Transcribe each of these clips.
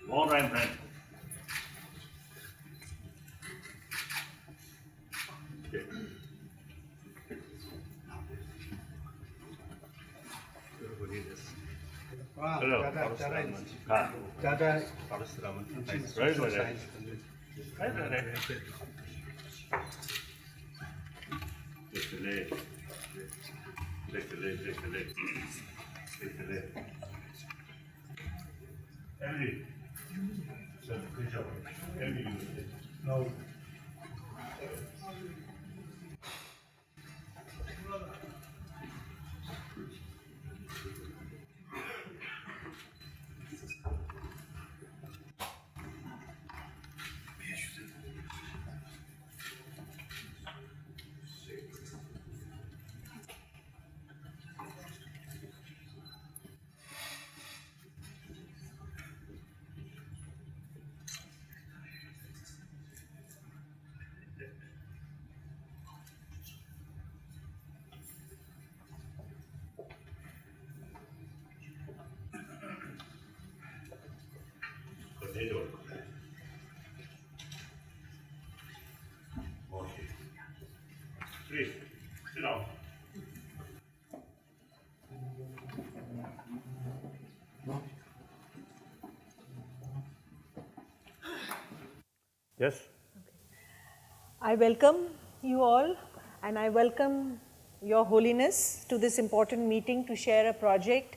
Long time friend. Okay. Wow, Hello. Dada. Right. Lift the leg. Lift the leg, lift the leg. Lift the leg. Emily. Good job. Emily. No. Potato. Okay. Please, sit down. Yes. I welcome you all and I welcome Your Holiness to this important meeting to share a project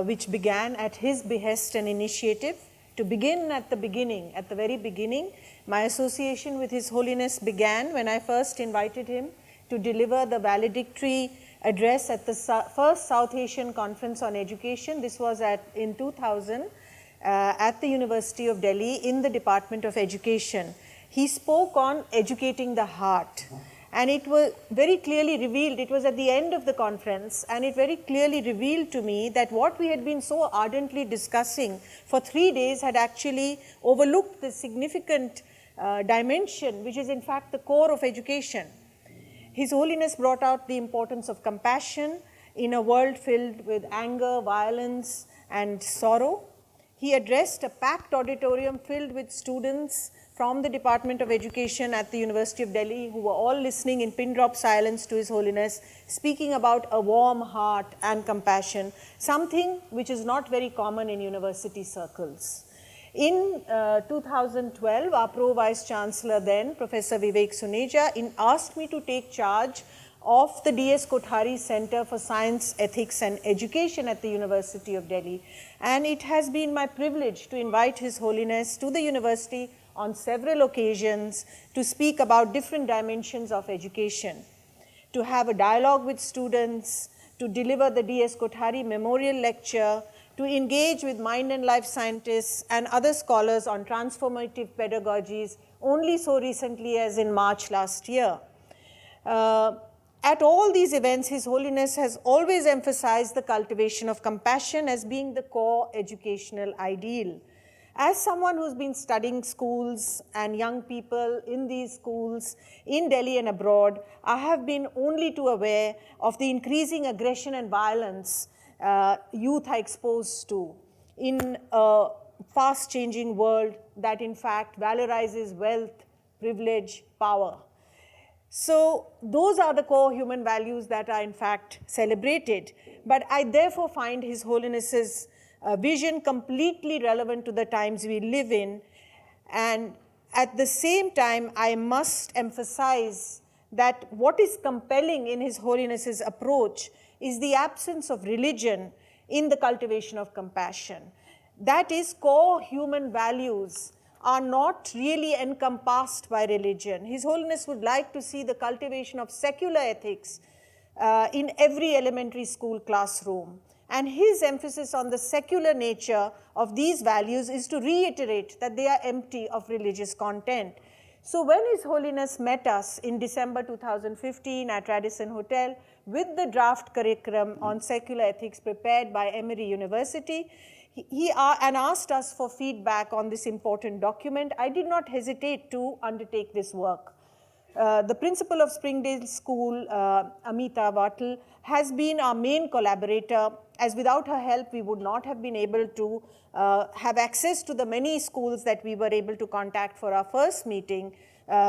which began at his behest and initiative. To begin at the beginning, at the very beginning, my association with His Holiness began when I first invited him to deliver the valedictory address at the first South Asian Conference on Education. This was in 2000 at the University of Delhi in the Department of Education. He spoke on educating the heart, and it was very clearly revealed, it was at the end of the conference, and it very clearly revealed to me that what we had been so ardently discussing for 3 days had actually overlooked the significant dimension, which is in fact the core of education. His Holiness brought out the importance of compassion in a world filled with anger, violence, and sorrow. He addressed a packed auditorium filled with students from the Department of Education at the University of Delhi who were all listening in pin-drop silence to His Holiness, speaking about a warm heart and compassion, something which is not very common in university circles. In 2012, our Pro-Vice Chancellor then, Professor Vivek Suneja, asked me to take charge of the D.S. Kothari Center for Science, Ethics and Education at the University of Delhi. And it has been my privilege to invite His Holiness to the university on several occasions to speak about different dimensions of education, to have a dialogue with students, to deliver the D.S. Kothari Memorial Lecture, to engage with mind and life scientists and other scholars on transformative pedagogies only so recently as in March last year. At all these events, His Holiness has always emphasized the cultivation of compassion as being the core educational ideal. As someone who's been studying schools and young people in these schools in Delhi and abroad, I have been only too aware of the increasing aggression and violence youth are exposed to in a fast-changing world that in fact valorizes wealth, privilege, power. So those are the core human values that are in fact celebrated. But I therefore find His Holiness's vision completely relevant to the times we live in. And at the same time, I must emphasize that what is compelling in His Holiness's approach is the absence of religion in the cultivation of compassion. That is, core human values are not really encompassed by religion. His Holiness would like to see the cultivation of secular ethics in every elementary school classroom. And his emphasis on the secular nature of these values is to reiterate that they are empty of religious content. So when His Holiness met us in December 2015 at Radisson Hotel with the draft curriculum on secular ethics prepared by Emory University, he asked us for feedback on this important document, I did not hesitate to undertake this work. The principal of Springdale School, Amita Vatal, has been our main collaborator as without her help, we would not have been able to have access to the many schools that we were able to contact for our first meeting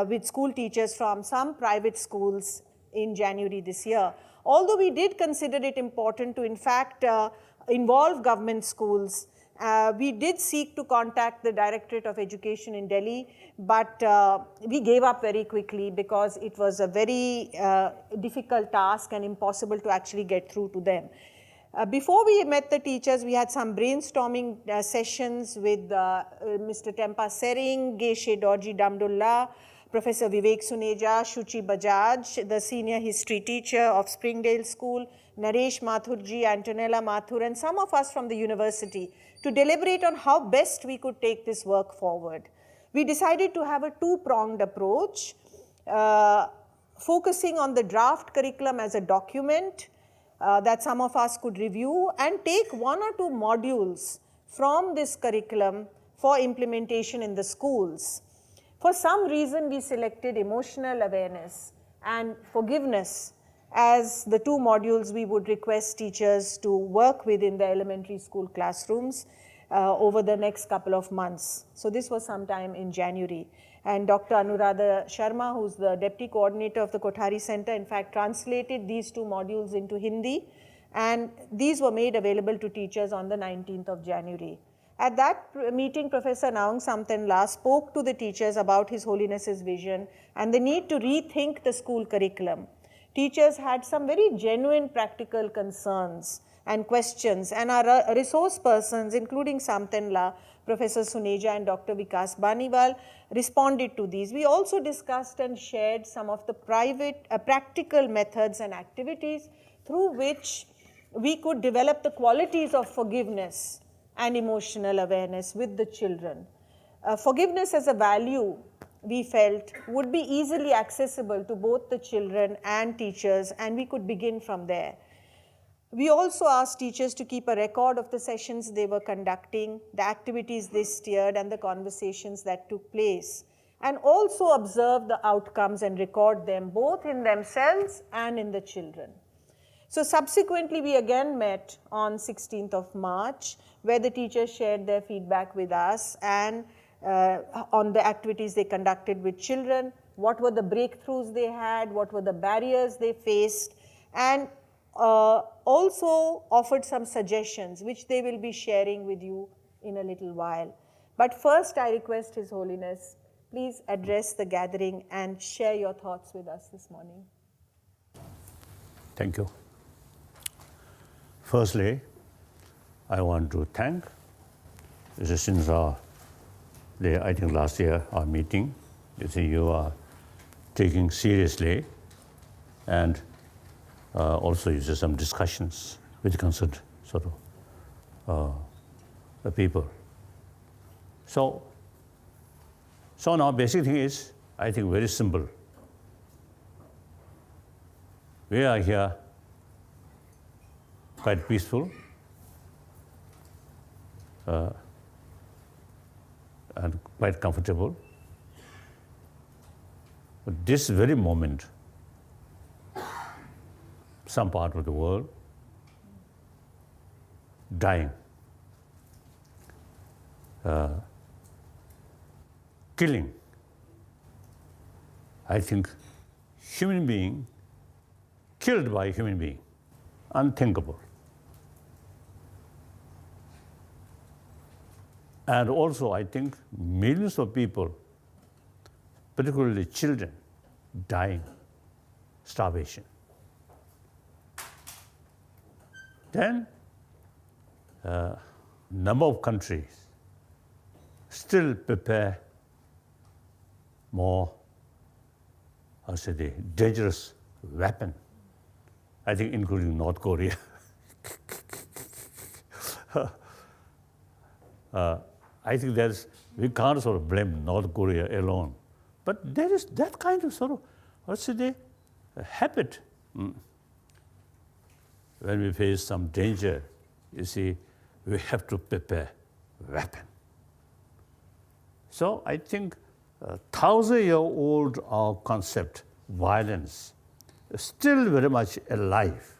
with school teachers from some private schools in January this year. Although we did consider it important to, in fact, involve government schools, we did seek to contact the Directorate of Education in Delhi, but we gave up very quickly because it was a very difficult task and impossible to actually get through to them. Before we met the teachers, we had some brainstorming sessions with Mr. Tempa Sering, Geshe Dorji Damdullah, Professor Vivek Suneja, Shuchi Bajaj, the senior history teacher of Springdale School, Naresh Mathurji, Antonella Mathur, and some of us from the university to deliberate on how best we could take this work forward. We decided to have a two-pronged approach, focusing on the draft curriculum as a document that some of us could review and take one or two modules from this curriculum for implementation in the schools. For some reason, we selected emotional awareness and forgiveness as the two modules we would request teachers to work with in the elementary school classrooms over the next couple of months. So this was sometime in January. And Dr. Anuradha Sharma, who's the Deputy Coordinator of the Kothari Center, in fact translated these two modules into Hindi, and these were made available to teachers on the 19th of January. At that meeting, Professor Naung Samtenla spoke to the teachers about His Holiness's vision and the need to rethink the school curriculum. Teachers had some very genuine practical concerns and questions, and our resource persons, including Samtenla, Professor Suneja and Dr. Vikas Baniwal, responded to these. We also discussed and shared some of the practical methods and activities through which we could develop the qualities of forgiveness and emotional awareness with the children. Forgiveness as a value, we felt, would be easily accessible to both the children and teachers, and we could begin from there. We also asked teachers to keep a record of the sessions they were conducting, the activities they steered, and the conversations that took place, and also observe the outcomes and record them both in themselves and in the children. So subsequently, we again met on 16th of March, where the teachers shared their feedback with us and on the activities they conducted with children, what were the breakthroughs they had, what were the barriers they faced, and also offered some suggestions which they will be sharing with you in a little while. But first, I request His Holiness, please address the gathering and share your thoughts with us this morning. Thank you. Firstly, I want to thank, since I think last year, our meeting, you are taking seriously, and also some discussions with concerned sort of the people. So now basic thing is, I think very simple. We are here quite peaceful and quite comfortable. But this very moment, some part of the world dying, killing. I think human being killed by human being, unthinkable. And also, I think millions of people, particularly children, dying, starvation. Then, number of countries still prepare more, dangerous weapon. I think including North Korea. I think we can't sort of blame North Korea alone. But there is that kind of sort of, habit. When we face some danger, you see, we have to prepare weapon. So I think 1,000-year-old concept, violence, is still very much alive.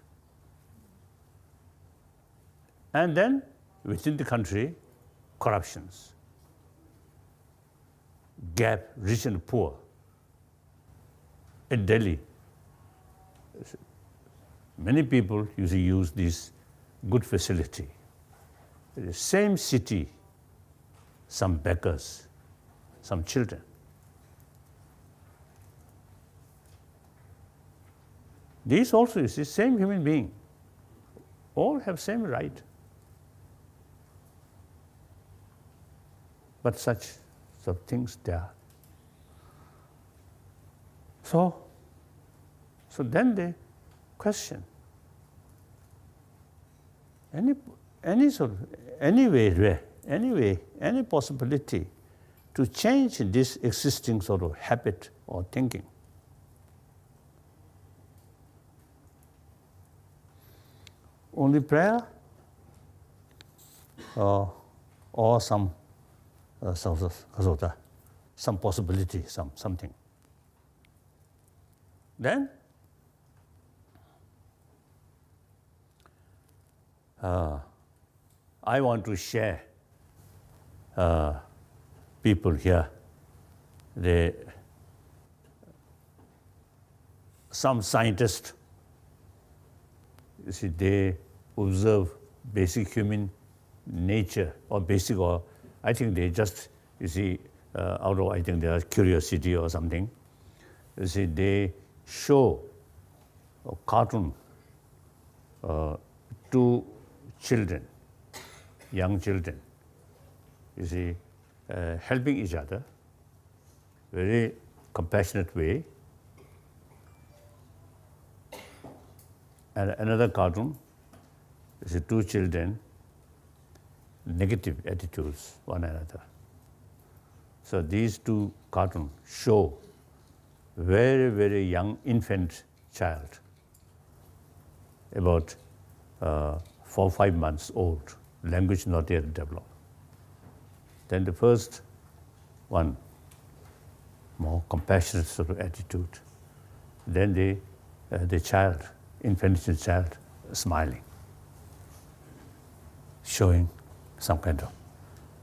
And then within the country, corruptions, gap, rich and poor. In Delhi, many people usually use this good facility. In the same city, some beggars, some children. These also is the same human being. All have same right. But such things there. So then they question. Any possibility to change this existing sort of habit or thinking. Only prayer or some possibility, something. Then I want to share people here. Some scientists, you see, they observe basic human nature I think they just, you see, although I think their curiosity or something, you see, they show a cartoon, two children, young children, you see, helping each other, very compassionate way. And another cartoon, you see, two children, negative attitudes one another. So these two cartoons show very, very young infant child, about 4 or 5 months old, language not yet developed. Then the first one, more compassionate sort of attitude. Then the child, infant child, smiling, showing some kind of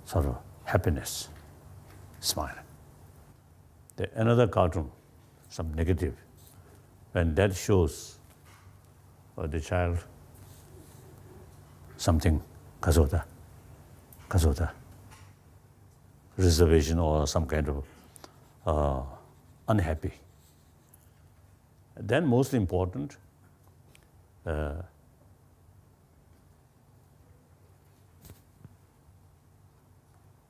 sort of happiness, smiling. Another cartoon, some negative, when that shows the child something, kasota, reservation or some kind of unhappy. Then most important,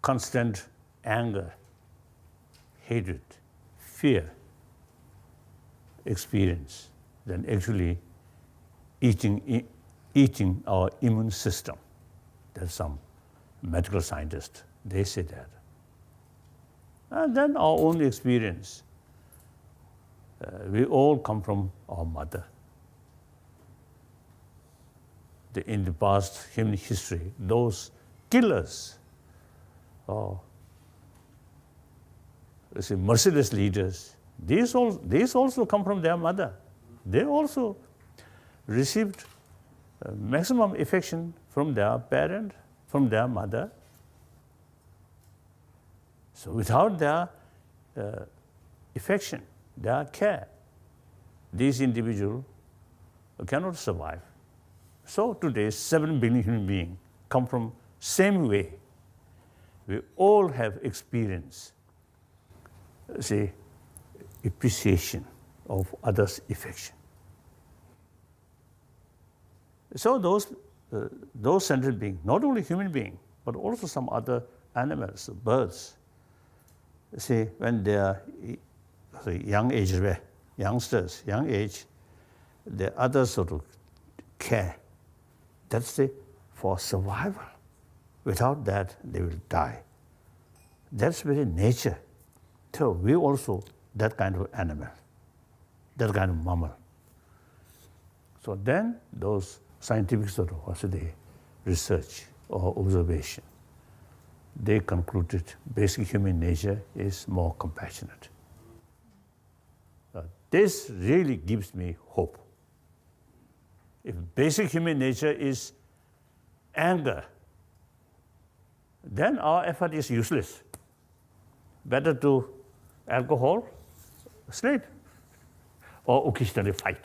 constant anger, hatred, fear experience, then actually eating our immune system. There's some medical scientists, they say that. And then our own experience. We all come from our mother. In the past human history, those killers, merciless leaders, these also come from their mother. They also received maximum affection from their parent, from their mother. So without their affection, their care, these individuals cannot survive. So today, 7 billion human beings come from same way. We all have experienced, appreciation of others' affection. So those sentient beings, not only human beings, but also some other animals, birds, when they are young age, the others sort of care. That's for survival. Without that, they will die. That's very nature. So we also that kind of animal, that kind of mammal. So then those scientific sort of research or observation, they concluded basic human nature is more compassionate. This really gives me hope. If basic human nature is anger, then our effort is useless. Better to alcohol, sleep, or occasionally fight.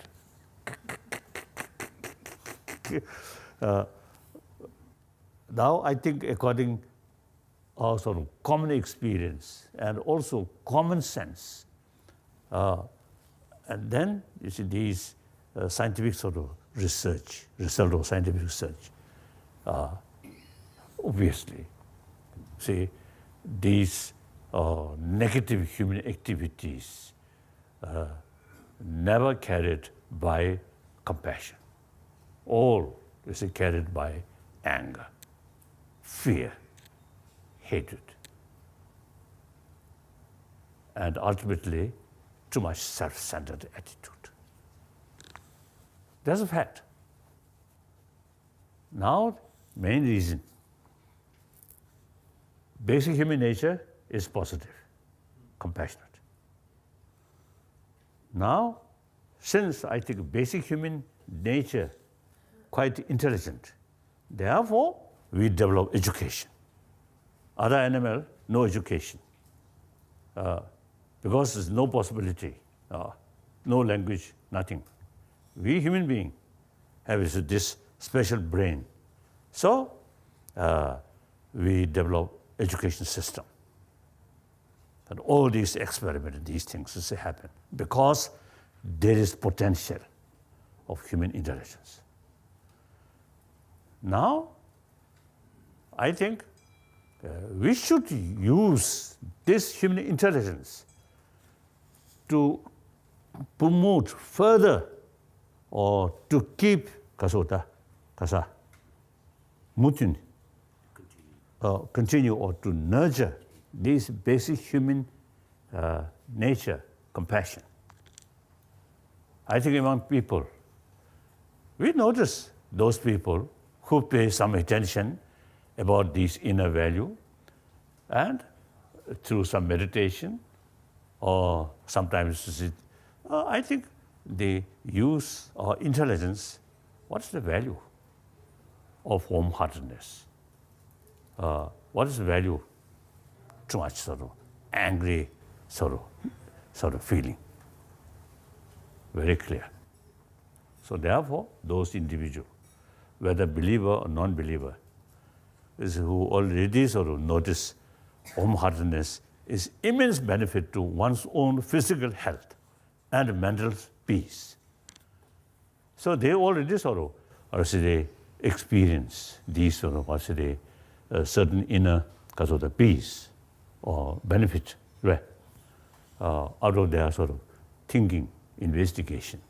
Now I think according our sort of common experience and also common sense, and then you see these scientific sort of research, result of scientific research, obviously, see these negative human activities never carried by compassion. All is carried by anger, fear, hatred, and ultimately too much self-centered attitude. That's a fact. Now, main reason, basic human nature is positive, compassionate. Now, since I think basic human nature quite intelligent, therefore we develop education. Other animal, no education, because there's no possibility, no language, nothing. We human beings have this special brain, so we develop education system. And all these experiments, these things happen because there is potential of human intelligence. Now, I think we should use this human intelligence to promote further or to keep continue or to nurture this basic human nature, compassion. I think among people, we notice those people who pay some attention about this inner value, and through some meditation, or sometimes I think they use our intelligence. What's the value of warm-heartedness? What is the value? Too much sort of angry sort of feeling. Very clear. So therefore, those individuals, whether believer or non-believer, is who already sort of notice warm-heartedness is immense benefit to one's own physical health and mental peace. So they already sort of, they experience these sort of, certain inner peace or benefit, right, out of their sort of thinking, investigation.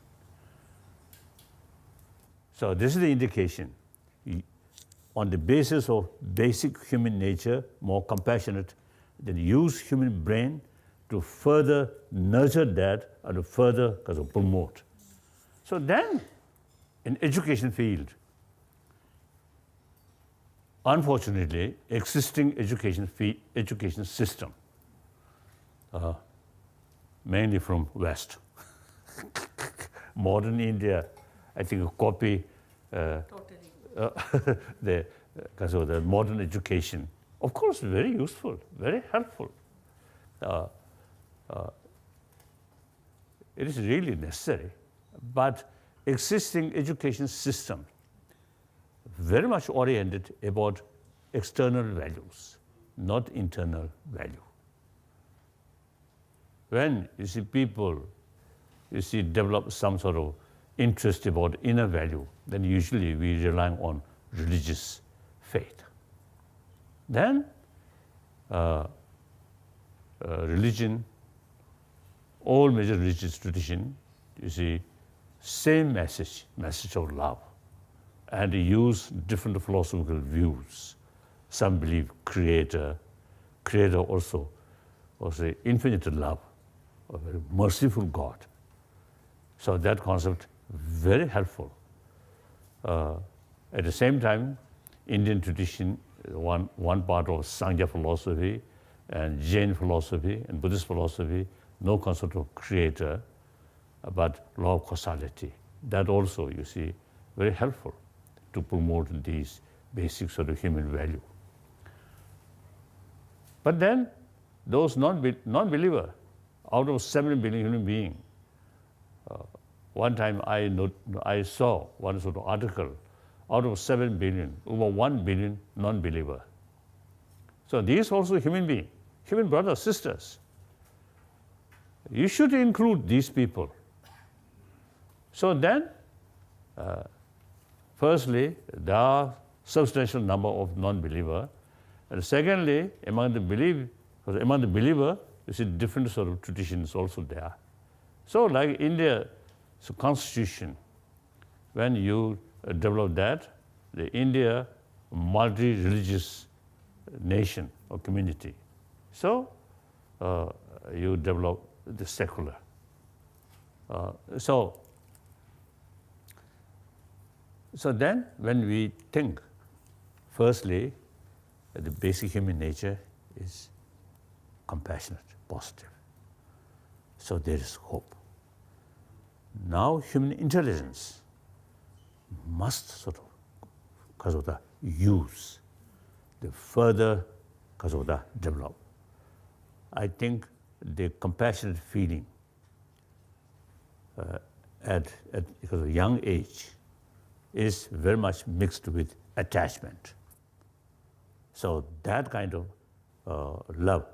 So this is the indication. On the basis of basic human nature, more compassionate, then use human brain to further nurture that and to further promote. So then, in education field, unfortunately, existing education system, mainly from West, modern India, I think copy the modern education. Of course, very useful, very helpful. It is really necessary, but existing education system very much oriented about external values, not internal value. When you see people, develop some sort of interest about inner value, then usually we rely on religious faith. Then religion, all major religious tradition, same message of love, and use different philosophical views. Some believe creator also infinite love, a very merciful God. So that concept very helpful. At the same time, Indian tradition, one part of Sangha philosophy and Jain philosophy and Buddhist philosophy, no concept of creator, but law of causality. That also, very helpful to promote these basic sort of human value. But then those non-believer, out of 7 billion human beings, one time I saw one sort of article, out of 7 billion, over 1 billion non-believer. So these also human beings, human brothers, sisters. You should include these people. So then, firstly, there are substantial number of non-believer, and secondly, among the believer, you see different sort of traditions also there. So like India, so constitution, when you develop that, the India multi-religious nation or community. So you develop the secular. So then when we think, firstly, the basic human nature is compassionate, positive. So there is hope. Now human intelligence must sort of use the further develop. I think the compassionate feeling at because of young age is very much mixed with attachment. So that kind of love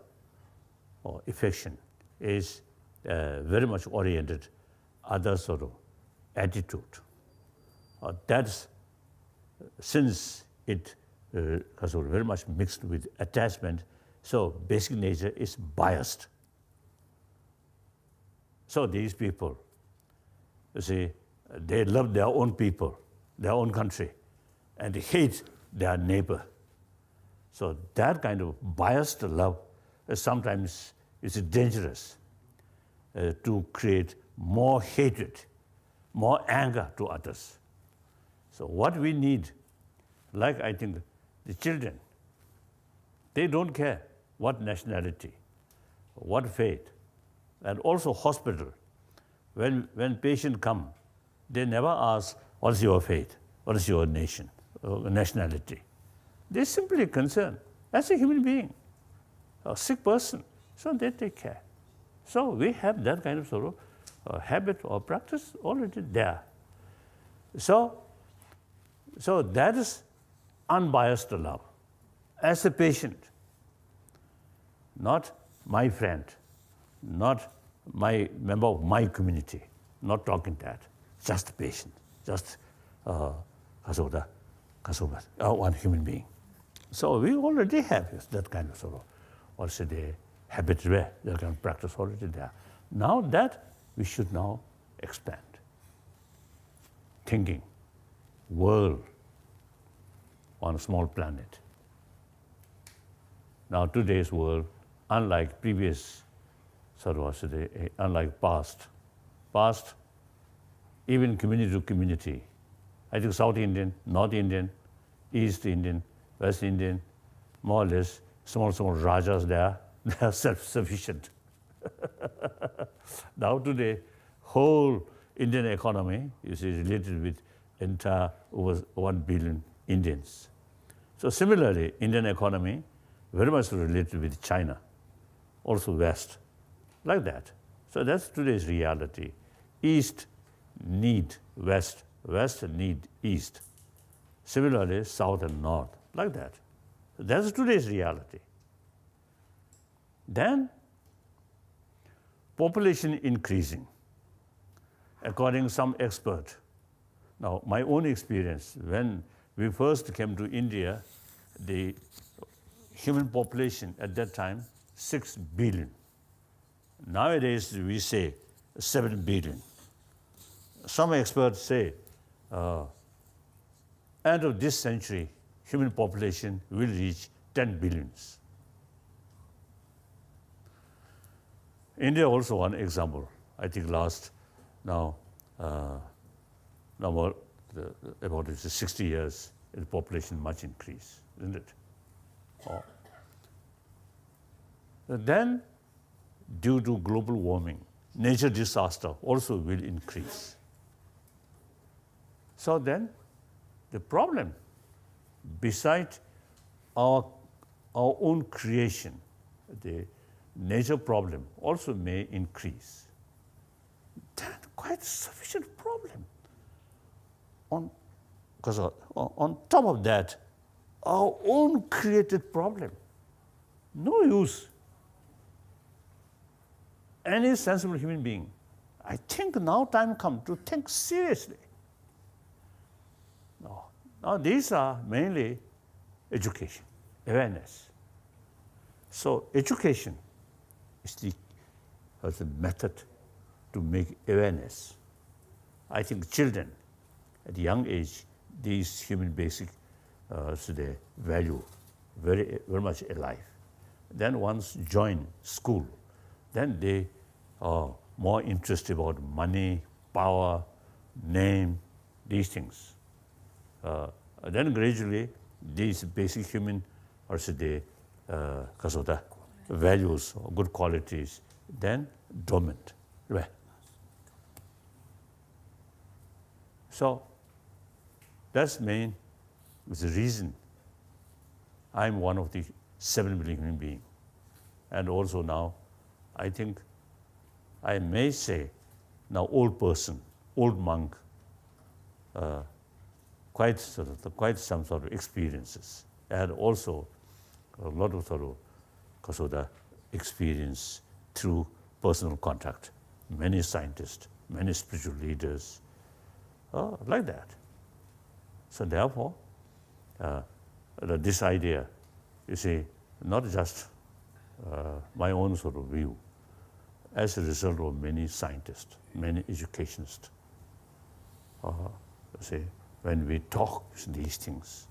or affection is very much oriented other sort of attitude. That's since it very much mixed with attachment, so basic nature is biased. So these people, you see, they love their own people, their own country, and they hate their neighbor. So that kind of biased love sometimes is dangerous to create more hatred, more anger to others. So what we need, like I think the children, they don't care what nationality, what faith, and also hospital. When patient come, they never ask, what is your faith, what is your nation, or nationality. They're simply concerned as a human being, a sick person, so they take care. So we have that kind of sort of habit or practice already there. So that is unbiased love. As a patient, not my friend, not my member of my community, not talking that, just a patient, just one human being. So we already have that kind of sort of, also the habit there, that kind of practice already there. Now that we should now expand. Thinking, world on a small planet. Now today's world, unlike previous, unlike past, even community to community, I think South Indian, North Indian, East Indian, West Indian, more or less, small rajas there, they are self-sufficient. Now today, whole Indian economy is related with entire over 1 billion Indians. So similarly, Indian economy very much related with China, also West, like that. So that's today's reality. East need West, West need East. Similarly, South and North, like that. So that's today's reality. Then, population increasing, according to some expert. Now, my own experience, when we first came to India, the human population at that time, 6 billion. Nowadays, we say 7 billion. Some experts say, end of this century, human population will reach 10 billions. India also one example. I think about 60 years, the population much increase, isn't it? Then, due to global warming, nature disaster also will increase. So then, the problem beside our own creation, the nature problem also may increase. That's quite sufficient problem. Because on top of that, our own created problem. No use. Any sensible human being, I think now time comes to think seriously. Now these are mainly education, awareness. So education is the method to make awareness. I think children at a young age, these human basic the value very much alive. Then once join school, then they are more interested about money, power, name, these things. Then gradually, these basic human values or good qualities, then dormant. Right? So that's the reason I'm one of the 7 billion human beings. And also now, I think I may say now old person, old monk, quite some sort of experiences, and also a lot of experience through personal contact. Many scientists, many spiritual leaders, like that. So therefore, this idea, you see, not just my own sort of view, as a result of many scientists, many educationists. See, when we talk these things,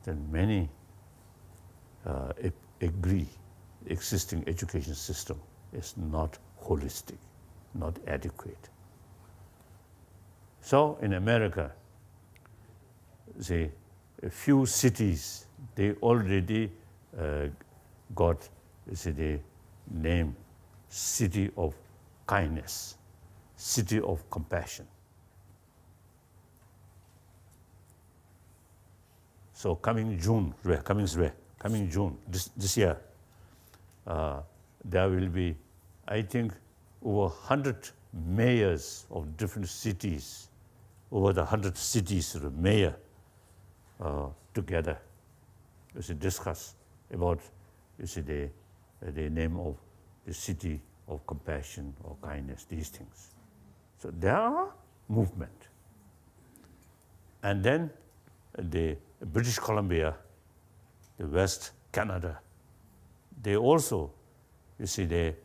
then many agree the existing education system is not holistic, not adequate. So in America, see, a few cities, they already got the name City of Kindness, City of Compassion. So coming June, this year, there will be, I think, over 100 mayors of different cities, over the 100 cities, the mayor together, discuss about the name of the City of Compassion or Kindness, these things. So there are movement. And then the British Columbia, the West Canada, they also, they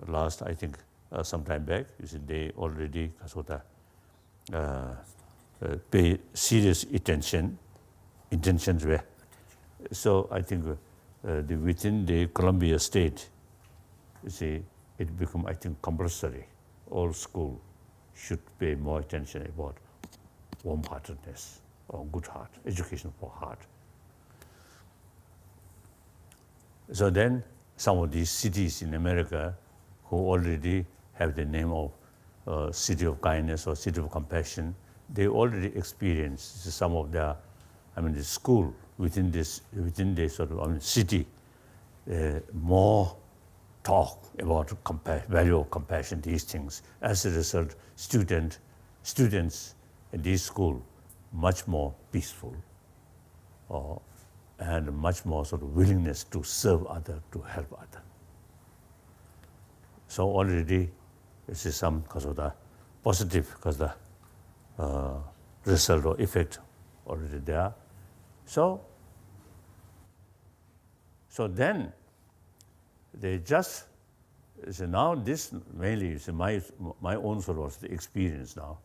last, I think, some time back, they already pay serious intentions were. So I think within the Columbia state, it become, I think, compulsory. All school should pay more attention about warm-heartedness or good heart, education for heart. So then some of these cities in America who already have the name of City of Kindness or City of Compassion, they already experience some of their, the school within this sort of city, more talk about value of compassion, these things. As a result, students in this school much more peaceful, and much more sort of willingness to serve others, to help others. So already, this is some positive result or effect already there. So then they just, now this mainly is my own sort of experience now.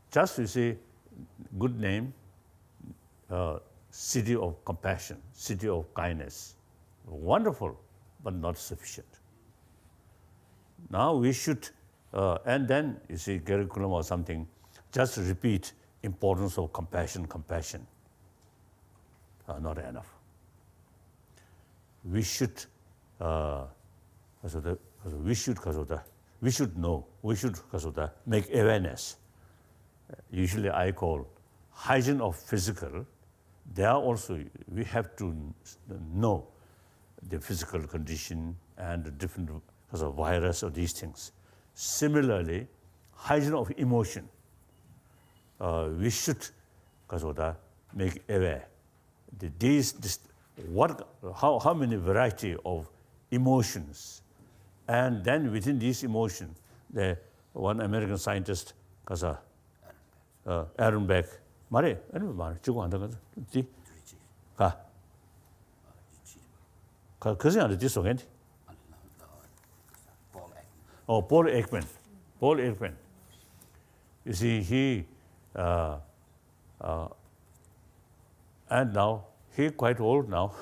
Just good name, City of Compassion, City of Kindness. Wonderful, but not sufficient. Now we should, and then curriculum or something, just repeat importance of compassion. Not enough. We should make awareness. Usually I call hygiene of physical, there also we have to know the physical condition and the different because of virus or these things. Similarly, hygiene of emotion, we should because of that make aware. How many variety of emotions, and then within these emotions, one American scientist, because Aaron Beck, Mare, Paul Ekman. Paul Ekman. You see, he and now he quite old now,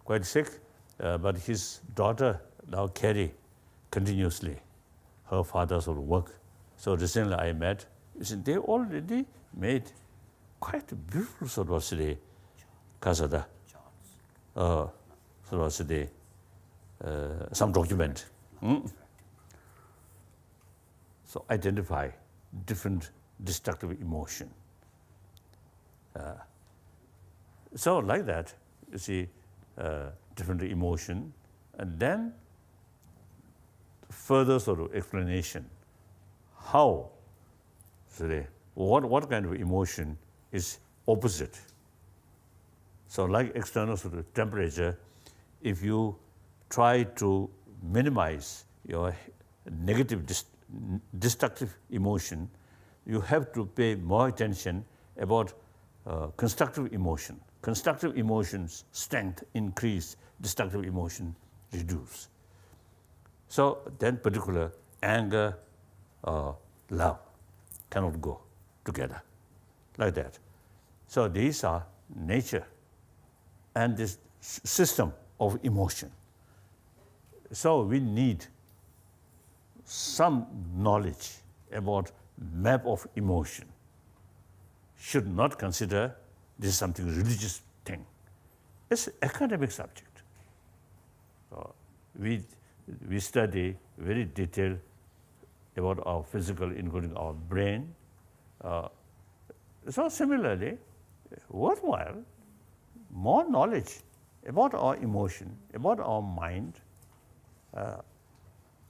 quite sick, but his daughter now carry continuously her father's work. So recently I met. You see, they already made quite a beautiful sort of city, Kazada. Sort of city, some document. So identify different destructive emotion. So like that, you see different emotion, and then further sort of explanation how, what kind of emotion is opposite. So like external sort of temperature, if you try to minimize your negative destructive emotion, you have to pay more attention about constructive emotion. Constructive emotions strength increase, destructive emotion reduce. So then particular anger, love cannot go together like that. So these are nature and this system of emotion. So we need some knowledge about map of emotion. Should not consider this is something religious thing. It's an academic subject. We study very detailed about our physical, including our brain. So similarly, worthwhile, more knowledge about our emotion, about our mind,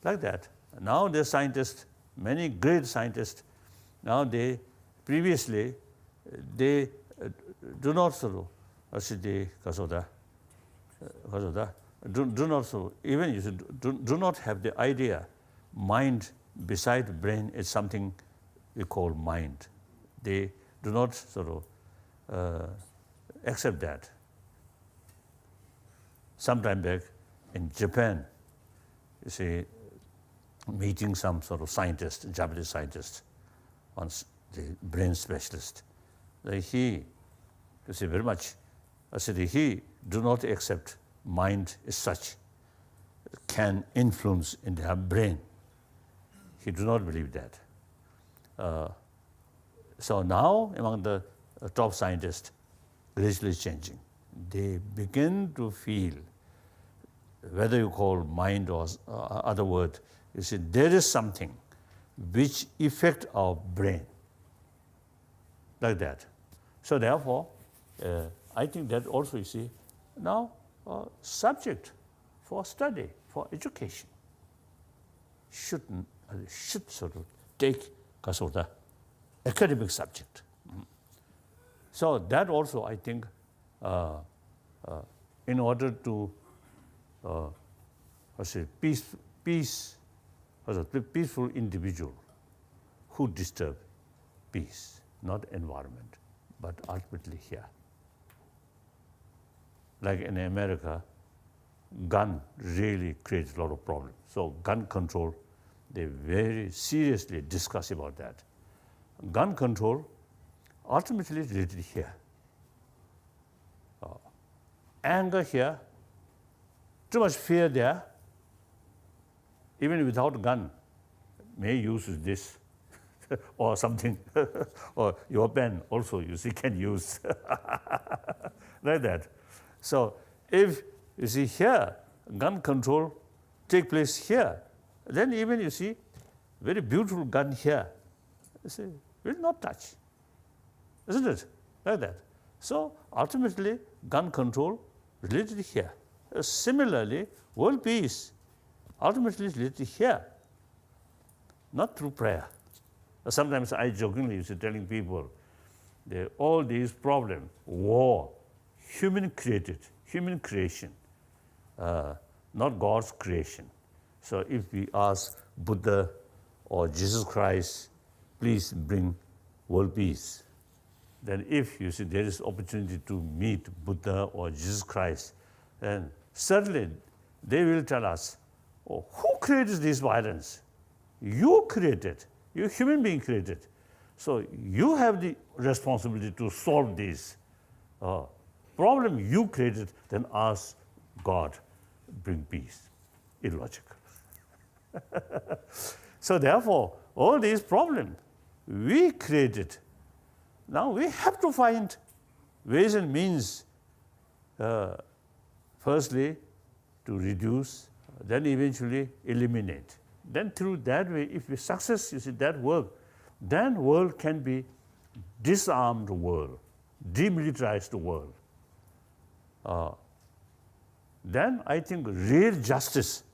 like that. Now the scientists, many great scientists, now they previously they do not sort of do not so even you do not have the idea mind beside brain is something we call mind. They do not sort of accept that. Sometime back in Japan, you see, meeting some sort of scientist, Japanese scientist, once the brain specialist. He, you see, very much, I said, he do not accept mind as such, can influence in their brain. He do not believe that. So now, among the top scientists, gradually changing. They begin to feel, whether you call mind or other word, you see, there is something which affect our brain, like that. So therefore, I think that also, you see, now subject for study, for education, should sort of take sort of the academic subject. So that also, I think, in order to peaceful individual who disturb peace, not environment, but ultimately here. Like in America, gun really creates a lot of problems. So gun control, they very seriously discuss about that. Gun control ultimately related here. Anger here, too much fear there, even without gun, may use this or something, or your pen also you see can use, like that. So if you see here, gun control take place here, then even you see very beautiful gun here, you see, will not touch. isn't it? Like that. So ultimately, gun control related here. Similarly, world peace ultimately related here, not through prayer. Sometimes I jokingly used to telling people that all these problems, war, human created, human creation, not God's creation. So if we ask Buddha or Jesus Christ, please bring world peace, then if you see there is opportunity to meet Buddha or Jesus Christ, then certainly they will tell us, oh, who created this violence? You created, you human being created. So you have the responsibility to solve this problem you created, then ask God, bring peace. Illogical. So therefore, all these problems we created. Now we have to find ways and means, firstly, to reduce, then eventually eliminate. Then through that way, if we success, you see, that work, then world can be disarmed world, demilitarized world. Then I think real justice,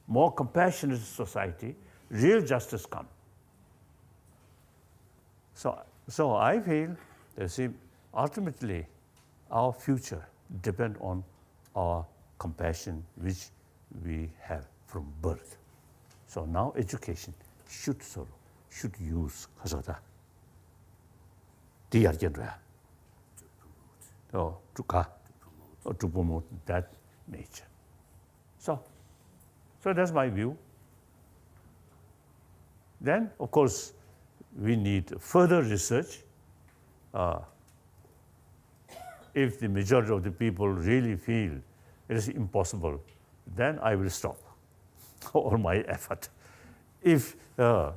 more compassionate society, real justice come. So I feel that, see, ultimately our future depends on our compassion which we have from birth. So now education should use kasada. To promote that nature. So that's my view. Then, of course, we need further research. If the majority of the people really feel it is impossible, then I will stop all my effort. If now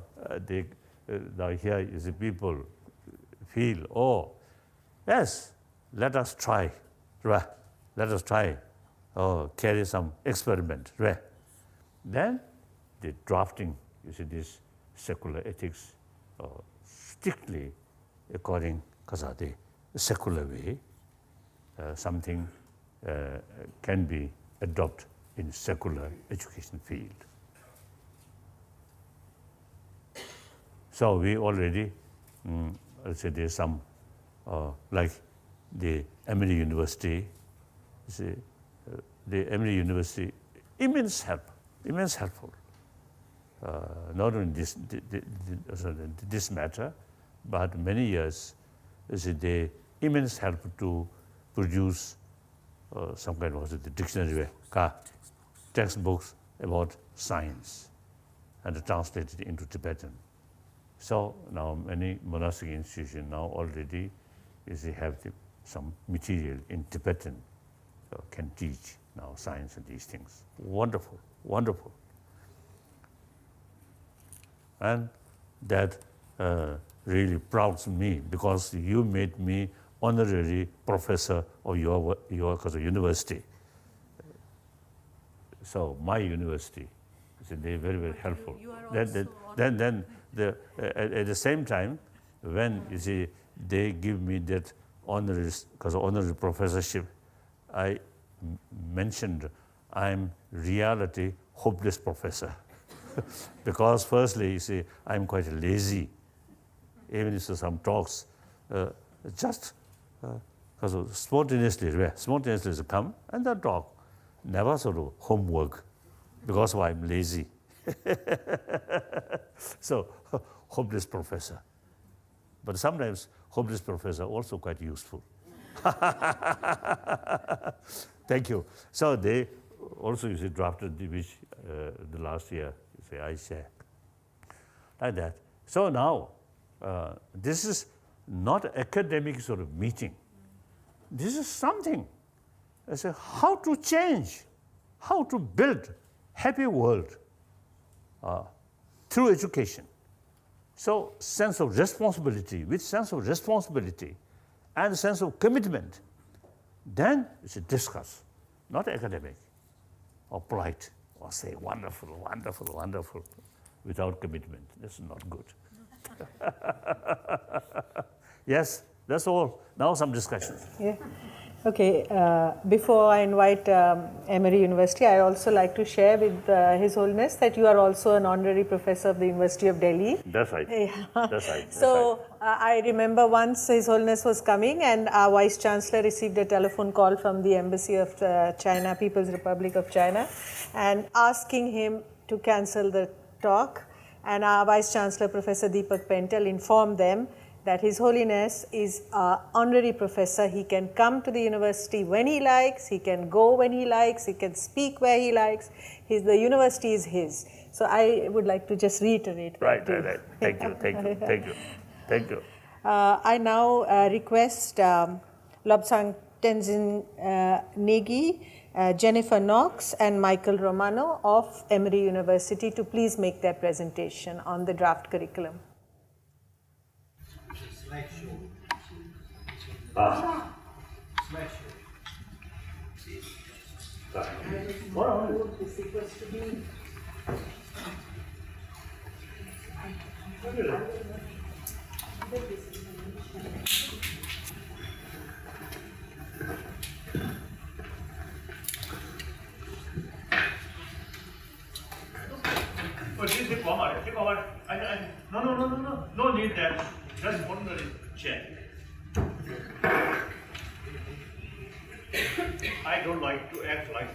here is the people feel, oh, yes, let us try, carry some experiment, then the drafting, you see, this secular ethics, strictly according to the secular way, something can be adopted in secular education field. So we already, let's say there's some, like the Emory-University, the Emory University, immense helpful. Not only this matter, but many years, they immense help to produce some kind of the dictionary, textbooks about science, and translated into Tibetan. So now many monastic institutions now already have some material in Tibetan, can teach now science and these things. Wonderful, wonderful. And that really prouds me, because you made me honorary professor of your university. So my university, they're very, very helpful. Then at the same time, when you see they give me that honorary professorship, I mentioned I'm reality hopeless professor. Because firstly, you see, I'm quite lazy. Even if some talks, just because spontaneously come and then talk. Never sort of homework, because I'm lazy. So, hopeless professor. But sometimes hopeless professor also quite useful. Thank you. So they also, you see, drafted the last year, you see, I share. Like that. So now, this is not academic sort of meeting. This is something. I say, how to change, how to build happy world through education. So sense of responsibility, with sense of responsibility and sense of commitment, then you should discuss, not academic or polite or say wonderful, wonderful, wonderful, without commitment. That's not good. Yes, that's all. Now some discussion. Yeah. Okay. Before I invite Emory University, I also like to share with His Holiness that you are also an honorary professor of the University of Delhi. That's right. Yeah. That's right. So I remember once His Holiness was coming and our Vice Chancellor received a telephone call from the Embassy of China, People's Republic of China, and asking him to cancel the talk. And our Vice Chancellor, Professor Deepak Pentel, informed them that His Holiness is an honorary professor. He can come to the university when he likes, he can go when he likes, he can speak where he likes. The university is his. So I would like to just reiterate that. Right. Thank you. I now request Lobsang Tenzin Negi, Jennifer Knox and Michael Romano of Emory University to please make their presentation on the draft curriculum. No need that. Just ordinary chair. I don't like to act like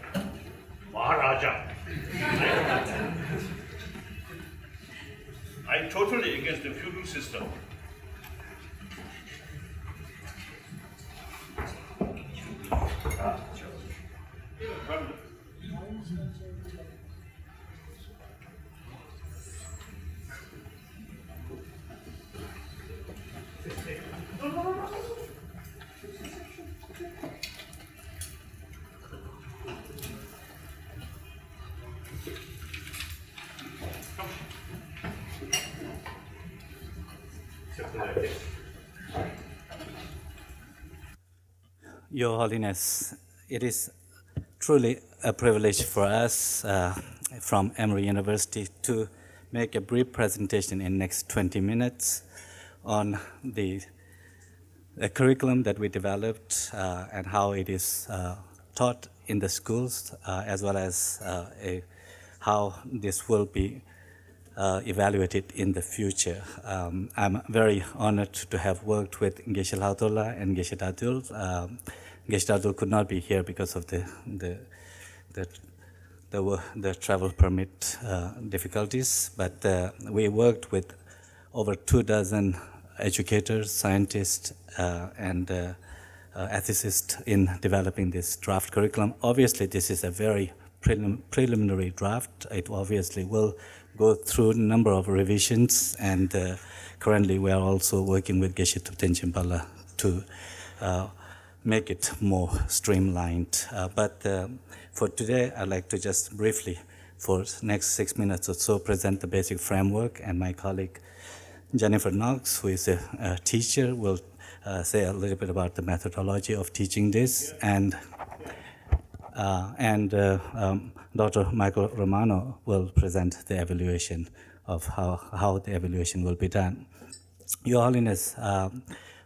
Maharaja. I'm totally against the feudal system. Your Holiness, it is truly a privilege for us from Emory University to make a brief presentation in next 20 minutes on the curriculum that we developed and how it is taught in the schools, as well as how this will be evaluated in the future. I'm very honored to have worked with Geshe Lautullah and Geshe Dadul. Geshe Dadul could not be here because of the travel permit difficulties, but we worked with over 24 educators, scientists, and ethicists in developing this draft curriculum. Obviously, this is a very preliminary draft. It obviously will go through a number of revisions, and currently we are also working with Geshe Tupten Chimpala to make it more streamlined. But for today, I'd like to just briefly, for next 6 minutes or so, present the basic framework, and my colleague Jennifer Knox, who is a teacher, will say a little bit about the methodology of teaching this, and Dr. Michael Romano will present the evaluation of how the evaluation will be done. Your Holiness,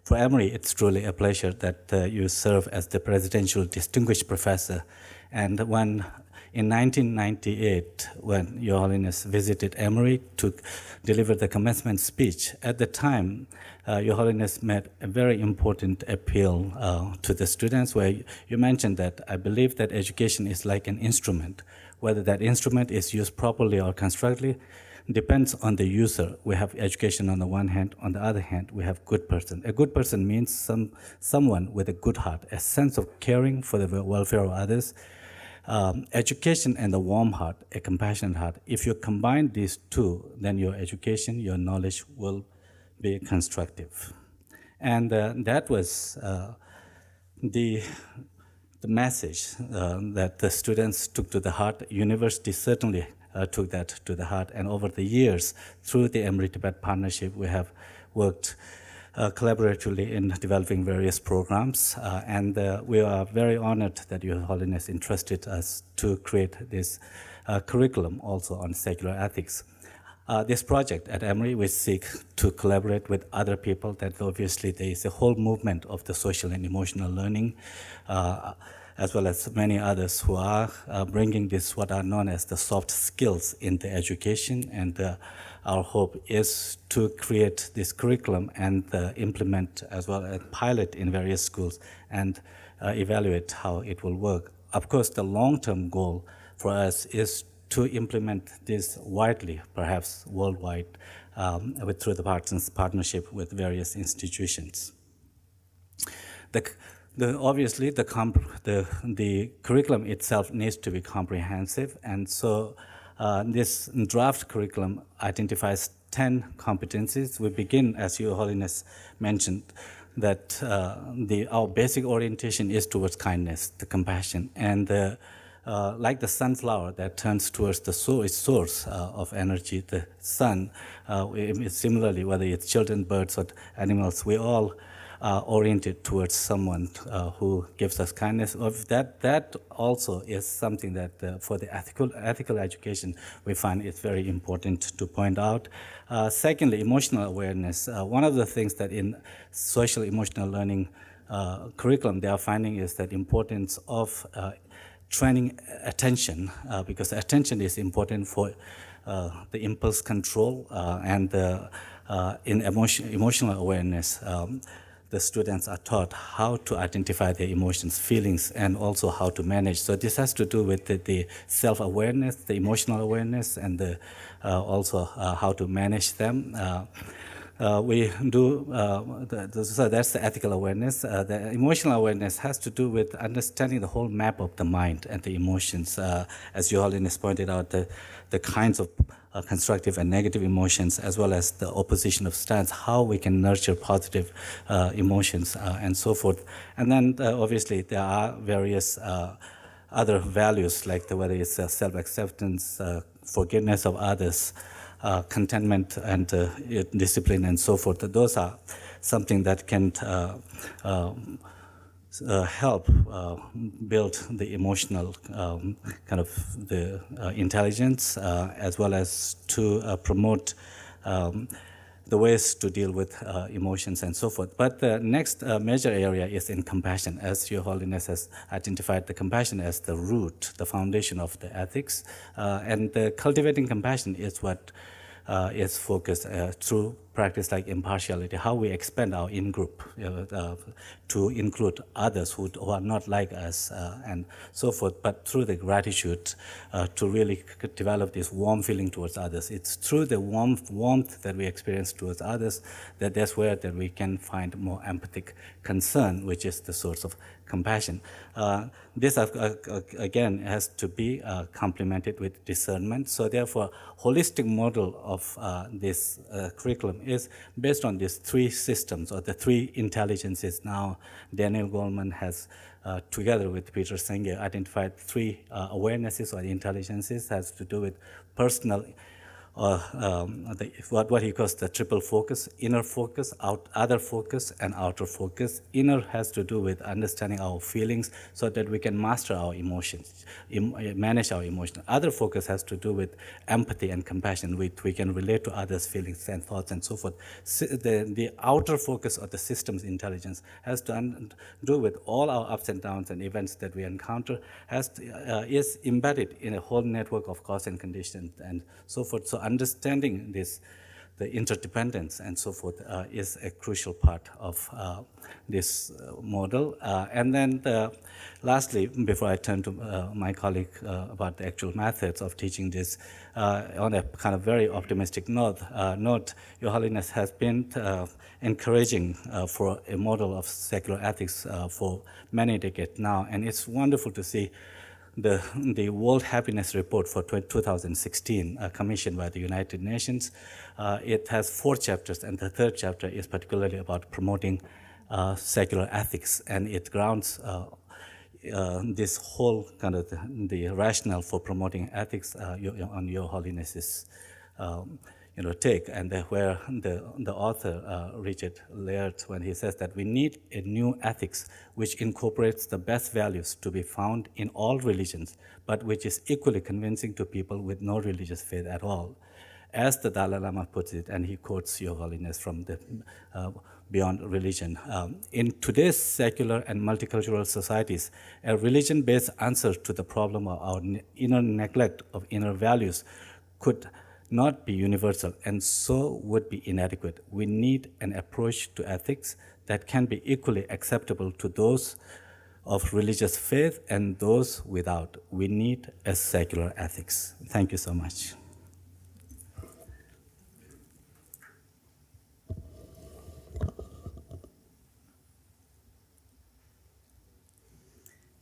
for Emory, it's truly a pleasure that you serve as the Presidential Distinguished Professor. And in 1998, when Your Holiness visited Emory to deliver the commencement speech, at the time, Your Holiness made a very important appeal to the students, where you mentioned that I believe that education is like an instrument. Whether that instrument is used properly or constructively depends on the user. We have education on the one hand, on the other hand, we have good person. A good person means someone with a good heart, a sense of caring for the welfare of others. Education and a warm heart, a compassionate heart. If you combine these two, then your education, your knowledge will be constructive. And that was the message that the students took to the heart. University certainly took that to the heart. And over the years, through the Emory-Tibet Partnership, we have worked collaboratively in developing various programs, and we are very honored that Your Holiness entrusted us to create this curriculum also on secular ethics. This project at Emory, we seek to collaborate with other people. That obviously there is a whole movement of the social and emotional learning, as well as many others who are bringing this, what are known as the soft skills, into education. And our hope is to create this curriculum and implement as well as pilot in various schools and evaluate how it will work. Of course, the long-term goal for us is to implement this widely, perhaps worldwide, through the partnership with various institutions. Obviously, the curriculum itself needs to be comprehensive, and so this draft curriculum identifies 10 competencies. We begin, as Your Holiness mentioned, that our basic orientation is towards kindness, the compassion, and like the sunflower that turns towards the source of energy, the sun. Similarly, whether it's children, birds, or animals, we all are oriented towards someone who gives us kindness. That also is something that for the ethical education we find it's very important to point out. Secondly, emotional awareness. One of the things that in social emotional learning curriculum they are finding is that importance of training attention, because attention is important for the impulse control and in emotional awareness. The students are taught how to identify their emotions, feelings, and also how to manage. So this has to do with the self-awareness, the emotional awareness, and also how to manage them. We do, so that's the ethical awareness. The emotional awareness has to do with understanding the whole map of the mind and the emotions. As Your Holiness pointed out, the kinds of constructive and negative emotions, as well as the opposition of stance, how we can nurture positive emotions and so forth. And then obviously there are various other values, like whether it's self-acceptance, forgiveness of others, contentment and discipline and so forth. Those are something that can help build the emotional kind of the intelligence, as well as to promote the ways to deal with emotions and so forth. But the next major area is in compassion, as Your Holiness has identified the compassion as the root, the foundation of the ethics. And cultivating compassion is what is focused through practice like impartiality, how we expand our in-group to include others who are not like us and so forth, but through the gratitude to really develop this warm feeling towards others. It's through the warmth that we experience towards others that's where that we can find more empathic concern, which is the source of compassion. This again has to be complemented with discernment. So therefore, holistic model of this curriculum is based on these three systems, or the three intelligences. Now Daniel Goleman has, together with Peter Senge, identified three awarenesses or intelligences. Has to do with personal, what he calls the triple focus: inner focus, other focus, and outer focus. Inner has to do with understanding our feelings so that we can master our emotions, manage our emotions. Other focus has to do with empathy and compassion, we can relate to others' feelings and thoughts and so forth. The outer focus, or the systems intelligence, has to do with all our ups and downs and events that we encounter, is embedded in a whole network of cause and conditions and so forth. So understanding this, the interdependence and so forth, is a crucial part of this model. And then lastly, before I turn to my colleague about the actual methods of teaching this, on a kind of very optimistic note, Your Holiness has been encouraging for a model of secular ethics for many decades now, and it's wonderful to see the World Happiness Report for 2016, commissioned by the United Nations. It has 4 chapters, and the 3rd chapter is particularly about promoting secular ethics, and it grounds this whole kind of the rationale for promoting ethics on Your Holiness's take, and where the author, Richard Laird, when he says that we need a new ethics which incorporates the best values to be found in all religions, but which is equally convincing to people with no religious faith at all. as the Dalai Lama puts it, and he quotes Your Holiness from the Beyond Religion, in today's secular and multicultural societies, a religion-based answer to the problem of our inner neglect of inner values could not be universal and so would be inadequate. We need an approach to ethics that can be equally acceptable to those of religious faith and those without. We need a secular ethics. Thank you so much.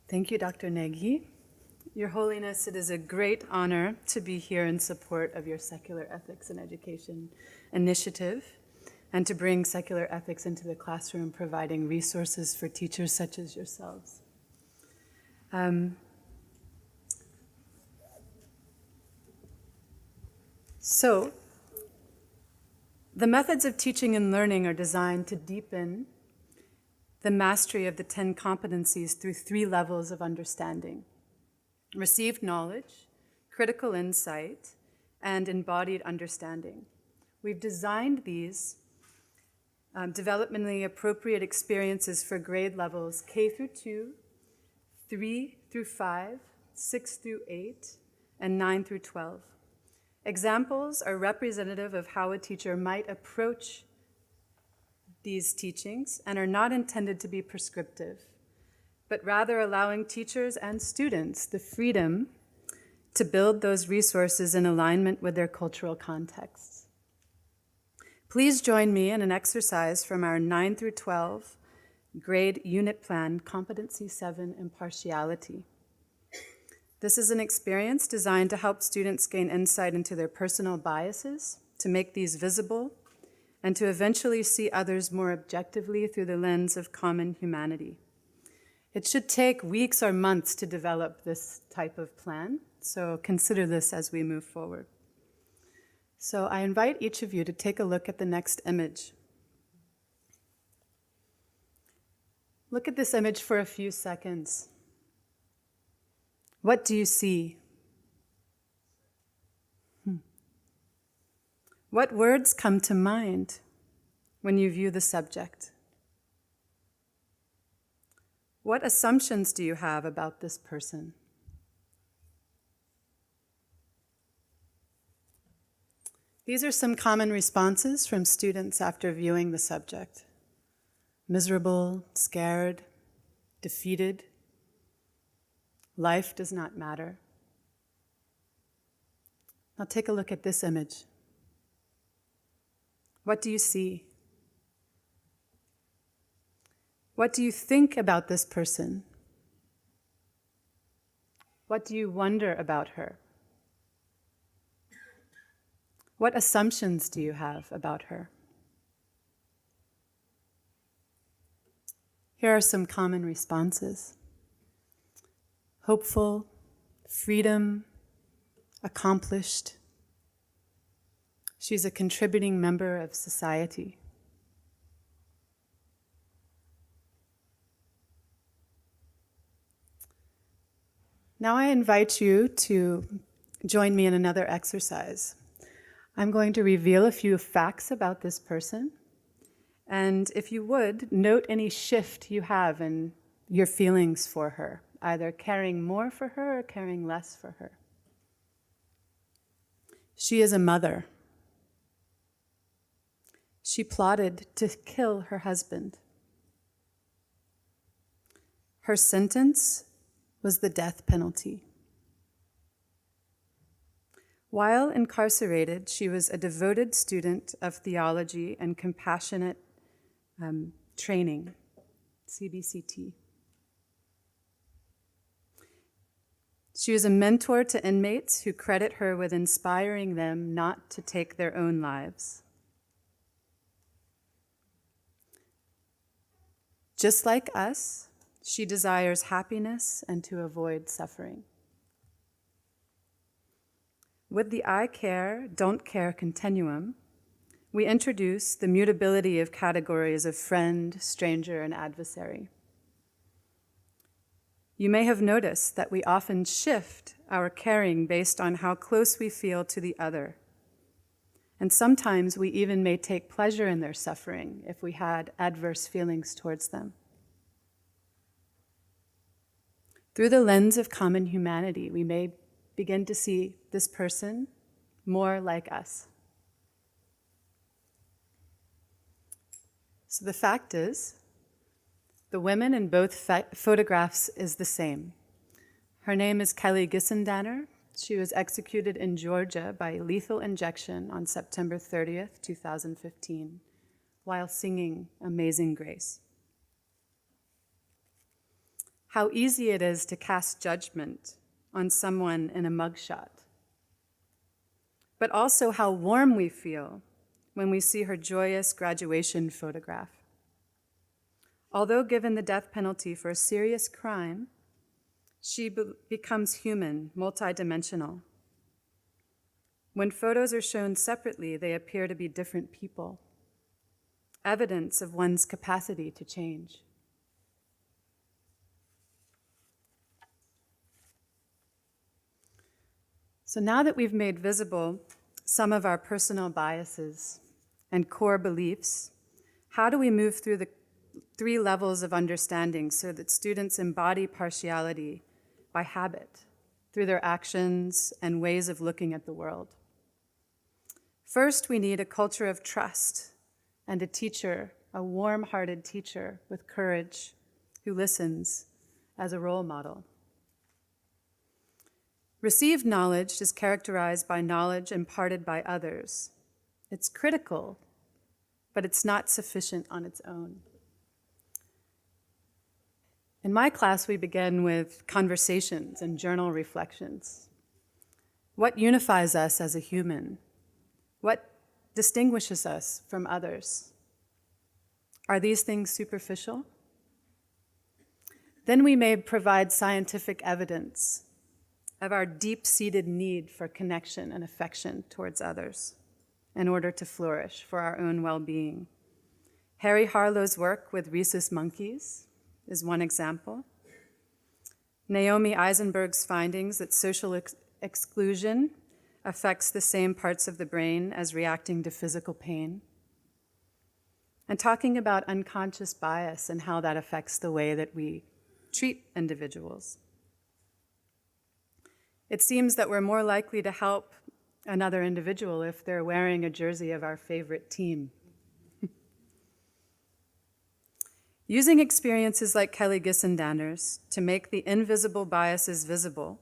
Thank you, Dr. Negi. Your Holiness, it is a great honor to be here in support of your Secular Ethics in Education initiative and to bring secular ethics into the classroom, providing resources for teachers such as yourselves. So, the methods of teaching and learning are designed to deepen the mastery of the 10 competencies through 3 levels of understanding: received knowledge, critical insight, and embodied understanding. We've designed these developmentally appropriate experiences for grade levels K through 2, 3 through 5, 6 through 8, and 9 through 12. Examples are representative of how a teacher might approach these teachings and are not intended to be prescriptive, but rather allowing teachers and students the freedom to build those resources in alignment with their cultural contexts. Please join me in an exercise from our 9 through 12 grade unit plan, Competency 7, Impartiality. This is an experience designed to help students gain insight into their personal biases, to make these visible, and to eventually see others more objectively through the lens of common humanity. It should take weeks or months to develop this type of plan, so consider this as we move forward. So I invite each of you to take a look at the next image. Look at this image for a few seconds. What do you see? What words come to mind when you view the subject? What assumptions do you have about this person? These are some common responses from students after viewing the subject: miserable, scared, defeated. Life does not matter. Now take a look at this image. What do you see? What do you think about this person? What do you wonder about her? What assumptions do you have about her? Here are some common responses: hopeful, freedom, accomplished. She's a contributing member of society. Now I invite you to join me in another exercise. I'm going to reveal a few facts about this person, and if you would, note any shift you have in your feelings for her, either caring more for her or caring less for her. She is a mother. She plotted to kill her husband. Her sentence was the death penalty. While incarcerated, she was a devoted student of theology and compassionate training, CBCT. She was a mentor to inmates who credit her with inspiring them not to take their own lives. Just like us, she desires happiness and to avoid suffering. With the I care, don't care continuum, we introduce the mutability of categories of friend, stranger, and adversary. You may have noticed that we often shift our caring based on how close we feel to the other. And sometimes we even may take pleasure in their suffering if we had adverse feelings towards them. Through the lens of common humanity, we may begin to see this person more like us. So the fact is, the women in both photographs is the same. Her name is Kelly Gissendanner. She was executed in Georgia by lethal injection on September 30th, 2015, while singing Amazing Grace. How easy it is to cast judgment on someone in a mugshot, but also how warm we feel when we see her joyous graduation photograph. Although given the death penalty for a serious crime, she becomes human, multidimensional. When photos are shown separately, they appear to be different people, evidence of one's capacity to change. So now that we've made visible some of our personal biases and core beliefs, how do we move through the 3 levels of understanding so that students embody partiality by habit through their actions and ways of looking at the world? First, we need a culture of trust and a teacher, a warm-hearted teacher with courage who listens as a role model. Received knowledge is characterized by knowledge imparted by others. It's critical, but it's not sufficient on its own. In my class, we begin with conversations and journal reflections. What unifies us as a human? What distinguishes us from others? Are these things superficial? Then we may provide scientific evidence of our deep-seated need for connection and affection towards others in order to flourish for our own well-being. Harry Harlow's work with rhesus monkeys is one example. Naomi Eisenberg's findings that social exclusion affects the same parts of the brain as reacting to physical pain. And talking about unconscious bias and how that affects the way that we treat individuals. It seems that we're more likely to help another individual if they're wearing a jersey of our favorite team. Using experiences like Kelly Gissendanner's to make the invisible biases visible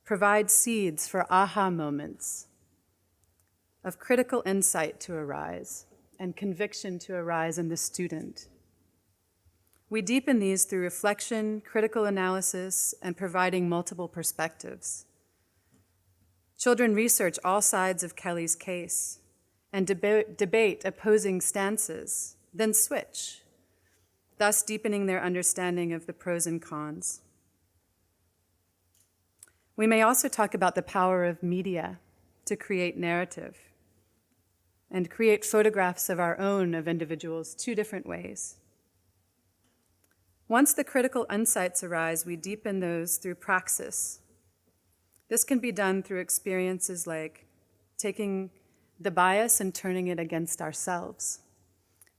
provides seeds for aha moments of critical insight to arise and conviction to arise in the student. We deepen these through reflection, critical analysis, and providing multiple perspectives. Children research all sides of Kelly's case and debate opposing stances, then switch, thus deepening their understanding of the pros and cons. We may also talk about the power of media to create narrative and create photographs of our own of individuals 2 different ways. Once the critical insights arise, we deepen those through praxis. This can be done through experiences like taking the bias and turning it against ourselves,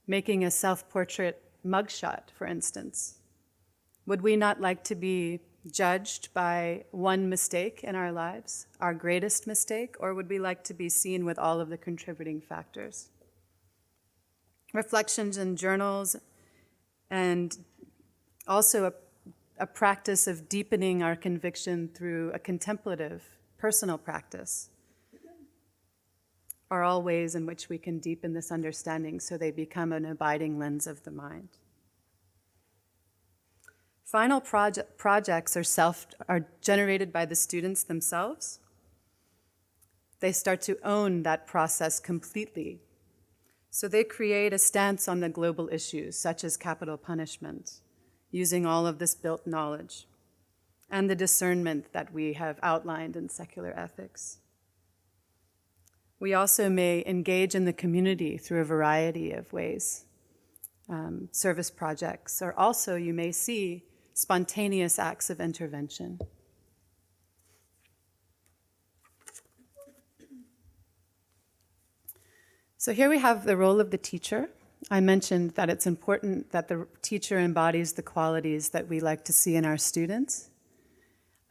making a self-portrait mugshot, for instance. Would we not like to be judged by one mistake in our lives, our greatest mistake, or would we like to be seen with all of the contributing factors? Reflections in journals and also a practice of deepening our conviction through a contemplative, personal practice are all ways in which we can deepen this understanding so they become an abiding lens of the mind. Final projects are generated by the students themselves. They start to own that process completely. So they create a stance on the global issues, such as capital punishment, using all of this built knowledge and the discernment that we have outlined in secular ethics. We also may engage in the community through a variety of ways, service projects, or also you may see spontaneous acts of intervention. So here we have the role of the teacher. I mentioned that it's important that the teacher embodies the qualities that we like to see in our students.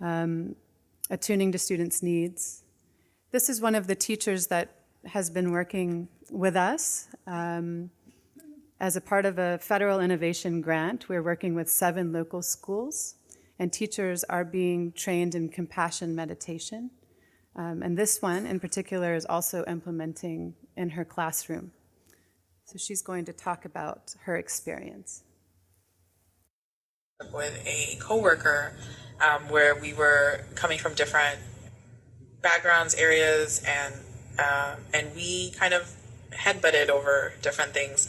Attuning to students' needs. This is one of the teachers that has been working with us. As a part of a federal innovation grant, we're working with 7 local schools, and teachers are being trained in compassion meditation. And this one in particular is also implementing in her classroom. So she's going to talk about her experience. With a coworker where we were coming from different backgrounds, areas, and we kind of headbutted over different things.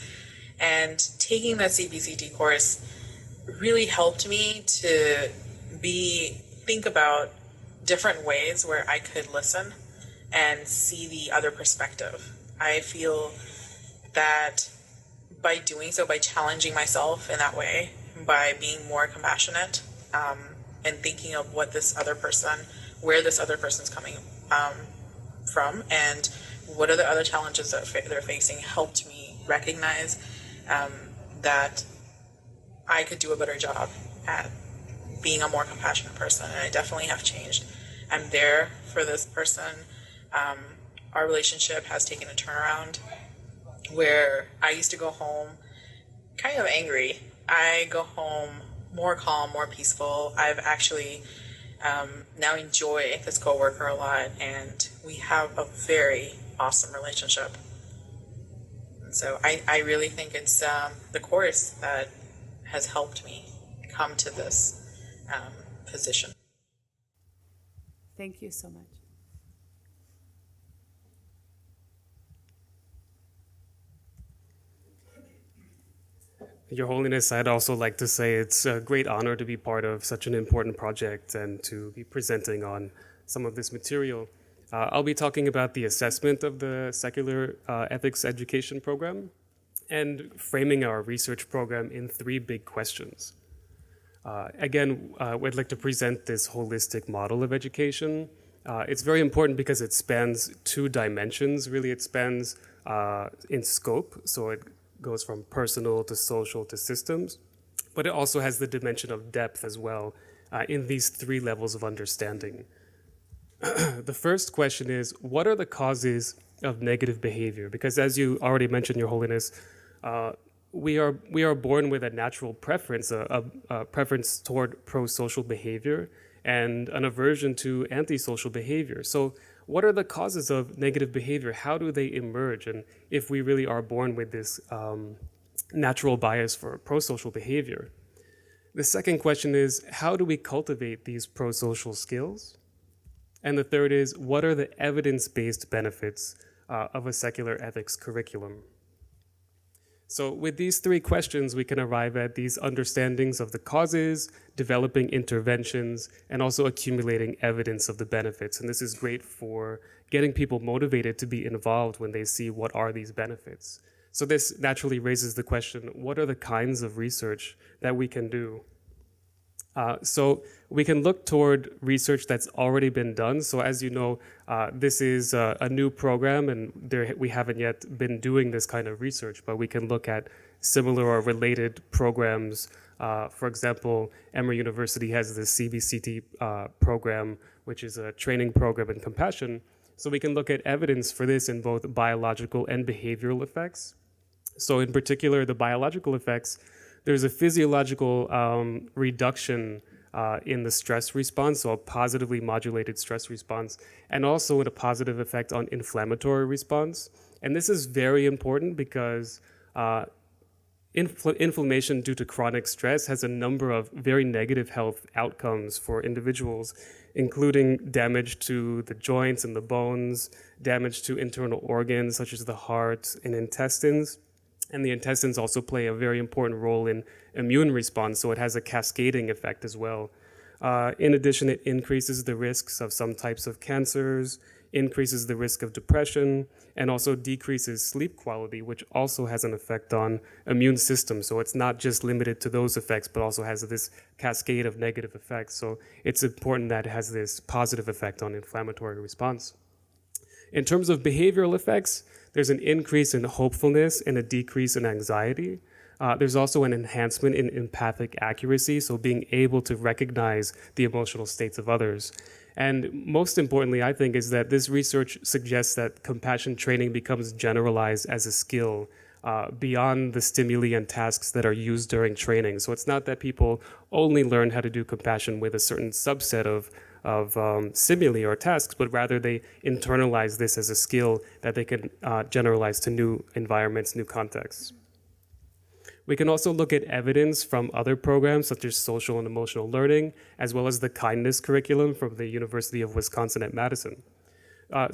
And taking the CBCT course really helped me to think about different ways where I could listen and see the other perspective. I feel that by doing so, by challenging myself in that way, by being more compassionate and thinking of what this other person, where this other person's coming from, and what are the other challenges that they're facing, helped me recognize that I could do a better job at being a more compassionate person, and I definitely have changed. I'm there for this person. Our relationship has taken a turnaround where I used to go home kind of angry. I go home more calm, more peaceful. I've actually now enjoy this coworker a lot, and we have a very awesome relationship. And so I really think it's the course that has helped me come to this position. Thank you so much. Your Holiness, I'd also like to say it's a great honor to be part of such an important project and to be presenting on some of this material. I'll be talking about the assessment of the secular ethics education program and framing our research program in 3 big questions. Again, we'd like to present this holistic model of education. It's very important because it spans 2 dimensions. Really, it spans in scope, so it goes from personal to social to systems, but it also has the dimension of depth as well in these 3 levels of understanding. The first question is, what are the causes of negative behavior? Because as you already mentioned, Your Holiness, we are born with a natural preference, a preference toward pro-social behavior and an aversion to antisocial behavior. So what are the causes of negative behavior? How do they emerge? And if we really are born with this natural bias for pro-social behavior? The second question is, how do we cultivate these pro-social skills? And the third is, what are the evidence-based benefits of a secular ethics curriculum? So with these 3 questions, we can arrive at these understandings of the causes, developing interventions, and also accumulating evidence of the benefits. And this is great for getting people motivated to be involved when they see what are these benefits. So this naturally raises the question, what are the kinds of research that we can do? So we can look toward research that's already been done. So as you know, this is a new program, and we haven't yet been doing this kind of research, but we can look at similar or related programs. For example, Emory University has the CBCT program, which is a training program in compassion. So we can look at evidence for this in both biological and behavioral effects. So in particular, the biological effects, there's a physiological reduction in the stress response, so a positively modulated stress response, and also a positive effect on inflammatory response. And this is very important because inflammation due to chronic stress has a number of very negative health outcomes for individuals, including damage to the joints and the bones, damage to internal organs such as the heart and intestines. And the intestines also play a very important role in immune response, so it has a cascading effect as well. In addition, it increases the risks of some types of cancers, increases the risk of depression, and also decreases sleep quality, which also has an effect on immune system. So it's not just limited to those effects, but also has this cascade of negative effects. So it's important that it has this positive effect on inflammatory response. In terms of behavioral effects, there's an increase in hopefulness and a decrease in anxiety. There's also an enhancement in empathic accuracy, so being able to recognize the emotional states of others. And most importantly, I think, is that this research suggests that compassion training becomes generalized as a skill beyond the stimuli and tasks that are used during training. So it's not that people only learn how to do compassion with a certain subset of stimuli or tasks, but rather they internalize this as a skill that they can generalize to new environments, new contexts. We can also look at evidence from other programs such as social and emotional learning, as well as the kindness curriculum from the University of Wisconsin at Madison.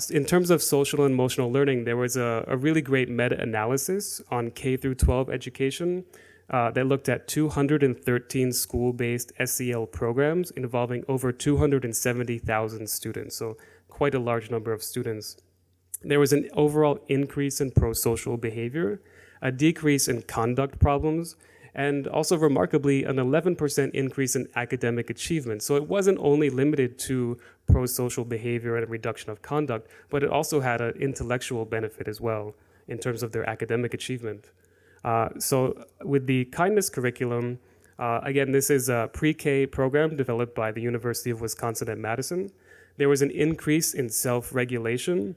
In terms of social and emotional learning, there was a really great meta-analysis on K through 12 education that looked at 213 school-based SEL programs involving over 270,000 students, so quite a large number of students. There was an overall increase in pro-social behavior, a decrease in conduct problems, and also remarkably an 11% increase in academic achievement. So it wasn't only limited to pro-social behavior and a reduction of conduct, but it also had an intellectual benefit as well in terms of their academic achievement. So with the kindness curriculum, again, this is a pre-K program developed by the University of Wisconsin at Madison. There was an increase in self-regulation.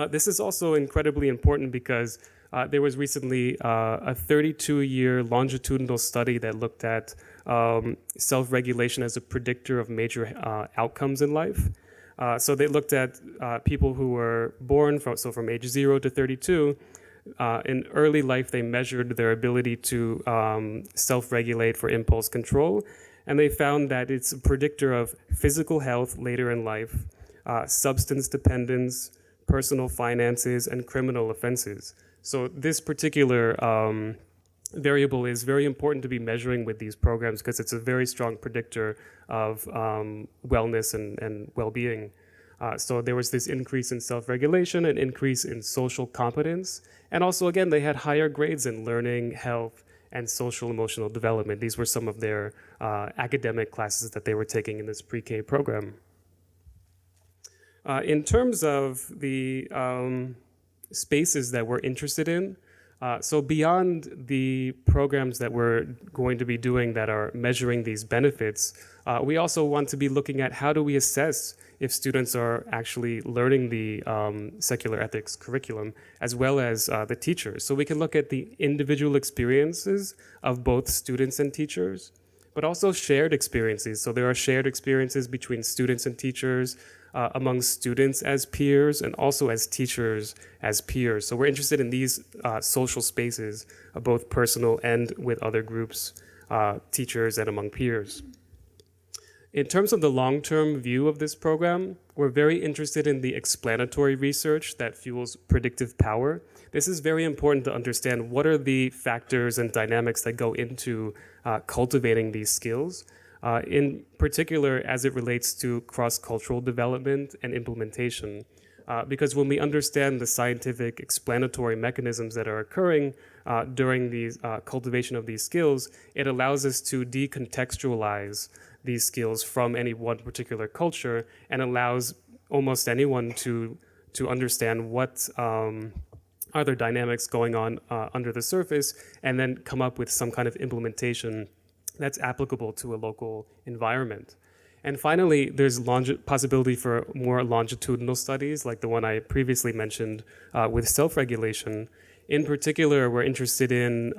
This is also incredibly important because there was recently a 32-year longitudinal study that looked at self-regulation as a predictor of major outcomes in life. So they looked at people who were born from age 0 to 32. In early life, they measured their ability to self-regulate for impulse control, and they found that it's a predictor of physical health later in life, substance dependence, personal finances, and criminal offenses. So this particular variable is very important to be measuring with these programs because it's a very strong predictor of wellness and well-being. So there was this increase in self-regulation, an increase in social competence, and also, again, they had higher grades in learning, health, and social emotional development. These were some of their academic classes that they were taking in this pre-K program. In terms of the spaces that we're interested in, so beyond the programs that we're going to be doing that are measuring these benefits, we also want to be looking at how do we assess if students are actually learning the secular ethics curriculum as well as the teachers. So we can look at the individual experiences of both students and teachers, but also shared experiences. So there are shared experiences between students and teachers, among students as peers, and also as teachers as peers. So we're interested in these social spaces, both personal and with other groups, teachers and among peers. In terms of the long-term view of this program, we're very interested in the explanatory research that fuels predictive power. This is very important to understand what are the factors and dynamics that go into cultivating these skills. In particular, as it relates to cross-cultural development and implementation. Because when we understand the scientific explanatory mechanisms that are occurring during the cultivation of these skills, it allows us to decontextualize these skills from any one particular culture and allows almost anyone to understand what are the dynamics going on under the surface and then come up with some kind of implementation that's applicable to a local environment. And finally, there's possibility for more longitudinal studies like the one I previously mentioned with self-regulation. In particular, we're interested in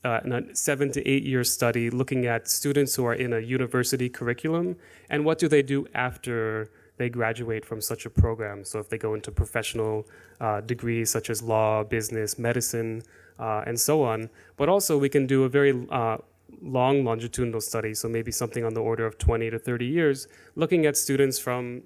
a 7 to 8 year study looking at students who are in a university curriculum and what do they do after they graduate from such a program. So if they go into professional degrees such as law, business, medicine, and so on. But also we can do a very long longitudinal study, so maybe something on the order of 20 to 30 years, looking at students from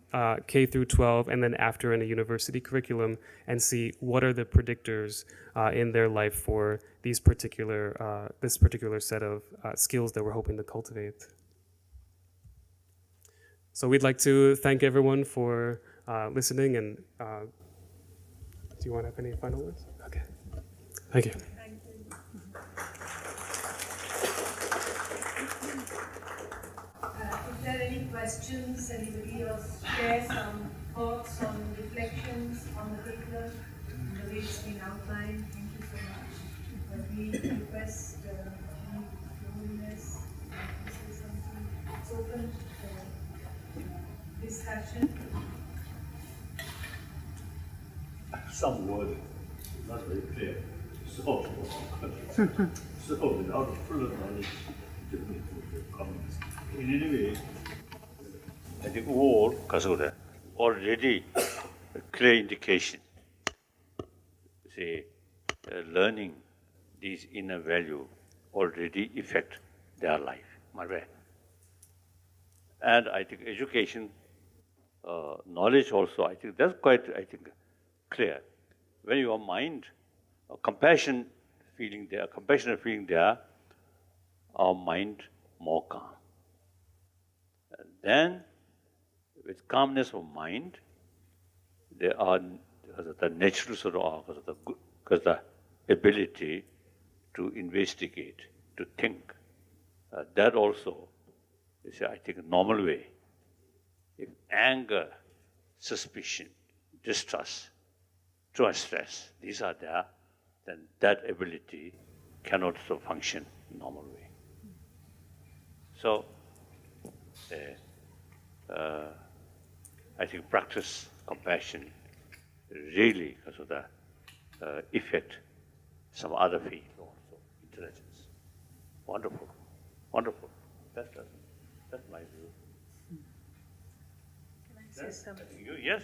K through 12 and then after in a university curriculum and see what are the predictors in their life for these particular, this particular set of skills that we're hoping to cultivate. So we'd like to thank everyone for listening and do you want to have any final words? Okay. Thank you. If there are any questions, anybody else share some thoughts on reflection? reflections on the paper, the way it's been outlined. Thank you so much. But we request Your Holiness to say something. It's open for discussion. Some word not very clear. So, so without full knowledge, difficult to comment. In any way, I think all Kasura already a clear indication. Say, learning these inner value already affect their life. And I think education, knowledge also, I think that's quite, clear. When your mind, compassionate feeling there, our mind more calm. And then, with calmness of mind, there are the natural sort of, because the ability to investigate, to think. That also is, I think, a normal way. If anger, suspicion, distrust, stress, these are there, then that ability cannot so function in normal way. So, I think practice compassion really because of the effect some other field also, intelligence. Wonderful, wonderful. That's my view. Can I say something? Yes.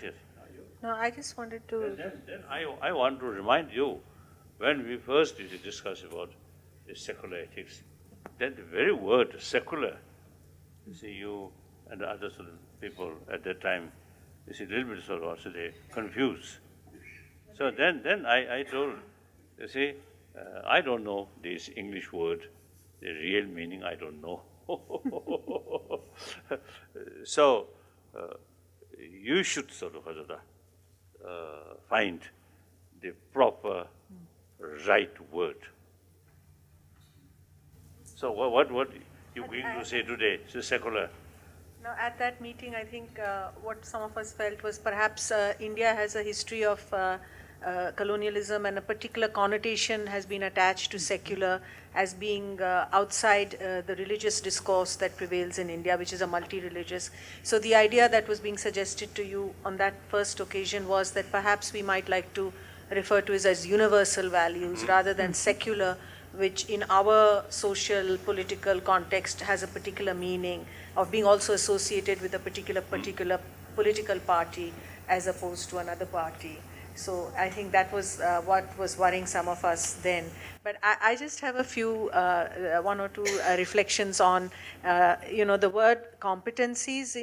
No, I just wanted to. Then I want to remind you, when we first did discuss about the secular ethics, then the very word secular, you see, you and the other sort of people at that time, you see, a little bit sort of also they confused. So then I told, you see, I don't know this English word, the real meaning I don't know. So you should sort of find the proper right word. So what you going to say today? So secular. No, at that meeting, I think what some of us felt was perhaps India has a history of colonialism, and a particular connotation has been attached to secular as being outside the religious discourse that prevails in India, which is a multi-religious. So the idea that was being suggested to you on that first occasion was that perhaps we might like to refer to it as universal values rather than secular, which in our social, political context has a particular meaning of being also associated with a particular political party as opposed to another party. So I think that was what was worrying some of us then. But I just have a few, one or two reflections on, the word competencies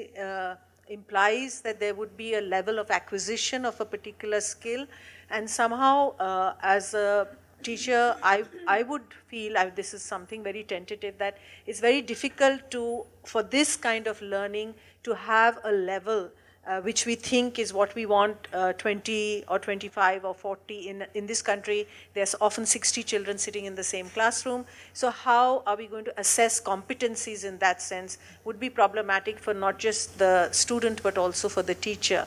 implies that there would be a level of acquisition of a particular skill, and somehow as a teacher, I would feel, this is something very tentative, that it's very difficult for this kind of learning to have a level which we think is what we want 20 or 25 or 40 in this country. There's often 60 children sitting in the same classroom. So how are we going to assess competencies in that sense would be problematic for not just the student but also for the teacher.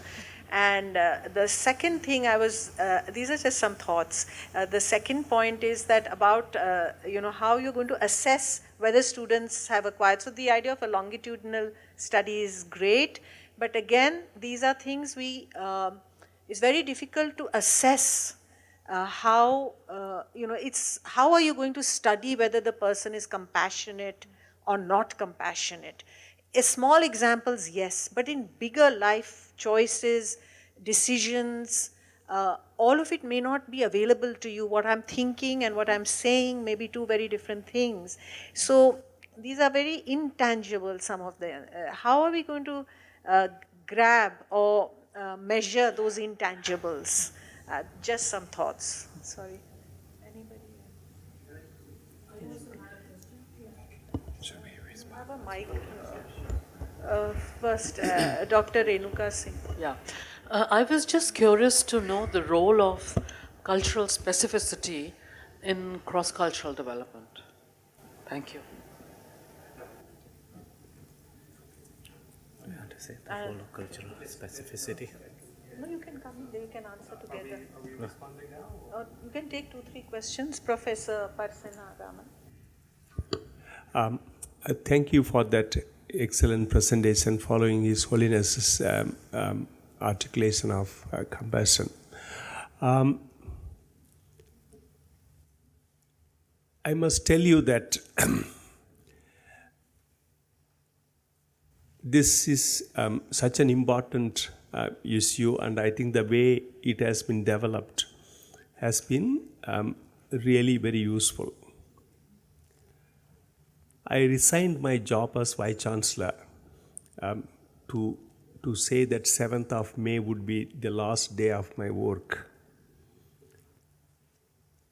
And the second thing these are just some thoughts. The second point is that about, how you're going to assess whether students have acquired. So the idea of a longitudinal study is great, but again, these are things it's very difficult to assess how are you going to study whether the person is compassionate or not compassionate. Small examples, yes, but in bigger life choices, decisions, all of it may not be available to you. What I'm thinking and what I'm saying may be two very different things. So these are very intangible, some of them. How are we going to grab or measure those intangibles? Just some thoughts. Sorry. Anybody? I have a mic. First, Dr. Renuka Singh. Yeah. I was just curious to know the role of cultural specificity in cross-cultural development. Thank you. I want to say the role of cultural specificity. No, you can come in, you can answer together. Are we responding now? You can take 2-3 questions. Professor Parsena Raman. Thank you for that excellent presentation following His Holiness's articulation of compassion. I must tell you that this is such an important issue, and I think the way it has been developed has been really very useful. I resigned my job as Vice Chancellor to say that 7th of May would be the last day of my work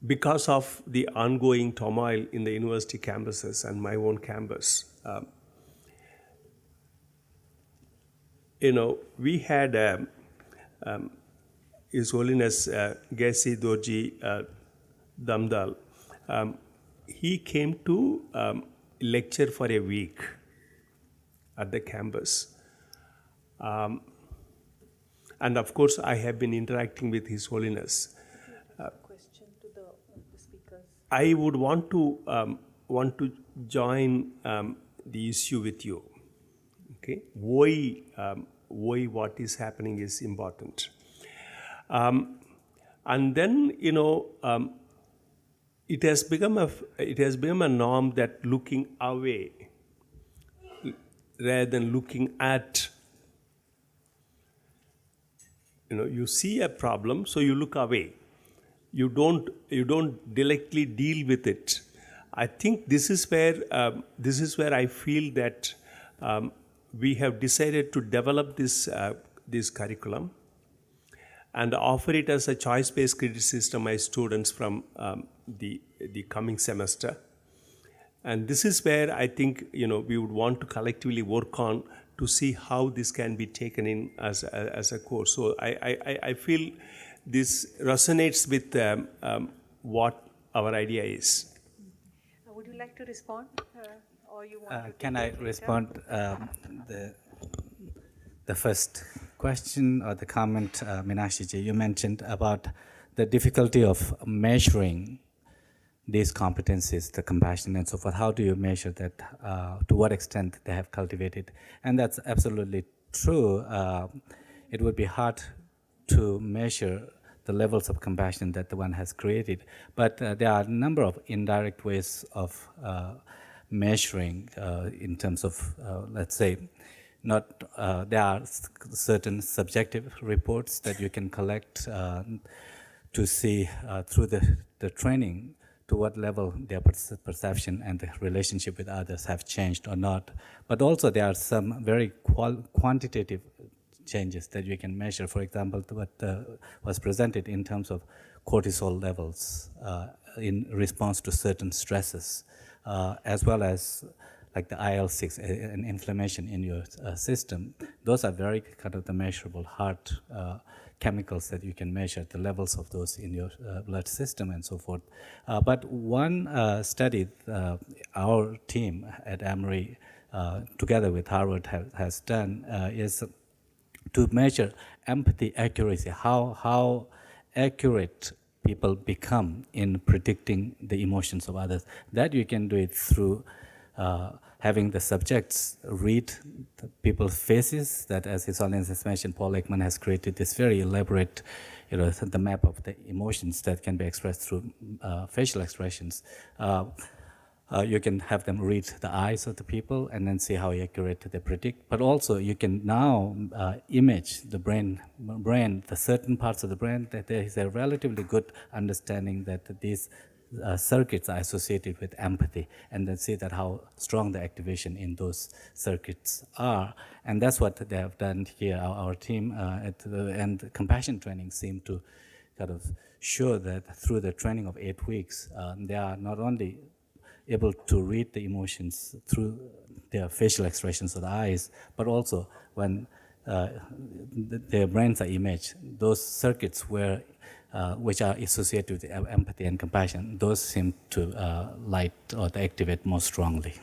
because of the ongoing turmoil in the university campuses and my own campus. We had His Holiness Gesi Dorji Damdal. He came to lecture for a week at the campus. And of course, I have been interacting with His Holiness. Question to the speakers. I would want to join the issue with you. Okay, why what is happening is important, and then it has become a norm that looking away rather than looking at. You see a problem, so you look away. You don't directly deal with it. I think this is where I feel that we have decided to develop this curriculum and offer it as a choice-based credit system to my students from the coming semester. And this is where I think we would want to collectively work on to see how this can be taken in as a course. So I feel this resonates with what our idea is. Would you like to respond? Or you want can I respond the first question or the comment, Meenakshi-ji? You mentioned about the difficulty of measuring these competencies, the compassion and so forth. How do you measure that? To what extent they have cultivated? And that's absolutely true. It would be hard to measure the levels of compassion that the one has created. But there are a number of indirect ways of measuring in terms of, let's say, there are certain subjective reports that you can collect to see through the training to what level their perception and the relationship with others have changed or not. But also there are some very quantitative changes that you can measure. For example, what was presented in terms of cortisol levels in response to certain stresses, as well as like the IL-6, an inflammation in your system. Those are very kind of the measurable hard chemicals that you can measure, the levels of those in your blood system and so forth. But one study our team at Emory, together with Harvard, has done is to measure empathy accuracy, how accurate people become in predicting the emotions of others. That you can do it through having the subjects read the people's faces, that as His Holiness has mentioned, Paul Ekman has created this very elaborate, the map of the emotions that can be expressed through facial expressions. You can have them read the eyes of the people and then see how accurate they predict. But also you can now image the brain, the certain parts of the brain that there is a relatively good understanding that these circuits are associated with empathy, and then see that how strong the activation in those circuits are. And that's what they have done here. Our team and compassion training seem to kind of show that through the training of 8 weeks, they are not only able to read the emotions through their facial expressions of the eyes, but also when their brains are imaged, those circuits which are associated with empathy and compassion, those seem to light or to activate more strongly.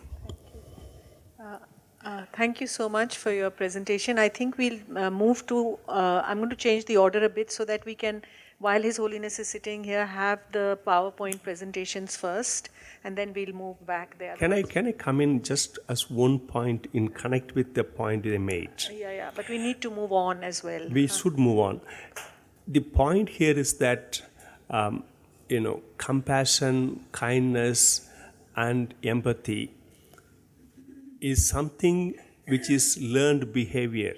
Thank you so much for your presentation. I think we'll move to, I'm going to change the order a bit so that we can, while His Holiness is sitting here, have the PowerPoint presentations first, and then we'll move back there. Can I come in just as one point in connect with the point they made? Yeah, but we need to move on as well. We should move on. The point here is that, compassion, kindness, and empathy is something which is learned behavior.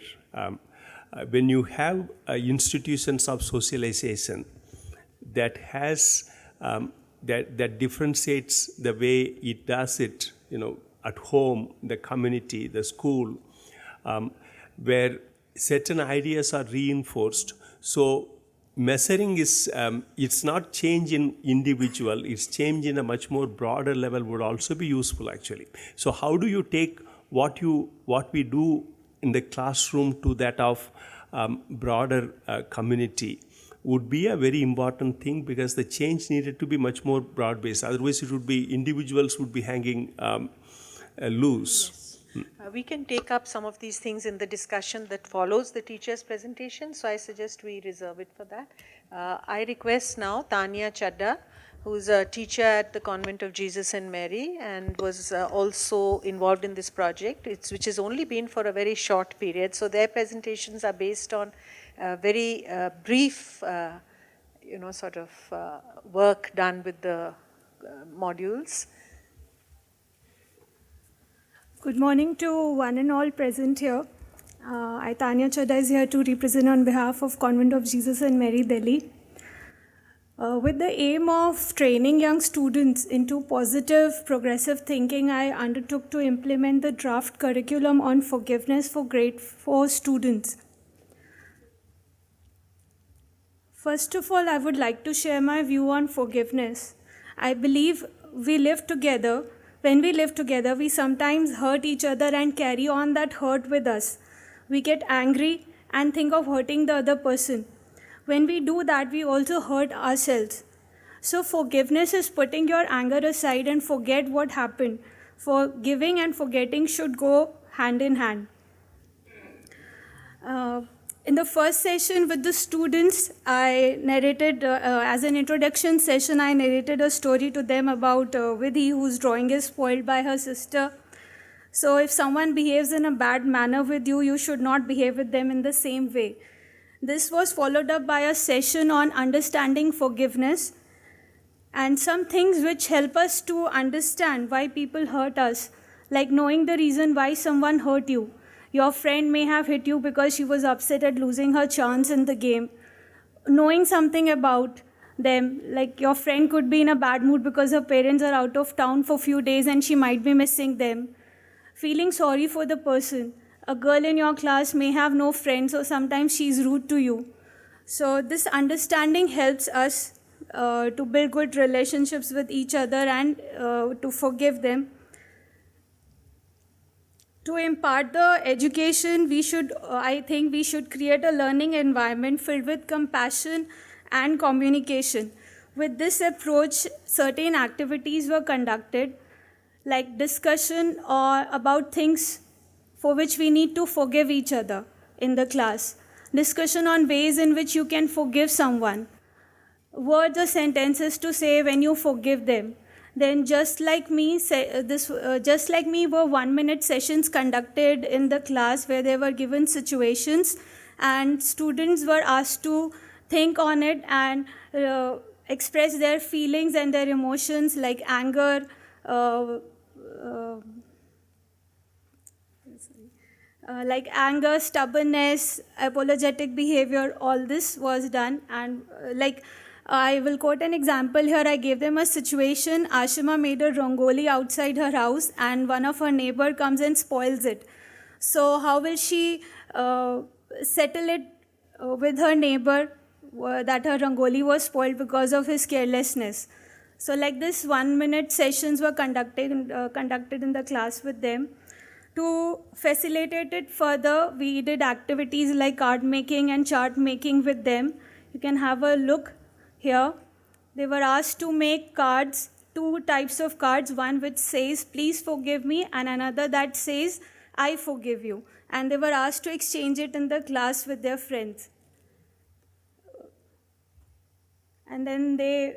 When you have institutions of socialization that has that differentiates the way it does it, at home, the community, the school, where certain ideas are reinforced. So measuring is, it's not change in individual, it's change in a much more broader level would also be useful actually. So how do you take what we do in the classroom to that of broader community would be a very important thing, because the change needed to be much more broad-based. Otherwise it would be, individuals would be hanging loose. Yes. We can take up some of these things in the discussion that follows the teacher's presentation, so I suggest we reserve it for that. I request now Tanya Chadda, who is a teacher at the Convent of Jesus and Mary and was also involved in this project, which has only been for a very short period. So their presentations are based on very brief, work done with the modules. Good morning to one and all present here. I, Tanya Chadda, is here to represent on behalf of Convent of Jesus and Mary, Delhi. With the aim of training young students into positive, progressive thinking, I undertook to implement the draft curriculum on forgiveness for grade 4 students. First of all, I would like to share my view on forgiveness. I believe we live together. When we live together, we sometimes hurt each other and carry on that hurt with us. We get angry and think of hurting the other person. When we do that, we also hurt ourselves. So forgiveness is putting your anger aside and forget what happened. Forgiving and forgetting should go hand in hand. In the first session with the students, I narrated, as an introduction session, I narrated a story to them about Vidhi, whose drawing is spoiled by her sister. So if someone behaves in a bad manner with you, you should not behave with them in the same way. This was followed up by a session on understanding forgiveness and some things which help us to understand why people hurt us, like knowing the reason why someone hurt you. Your friend may have hit you because she was upset at losing her chance in the game. Knowing something about them, like your friend could be in a bad mood because her parents are out of town for a few days and she might be missing them. Feeling sorry for the person. A girl in your class may have no friends, so sometimes she's rude to you. So this understanding helps us to build good relationships with each other and to forgive them. To impart the education, I think we should create a learning environment filled with compassion and communication. With this approach, certain activities were conducted, like discussion or about things for which we need to forgive each other in the class. Discussion on ways in which you can forgive someone. Words or sentences to say when you forgive them. Then just like me were 1 minute sessions conducted in the class where they were given situations and students were asked to think on it and express their feelings and their emotions like anger, stubbornness, apologetic behavior. All this was done, and I will quote an example here. I gave them a situation. Ashima made a rangoli outside her house and one of her neighbor comes and spoils it. So how will she settle it with her neighbor that her rangoli was spoiled because of his carelessness? So like this 1 minute sessions were conducted in the class with them. To facilitate it further, we did activities like card making and chart making with them. You can have a look here. They were asked to make cards, 2 types of cards, one which says, please forgive me, and another that says, I forgive you. And they were asked to exchange it in the class with their friends. And then they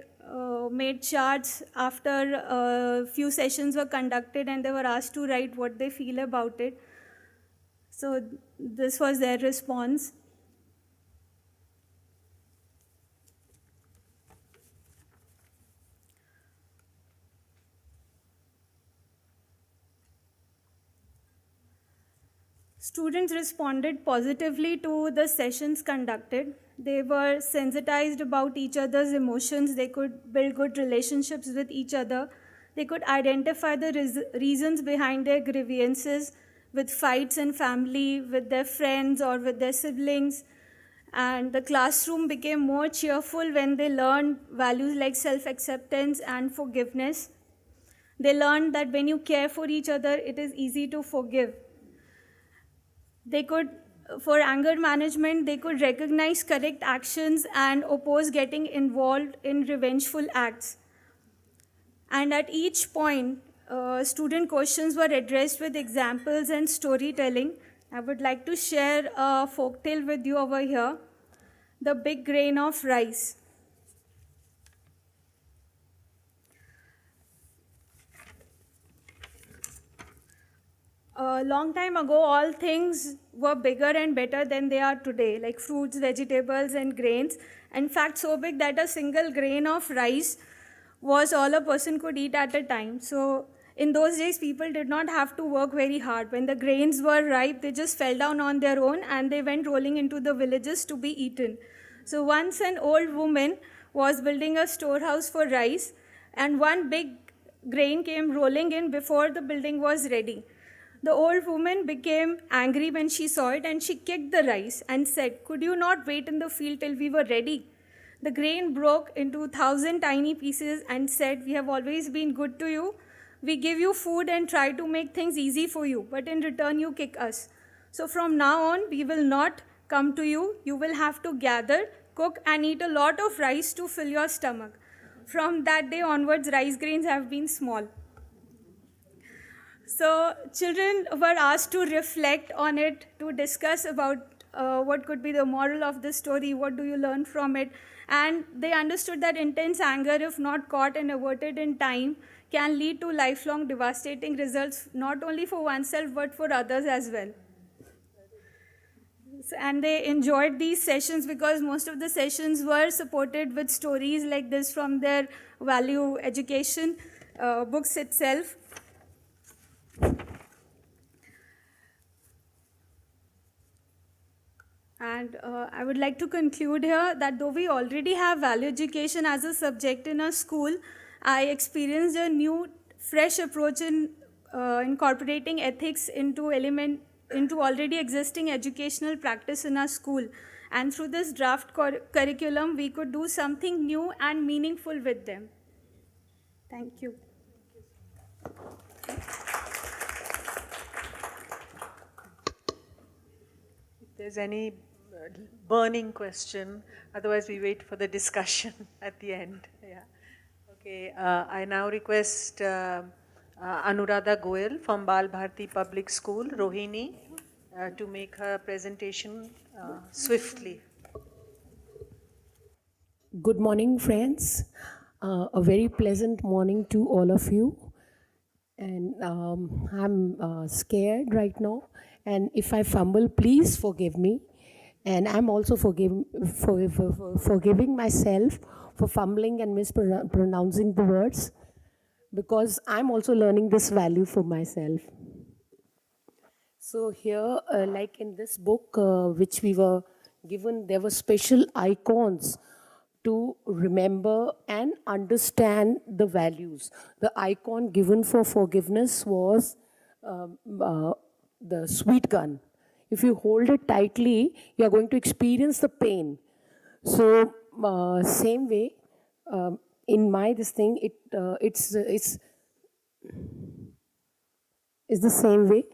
made charts after a few sessions were conducted, and they were asked to write what they feel about it. So this was their response. Students responded positively to the sessions conducted. They were sensitized about each other's emotions. They could build good relationships with each other. They could identify the reasons behind their grievances with fights in family, with their friends, or with their siblings. And the classroom became more cheerful when they learned values like self-acceptance and forgiveness. They learned that when you care for each other, it is easy to forgive. They could, for anger management, they could recognize correct actions and oppose getting involved in revengeful acts. And at each point, student questions were addressed with examples and storytelling. I would like to share a folktale with you over here, The Big Grain of Rice. A long time ago, all things were bigger and better than they are today, like fruits, vegetables, and grains. In fact, so big that a single grain of rice was all a person could eat at a time. So in those days, people did not have to work very hard. When the grains were ripe, they just fell down on their own and they went rolling into the villages to be eaten. So once an old woman was building a storehouse for rice, and one big grain came rolling in before the building was ready. The old woman became angry when she saw it, and she kicked the rice and said, "Could you not wait in the field till we were ready?" The grain broke into 1,000 tiny pieces and said, "We have always been good to you. We give you food and try to make things easy for you, but in return you kick us. So from now on, we will not come to you. You will have to gather, cook, and eat a lot of rice to fill your stomach." From that day onwards, rice grains have been small. So children were asked to reflect on it, to discuss about what could be the moral of the story, what do you learn from it. And they understood that intense anger, if not caught and averted in time, can lead to lifelong devastating results, not only for oneself, but for others as well. And they enjoyed these sessions because most of the sessions were supported with stories like this from their value education books itself. And I would like to conclude here that though we already have value education as a subject in our school, I experienced a new, fresh approach in incorporating ethics into already existing educational practice in our school. And through this draft curriculum, we could do something new and meaningful with them. Thank you. If there's any burning question, otherwise we wait for the discussion at the end. Yeah. Okay. I now request Anuradha Goel from Bal Bharti Public School, Rohini, to make her presentation swiftly. Good morning, friends. A very pleasant morning to all of you. And I'm scared right now. And if I fumble, please forgive me. And I'm also forgiving myself for fumbling and mispronouncing the words, because I'm also learning this value for myself. So here, like in this book, which we were given, there were special icons to remember and understand the values. The icon given for forgiveness was the sweet gun. If you hold it tightly, you are going to experience the pain. So same way, in my this thing, it's the same way.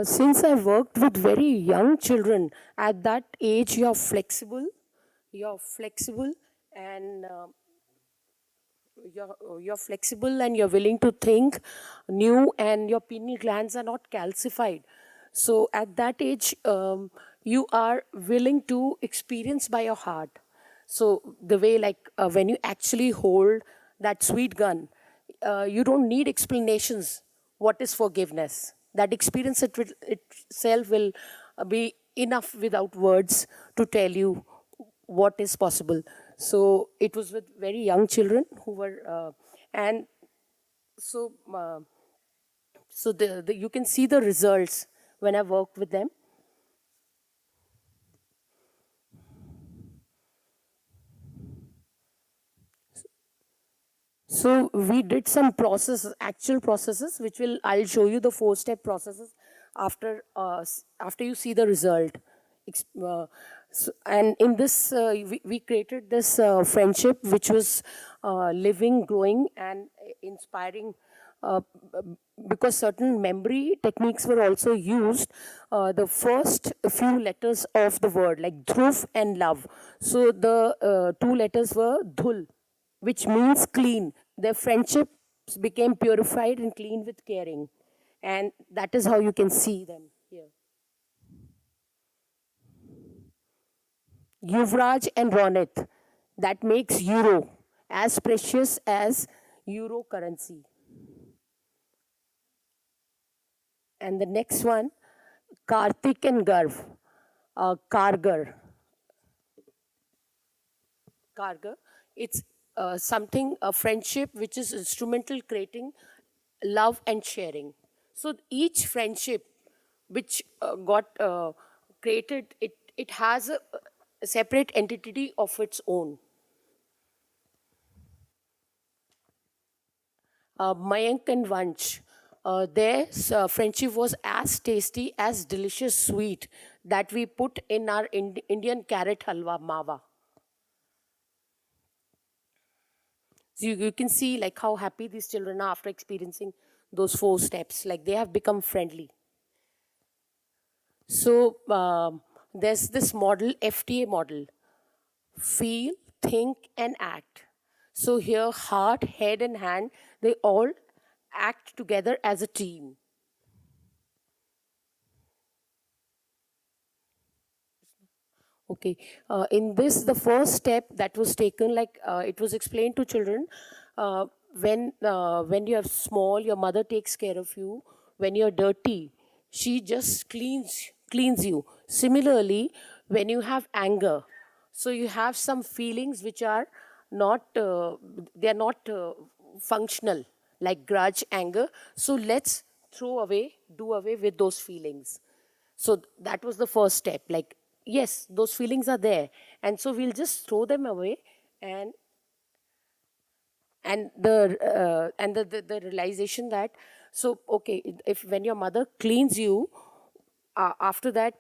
Since I worked with very young children, at that age you're flexible, and you're flexible and you're willing to think new, and your pineal glands are not calcified. So at that age, you are willing to experience by your heart. So the way, like when you actually hold that sweet gun, you don't need explanations. What is forgiveness? That experience itself will be enough without words to tell you what is possible. So it was with very young children who were, and so so you can see the results when I work with them. So we did some processes, actual processes, which I'll show you the 4-step processes after you see the result. And in this, we created this friendship, which was living, growing, and inspiring. Because certain memory techniques were also used, the first few letters of the word, like dhruv and love. So the 2 letters were dhul, which means clean. Their friendships became purified and clean with caring. And that is how you can see them here. Yuvraj and Ronit, that makes euro, as precious as euro currency. And the next one, Karthik and Garv, Kargar. Kargar, it's something, a friendship which is instrumental creating love and sharing. So each friendship which got created, it has a separate entity of its own. Mayank and Vanch, their friendship was as tasty as delicious sweet that we put in our Indian carrot halwa mawa. So you can see like how happy these children are after experiencing those 4 steps. Like they have become friendly. So there's this model, FTA model, feel, think, and act. So here, heart, head, and hand, they all act together as a team. Okay, in this, the first step that was taken, like it was explained to children, when you are small, your mother takes care of you. When you're dirty, she just cleans you. Similarly, when you have anger, so you have some feelings which are not, they are not functional, like grudge, anger. So let's do away with those feelings. So that was the first step. Like, yes, those feelings are there, and so we'll just throw them away, and the realization that, so okay, if when your mother cleans you, after that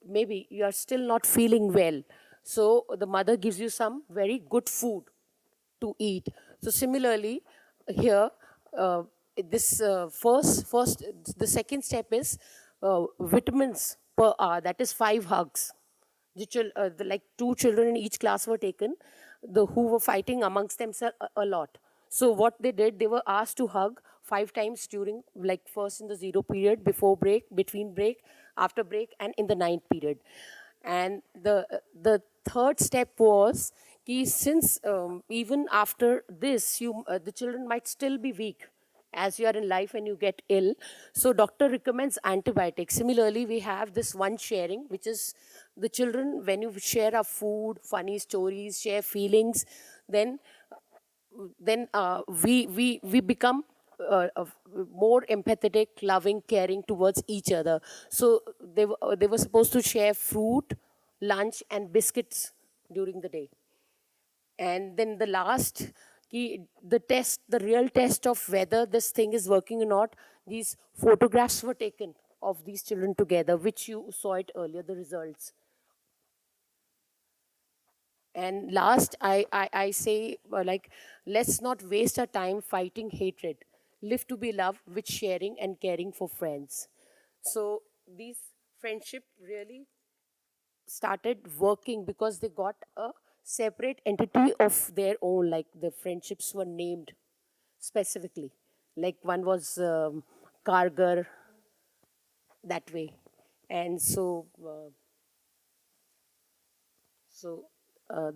maybe you are still not feeling well, so the mother gives you some very good food to eat. So similarly here, this first the second step is vitamins per hour, that is 5 hugs. Like 2 children in each class were taken, who were fighting amongst themselves a lot. So what they did, they were asked to hug 5 times during, like first in the 0 period, before break, between break, after break, and in the 9th period. And the third step was, since even after this, the children might still be weak as you are in life and you get ill. So doctor recommends antibiotics. Similarly, we have this one sharing, which is the children, when you share our food, funny stories, share feelings, then we become more empathetic, loving, caring towards each other. So they were supposed to share fruit, lunch, and biscuits during the day. And then the last, the real test of whether this thing is working or not, these photographs were taken of these children together, which you saw it earlier, the results. And last, I say, like, let's not waste our time fighting hatred. Live to be loved with sharing and caring for friends. So these friendship really started working because they got a separate entity of their own, like the friendships were named specifically. Like one was Kargar, that way. And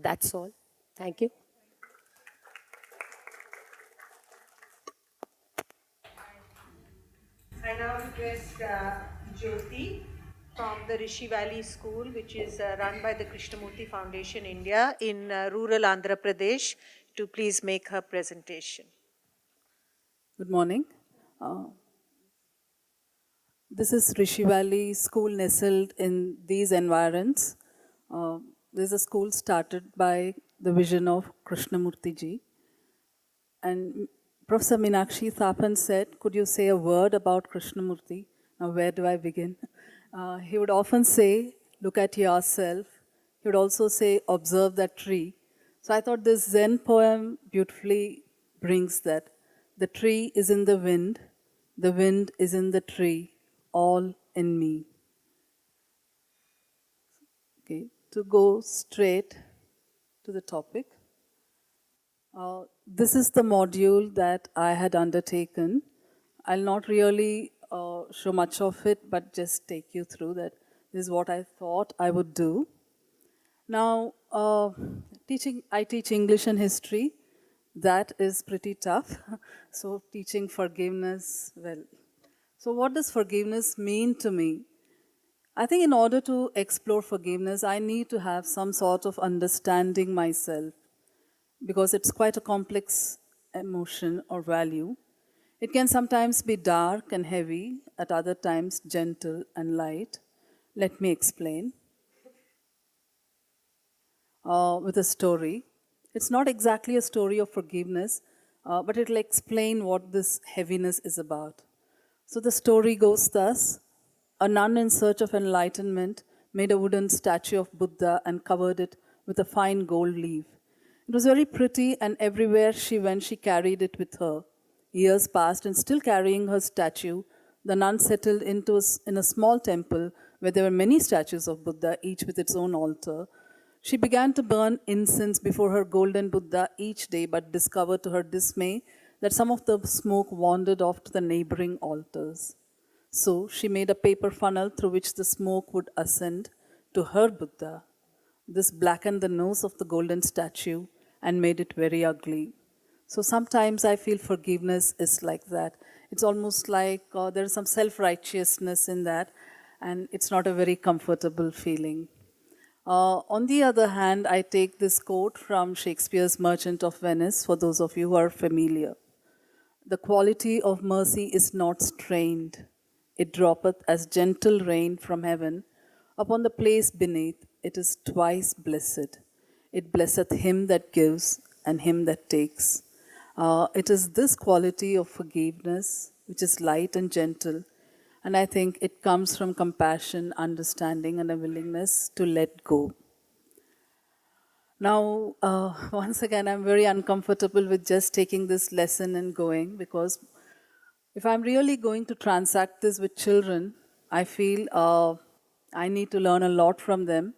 that's all. Thank you. I now request Jyoti from the Rishi Valley School, which is run by the Krishnamurti Foundation India in rural Andhra Pradesh, to please make her presentation. Good morning. This is Rishi Valley School nestled in these environs. This is a school started by the vision of Krishnamurti ji. And Professor Meenakshi Thapan said, could you say a word about Krishnamurti? Now where do I begin? He would often say, look at yourself. He would also say, observe that tree. So I thought this Zen poem beautifully brings that. The tree is in the wind is in the tree, all in me. Okay, to go straight to the topic. This is the module that I had undertaken. I'll not really show much of it, but just take you through that. This is what I thought I would do. Now, I teach English and history. That is pretty tough. So teaching forgiveness, well. So what does forgiveness mean to me? I think in order to explore forgiveness, I need to have some sort of understanding myself, because it's quite a complex emotion or value. It can sometimes be dark and heavy, at other times gentle and light. Let me explain. With a story. It's not exactly a story of forgiveness, but it'll explain what this heaviness is about. So the story goes thus. A nun in search of enlightenment made a wooden statue of Buddha and covered it with a fine gold leaf. It was very pretty, and everywhere she went, she carried it with her. Years passed, and still carrying her statue, the nun settled in a small temple where there were many statues of Buddha, each with its own altar. She began to burn incense before her golden Buddha each day, but discovered to her dismay that some of the smoke wandered off to the neighboring altars. So she made a paper funnel through which the smoke would ascend to her Buddha. This blackened the nose of the golden statue and made it very ugly. So sometimes I feel forgiveness is like that. It's almost like there's some self-righteousness in that, and it's not a very comfortable feeling. On the other hand, I take this quote from Shakespeare's Merchant of Venice, for those of you who are familiar. The quality of mercy is not strained. It droppeth as gentle rain from heaven upon the place beneath. It is twice blessed. It blesseth him that gives and him that takes. It is this quality of forgiveness which is light and gentle, and I think it comes from compassion, understanding, and a willingness to let go. Now, once again, I'm very uncomfortable with just taking this lesson and going, because if I'm really going to transact this with children, I feel I need to learn a lot from them,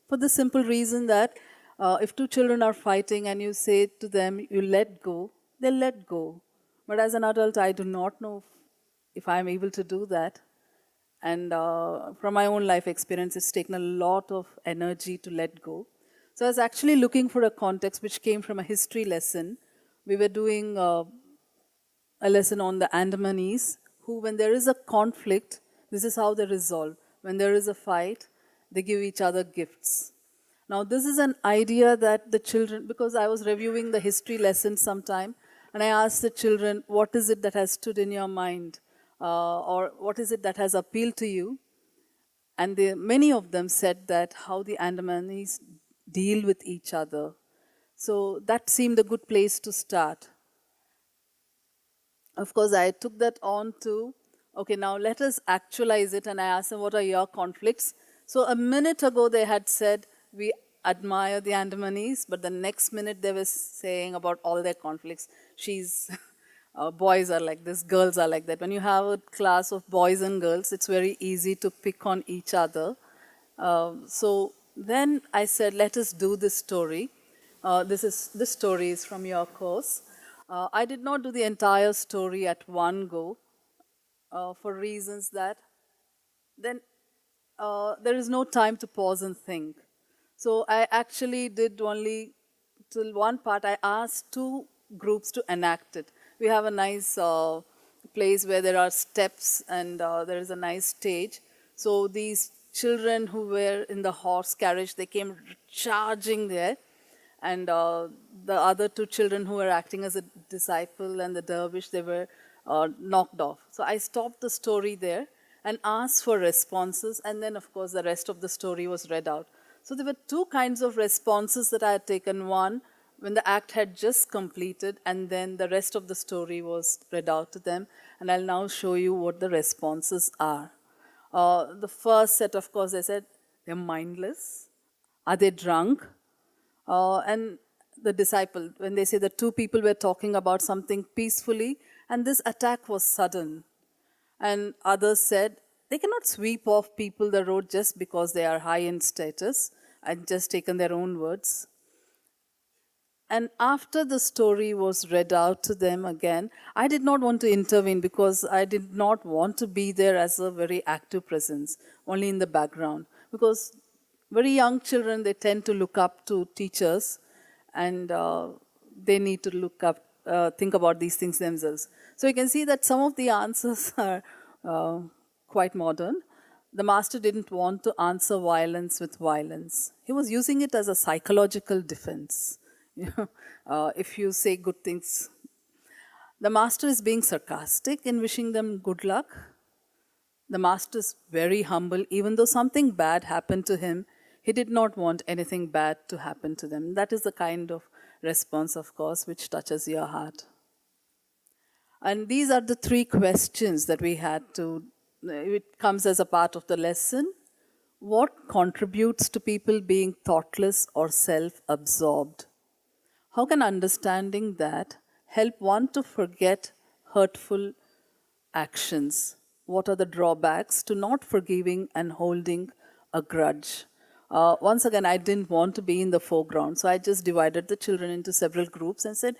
for the simple reason that if two children are fighting and you say to them, you let go, they'll let go. But as an adult, I do not know if I'm able to do that. And from my own life experience, it's taken a lot of energy to let go. So I was actually looking for a context which came from a history lesson. We were doing a lesson on the Andamanese, who, when there is a conflict, this is how they resolve. When there is a fight, they give each other gifts. Now, this is an idea that the children, because I was reviewing the history lesson sometime, and I asked the children, what is it that has stood in your mind? Or what is it that has appealed to you? And many of them said that how the Andamanese deal with each other. So that seemed a good place to start. Of course, I took that on to, okay, now let us actualize it, and I asked them, what are your conflicts? So a minute ago they had said, we admire the Andamanese, but the next minute they were saying about all their conflicts. Boys are like this, girls are like that. When you have a class of boys and girls, it's very easy to pick on each other. So Then I said, let us do this story. This story is from your course. I did not do the entire story at one go for reasons that then there is no time to pause and think. So I actually did only till one part. I asked two groups to enact it. We have a nice place where there are steps and there is a nice stage. So these children who were in the horse carriage, they came charging there. And the other two children who were acting as a disciple and the dervish, they were knocked off. So I stopped the story there and asked for responses. And then, of course, the rest of the story was read out. So there were two kinds of responses that I had taken. One, when the act had just completed, and then the rest of the story was read out to them. And I'll now show you what the responses are. The first set, of course, they said, they're mindless. Are they drunk? And the disciple, when they say the two people were talking about something peacefully, and this attack was sudden. And others said, they cannot sweep off people the road just because they are high in status, and just taken their own words. And after the story was read out to them again, I did not want to intervene because I did not want to be there as a very active presence, only in the background. Because very young children, they tend to look up to teachers, and they need to look up, think about these things themselves. So you can see that some of the answers are quite modern. The master didn't want to answer violence with violence. He was using it as a psychological defense. If you say good things, the master is being sarcastic in wishing them good luck. The master is very humble. Even though something bad happened to him, he did not want anything bad to happen to them. That is the kind of response, of course, which touches your heart. And these are the three questions that we had to, it comes as a part of the lesson. What contributes to people being thoughtless or self-absorbed? How can understanding that help one to forget hurtful actions? What are the drawbacks to not forgiving and holding a grudge? Once again, I didn't want to be in the foreground, so I just divided the children into several groups and said,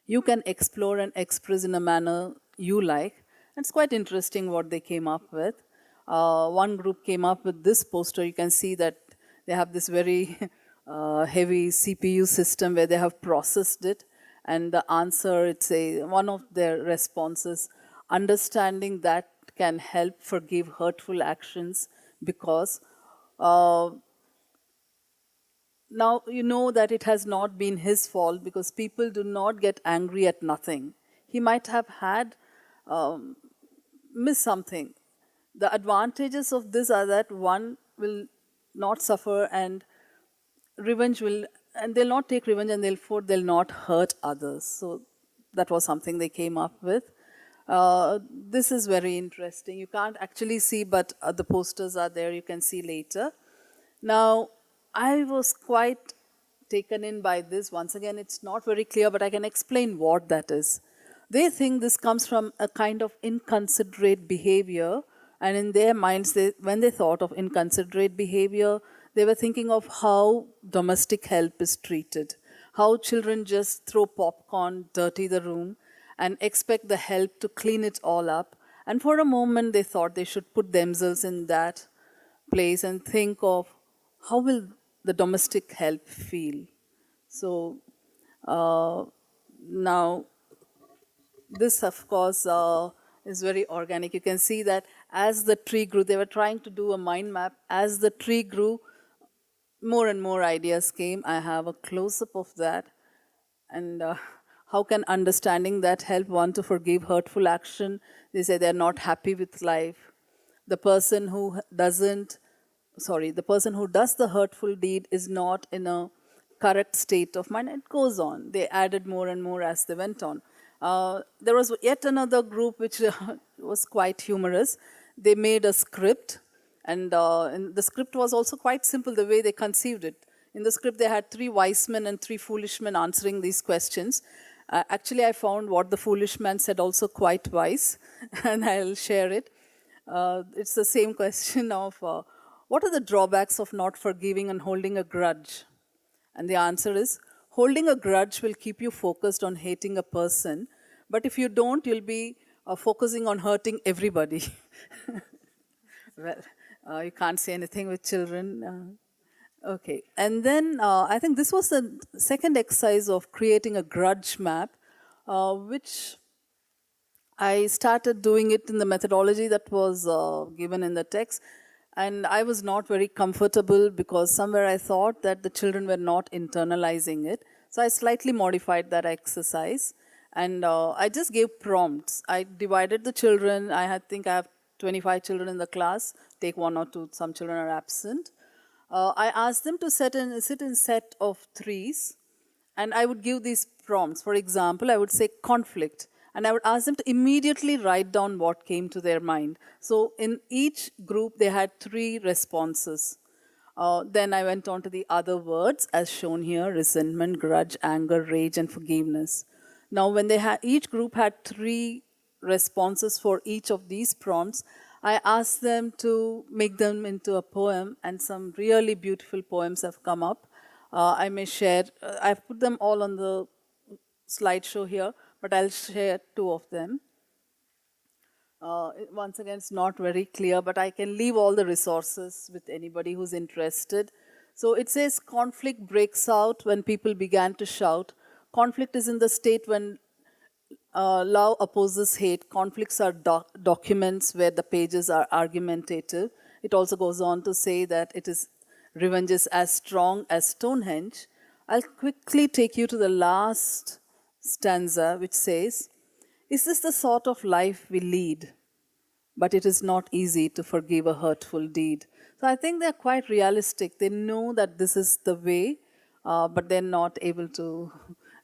you can explore and express in a manner you like. And it's quite interesting what they came up with. One group came up with this poster. You can see that they have this very heavy CPU system where they have processed it. And the answer, it's one of their responses, understanding that can help forgive hurtful actions because now you know that it has not been his fault because people do not get angry at nothing. He might have had missed something. The advantages of this are that one will not suffer and revenge will, and they'll not take revenge and therefore they'll not hurt others. So that was something they came up with. This is very interesting. You can't actually see, but the posters are there. You can see later. Now, I was quite taken in by this. Once again, it's not very clear, but I can explain what that is. They think this comes from a kind of inconsiderate behavior. And in their minds, when they thought of inconsiderate behavior, they were thinking of how domestic help is treated, how children just throw popcorn, dirty the room, and expect the help to clean it all up. And for a moment, they thought they should put themselves in that place and think of how will the domestic help feel. So now, this, of course, is very organic. You can see that as the tree grew, they were trying to do a mind map. As the tree grew, more and more ideas came. I have a close-up of that. And how can understanding that help one to forgive hurtful action? They say they're not happy with life. The person who does the hurtful deed is not in a correct state of mind. It goes on. They added more and more as they went on. There was yet another group which was quite humorous. They made a script, and the script was also quite simple, the way they conceived it. In the script, they had 3 wise men and 3 foolish men answering these questions. Actually, I found what the foolish man said also quite wise, and I'll share it. It's the same question of what are the drawbacks of not forgiving and holding a grudge? And the answer is, holding a grudge will keep you focused on hating a person, but if you don't, you'll be focusing on hurting everybody. Well, you can't say anything with children. Okay, and then I think this was the second exercise of creating a grudge map, which I started doing it in the methodology that was given in the text. And I was not very comfortable because somewhere I thought that the children were not internalizing it. So I slightly modified that exercise. And I just gave prompts. I divided the children. I think I have 25 children in the class. Take 1 or 2, some children are absent. I asked them to sit in set of 3s. And I would give these prompts. For example, I would say conflict. And I would ask them to immediately write down what came to their mind. So in each group, they had 3 responses. Then I went on to the other words, as shown here: resentment, grudge, anger, rage, and forgiveness. Now, when they each group had 3 responses for each of these prompts, I asked them to make them into a poem, and some really beautiful poems have come up. I may share, I've put them all on the slideshow here, but I'll share 2 of them. Once again, it's not very clear, but I can leave all the resources with anybody who's interested. So it says, conflict breaks out when people began to shout. Conflict is in the state when love opposes hate. Conflicts are documents where the pages are argumentative. It also goes on to say that revenge is as strong as Stonehenge. I'll quickly take you to the last stanza, which says, is this the sort of life we lead? But it is not easy to forgive a hurtful deed. So I think they're quite realistic. They know that this is the way, but they're not able to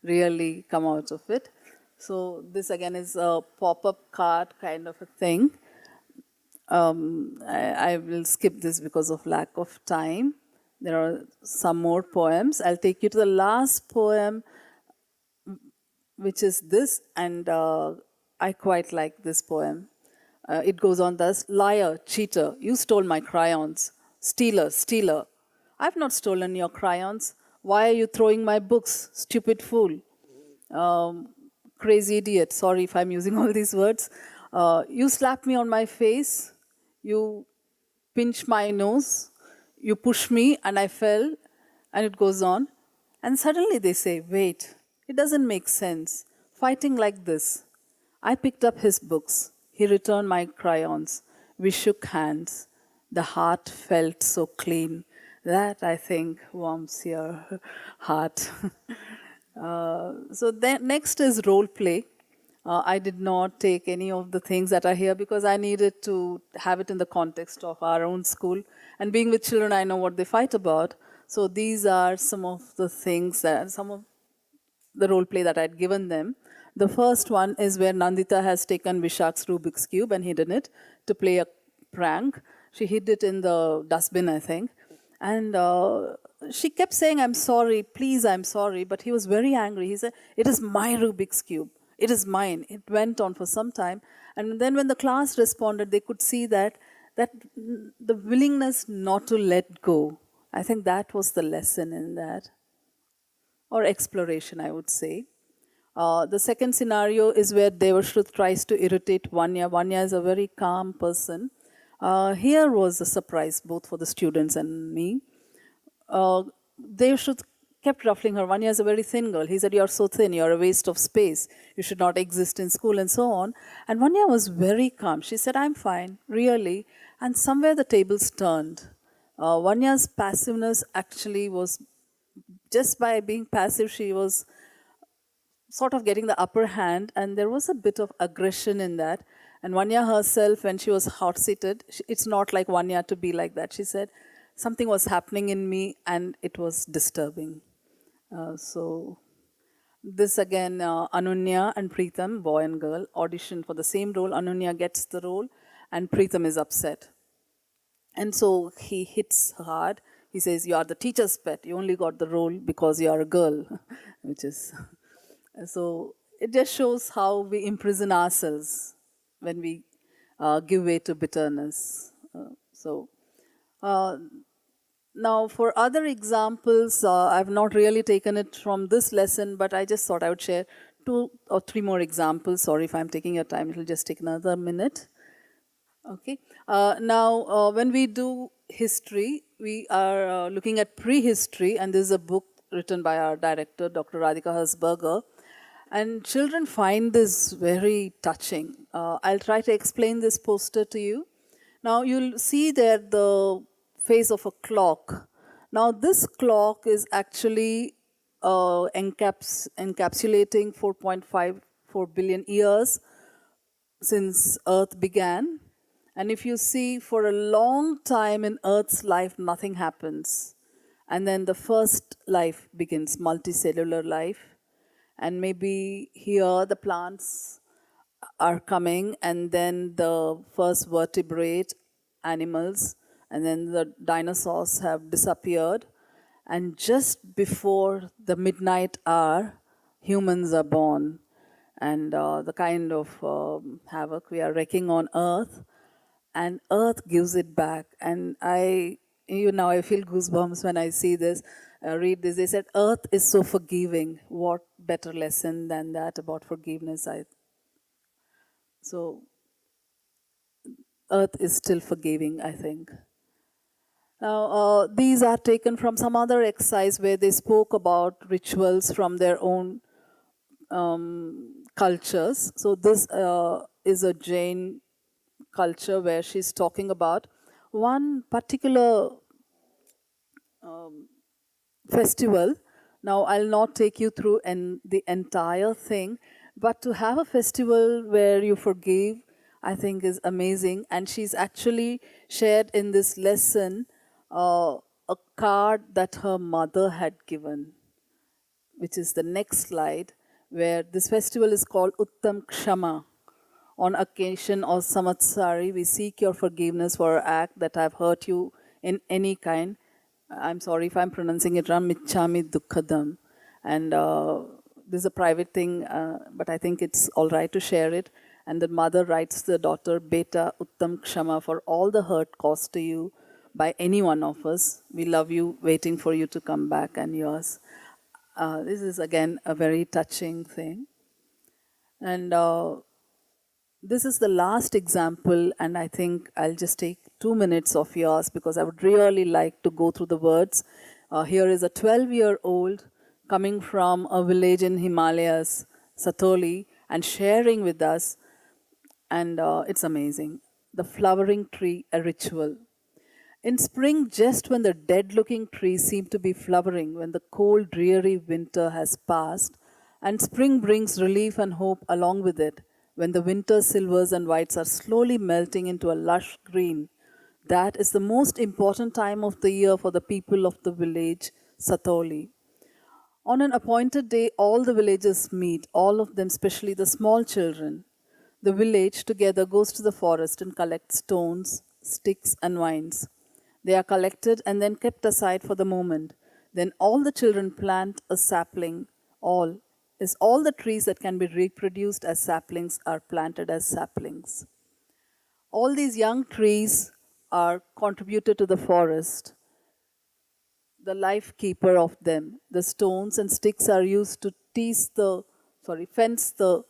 really come out of it. So this again is a pop-up card kind of a thing. I will skip this because of lack of time. There are some more poems. I'll take you to the last poem, which is this, and I quite like this poem. It goes on thus: liar, cheater, you stole my crayons. Stealer, stealer, I've not stolen your crayons. Why are you throwing my books, stupid fool? Crazy idiot, sorry if I'm using all these words. You slapped me on my face, you pinched my nose, you pushed me and I fell, and it goes on. And suddenly they say, wait, it doesn't make sense. Fighting like this. I picked up his books. He returned my crayons. We shook hands. The heart felt so clean. That, I think, warms your heart. So then next is role play. I did not take any of the things that are here because I needed to have it in the context of our own school. And being with children, I know what they fight about. So these are some of the things some of the role play that I'd given them. The first one is where Nandita has taken Vishak's Rubik's Cube and hidden it to play a prank. She hid it in the dustbin, I think. And she kept saying, I'm sorry, please, I'm sorry. But he was very angry. He said, it is my Rubik's Cube. It is mine. It went on for some time. And then when the class responded, they could see that the willingness not to let go. I think that was the lesson in that. Or exploration, I would say. The second scenario is where Devashrut tries to irritate Vanya. Vanya is a very calm person. Here was a surprise, both for the students and me. Devashrut kept ruffling her. Vanya is a very thin girl. He said, you're so thin, you're a waste of space. You should not exist in school and so on. And Vanya was very calm. She said, I'm fine, really. And somewhere the tables turned. Vanya's passiveness actually was, just by being passive, she was sort of getting the upper hand, and there was a bit of aggression in that. And Vanya herself, when she was hot-seated, it's not like Vanya to be like that. She said, something was happening in me, and it was disturbing. So this again, Anunya and Preetham, boy and girl, audition for the same role. Anunya gets the role, and Preetham is upset. And so he hits hard. He says, you are the teacher's pet. You only got the role because you are a girl, which is... So it just shows how we imprison ourselves when we give way to bitterness. So Now, for other examples, I've not really taken it from this lesson, but I just thought I would share 2 or 3 more examples. Sorry if I'm taking your time, it'll just take another minute. Okay. Now, when we do history, we are looking at prehistory, and this is a book written by our director, Dr. Radhika Herzberger. And children find this very touching. I'll try to explain this poster to you. Now, you'll see there the face of a clock. Now, this clock is actually encapsulating 4.54 billion years since Earth began. And if you see, for a long time in Earth's life, nothing happens. And then the first life begins, multicellular life. And maybe here the plants are coming, and then the first vertebrate animals, and then the dinosaurs have disappeared. And just before the midnight hour, humans are born. And the kind of havoc we are wreaking on Earth, and Earth gives it back. And I feel goosebumps when I see this, read this. They said, Earth is so forgiving. What better lesson than that about forgiveness? So, Earth is still forgiving, I think. Now, these are taken from some other exercise where they spoke about rituals from their own cultures. So this is a Jain culture where she's talking about one particular festival. Now, I'll not take you through the entire thing, but to have a festival where you forgive, I think is amazing. And she's actually shared in this lesson a card that her mother had given, which is the next slide, where this festival is called Uttam Kshama. On occasion of Samatsari, we seek your forgiveness for our act that have hurt you in any kind. I'm sorry if I'm pronouncing it wrong, Michami Dukkadam. And this is a private thing, but I think it's all right to share it. And the mother writes to the daughter, Beta Uttam Kshama, for all the hurt caused to you by any one of us. We love you, waiting for you to come back and yours. This is again a very touching thing. And this is the last example, and I think I'll just take 2 minutes of yours because I would really like to go through the words. Here is a 12-year-old coming from a village in Himalayas, Satoli, and sharing with us, and it's amazing. The flowering tree, a ritual. In spring, just when the dead-looking trees seem to be flowering, when the cold, dreary winter has passed, and spring brings relief and hope along with it, when the winter silvers and whites are slowly melting into a lush green, that is the most important time of the year for the people of the village, Satoli. On an appointed day, all the villagers meet, all of them, especially the small children. The village together goes to the forest and collects stones, sticks, and vines. They are collected and then kept aside for the moment. Then all the children plant a sapling. All the trees that can be reproduced as saplings are planted as saplings. All these young trees are contributed to the forest. The life keeper of them. The stones and sticks are used to fence the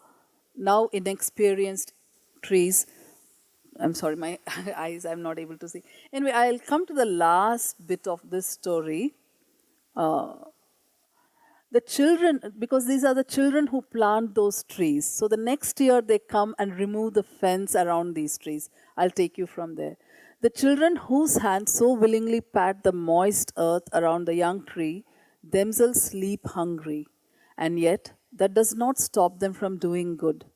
now inexperienced trees. I'm sorry, my eyes, I'm not able to see. Anyway, I'll come to the last bit of this story. The children, because these are the children who plant those trees. So the next year they come and remove the fence around these trees. I'll take you from there. The children whose hands so willingly pat the moist earth around the young tree themselves sleep hungry. And yet, that does not stop them from doing good.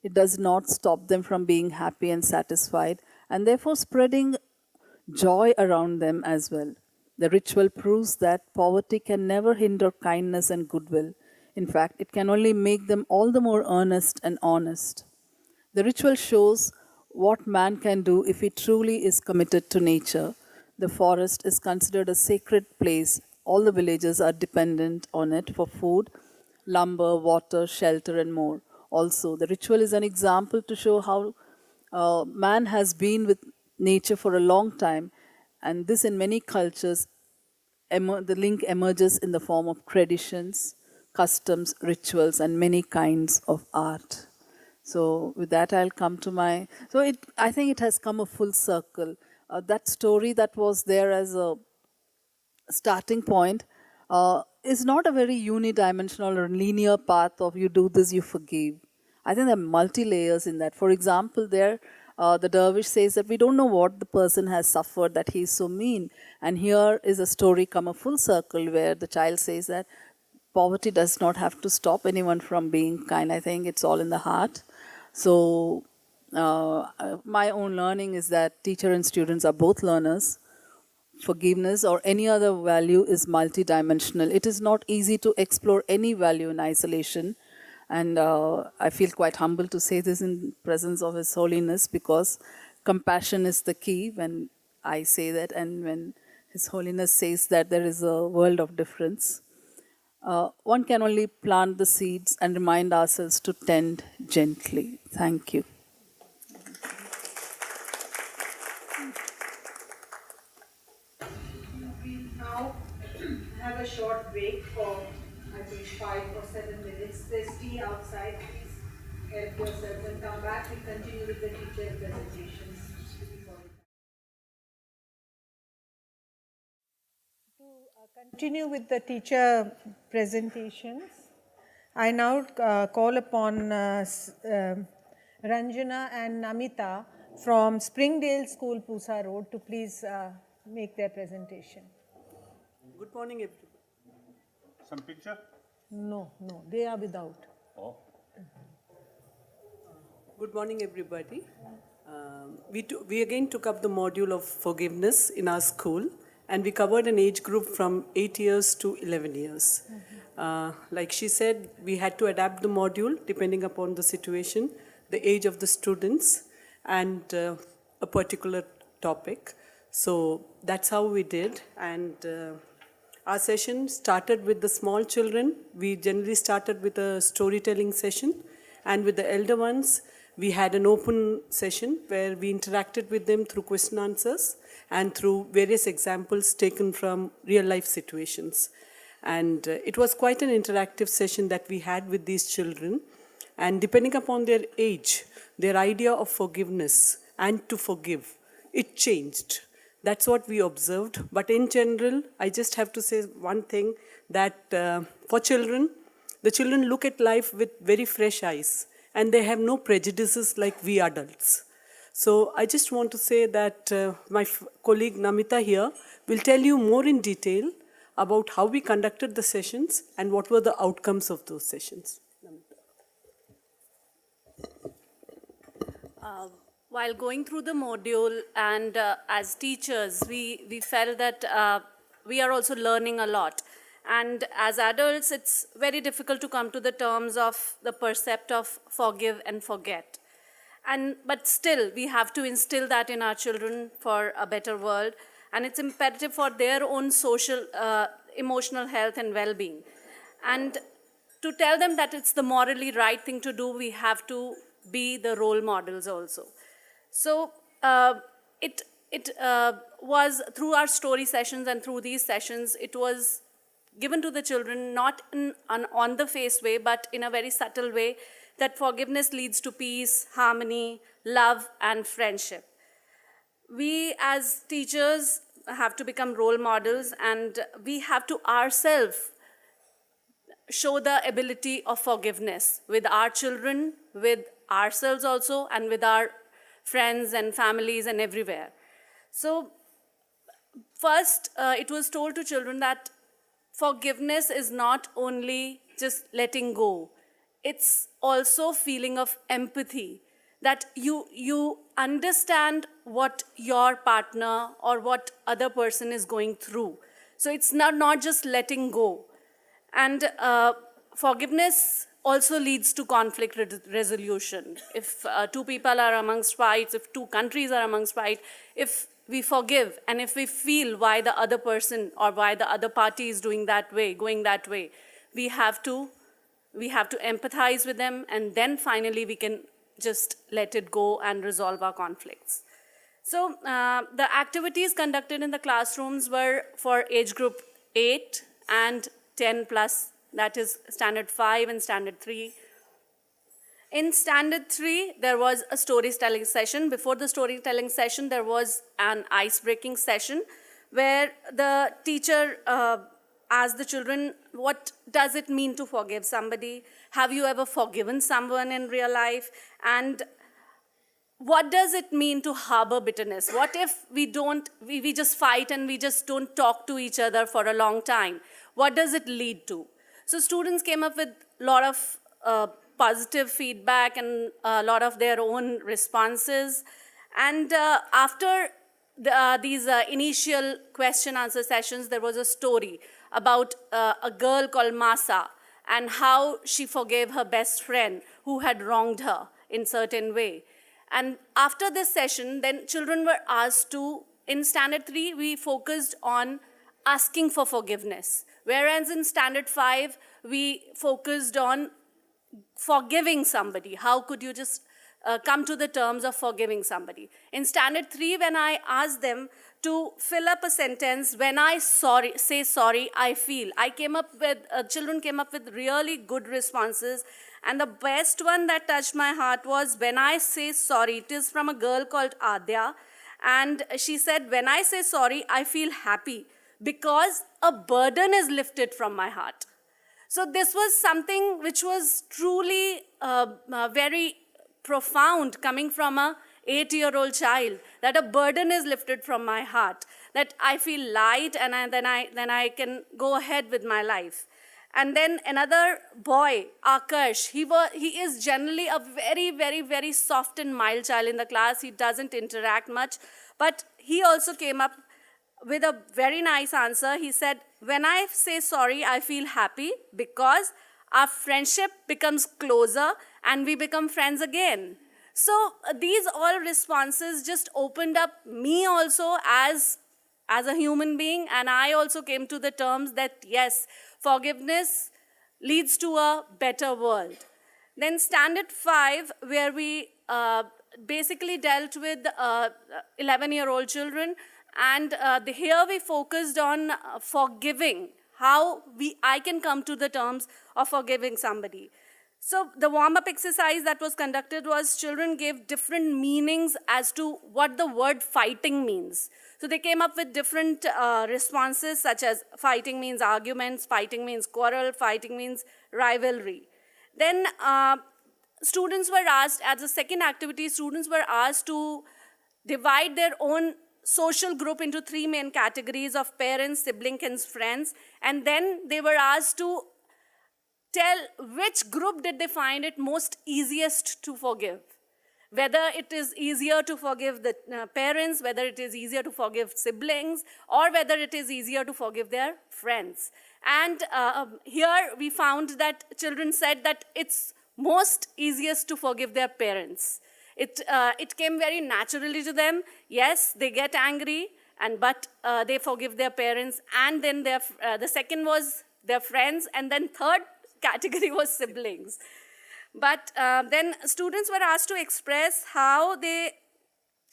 It does not stop them from being happy and satisfied, and therefore spreading joy around them as well. The ritual proves that poverty can never hinder kindness and goodwill. In fact, it can only make them all the more earnest and honest. The ritual shows what man can do if he truly is committed to nature. The forest is considered a sacred place. All the villagers are dependent on it for food, lumber, water, shelter, and more. Also, the ritual is an example to show how man has been with nature for a long time, And this, in many cultures, the link emerges in the form of traditions, customs, rituals, and many kinds of art. So with that, I'll come to my... So I think it has come a full circle. That story that was there as a starting point is not a very unidimensional or linear path of you do this, you forgive. I think there are multi-layers in that. For example, there the dervish says that we don't know what the person has suffered, that he is so mean. And here is a story come a full circle where the child says that poverty does not have to stop anyone from being kind. I think it's all in the heart. So my own learning is that teacher and students are both learners. Forgiveness or any other value is multidimensional. It is not easy to explore any value in isolation. And I feel quite humble to say this in presence of His Holiness, because compassion is the key when I say that, and when His Holiness says that there is a world of difference. One can only plant the seeds and remind ourselves to tend gently. Thank you. We now have a short break for, I think, 5 or 7 minutes. There's tea outside. Please help yourselves and come back. We continue with the teacher presentations. To continue with the teacher presentations, I now call upon Ranjana and Namita from Springdale School, Pusa Road, to please make their presentation. Good morning, everybody. Some picture? No, they are without. Oh. Good morning, everybody. We again took up the module of forgiveness in our school, and we covered an age group from 8 years to 11 years. Like she said, we had to adapt the module depending upon the situation, the age of the students, and a particular topic. So that's how we did. And our session started with the small children. We generally started with a storytelling session. And with the elder ones, we had an open session where we interacted with them through question answers and through various examples taken from real life situations. And it was quite an interactive session that we had with these children. And depending upon their age, their idea of forgiveness and to forgive, it changed. That's what we observed. But in general, I just have to say one thing, that for children, the children look at life with very fresh eyes, and they have no prejudices like we adults. So I just want to say that my colleague Namita here will tell you more in detail about how we conducted the sessions and what were the outcomes of those sessions. While going through the module and as teachers, we felt that we are also learning a lot. And as adults, it's very difficult to come to the terms of the percept of forgive and forget. But still, we have to instill that in our children for a better world. And it's imperative for their own social, emotional health and well-being. And to tell them that it's the morally right thing to do, we have to be the role models also. So it was through our story sessions and through these sessions, it was given to the children not in an on-the-face way, but in a very subtle way, that forgiveness leads to peace, harmony, love, and friendship. We as teachers have to become role models, and we have to ourselves show the ability of forgiveness with our children, with ourselves also, and with our friends and families and everywhere. So first, it was told to children that forgiveness is not only just letting go. It's also feeling of empathy, that you understand what your partner or what other person is going through. So it's not just letting go. And forgiveness also leads to conflict resolution. If two people are amongst fights, if two countries are amongst fight, if we forgive and if we feel why the other person or why the other party is doing that way, going that way, we have to empathize with them, and then finally we can just let it go and resolve our conflicts. So the activities conducted in the classrooms were for age group 8 and 10 plus, that is standard 5 and standard 3. In standard 3, there was a storytelling session. Before the storytelling session, there was an ice-breaking session where the teacher asked the children, what does it mean to forgive somebody? Have you ever forgiven someone in real life? And what does it mean to harbor bitterness? What if we just fight and we just don't talk to each other for a long time? What does it lead to? So students came up with a lot of positive feedback and a lot of their own responses. And after these initial question-answer sessions, there was a story about a girl called Masa and how she forgave her best friend who had wronged her in a certain way. And after this session, then children were asked to, in standard 3, we focused on asking for forgiveness. Whereas in standard 5, we focused on forgiving somebody. How could you just come to the terms of forgiving somebody? In standard 3, when I asked them to fill up a sentence, when I say sorry, I feel. Children came up with really good responses. And the best one that touched my heart was when I say sorry. It is from a girl called Adya. And she said, when I say sorry, I feel happy because a burden is lifted from my heart. So this was something which was truly very profound coming from a 8-year-old child, that a burden is lifted from my heart, that I feel light and then I can go ahead with my life. And then another boy, Akash, he is generally a very, very, very soft and mild child in the class. He doesn't interact much, but he also came up with a very nice answer. He said, when I say sorry, I feel happy because our friendship becomes closer and we become friends again. So these all responses just opened up me also as a human being, and I also came to the terms that yes, forgiveness leads to a better world. Then standard 5, where we basically dealt with 11-year-old children, and here we focused on forgiving, how I can come to the terms of forgiving somebody. So the warm-up exercise that was conducted was children gave different meanings as to what the word fighting means. So they came up with different responses, such as fighting means arguments, fighting means quarrel, fighting means rivalry. Then students were asked, as a second activity, students were asked to divide their own social group into 3 main categories of parents, siblings, and friends. And then they were asked to tell which group did they find it most easiest to forgive. Whether it is easier to forgive the parents, whether it is easier to forgive siblings, or whether it is easier to forgive their friends. And here we found that children said that it's most easiest to forgive their parents. It came very naturally to them. Yes, they get angry, but they forgive their parents. And then the second was their friends, and then third category was siblings. But then students were asked to express how they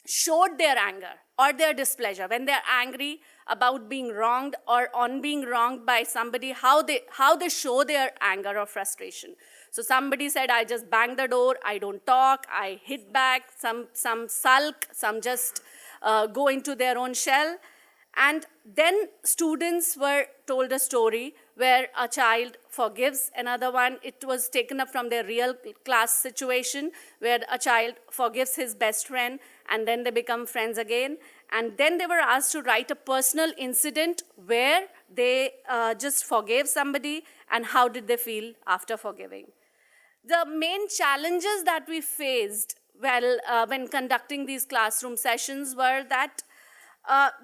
showed their anger or their displeasure. When they're angry about being wronged or on being wronged by somebody, how they show their anger or frustration. So somebody said, I just bang the door, I don't talk, I hit back, some sulk, some just go into their own shell. And then students were told a story where a child forgives another one. It was taken up from their real class situation where a child forgives his best friend and then they become friends again. And then they were asked to write a personal incident where they just forgave somebody and how did they feel after forgiving. The main challenges that we faced when conducting these classroom sessions were that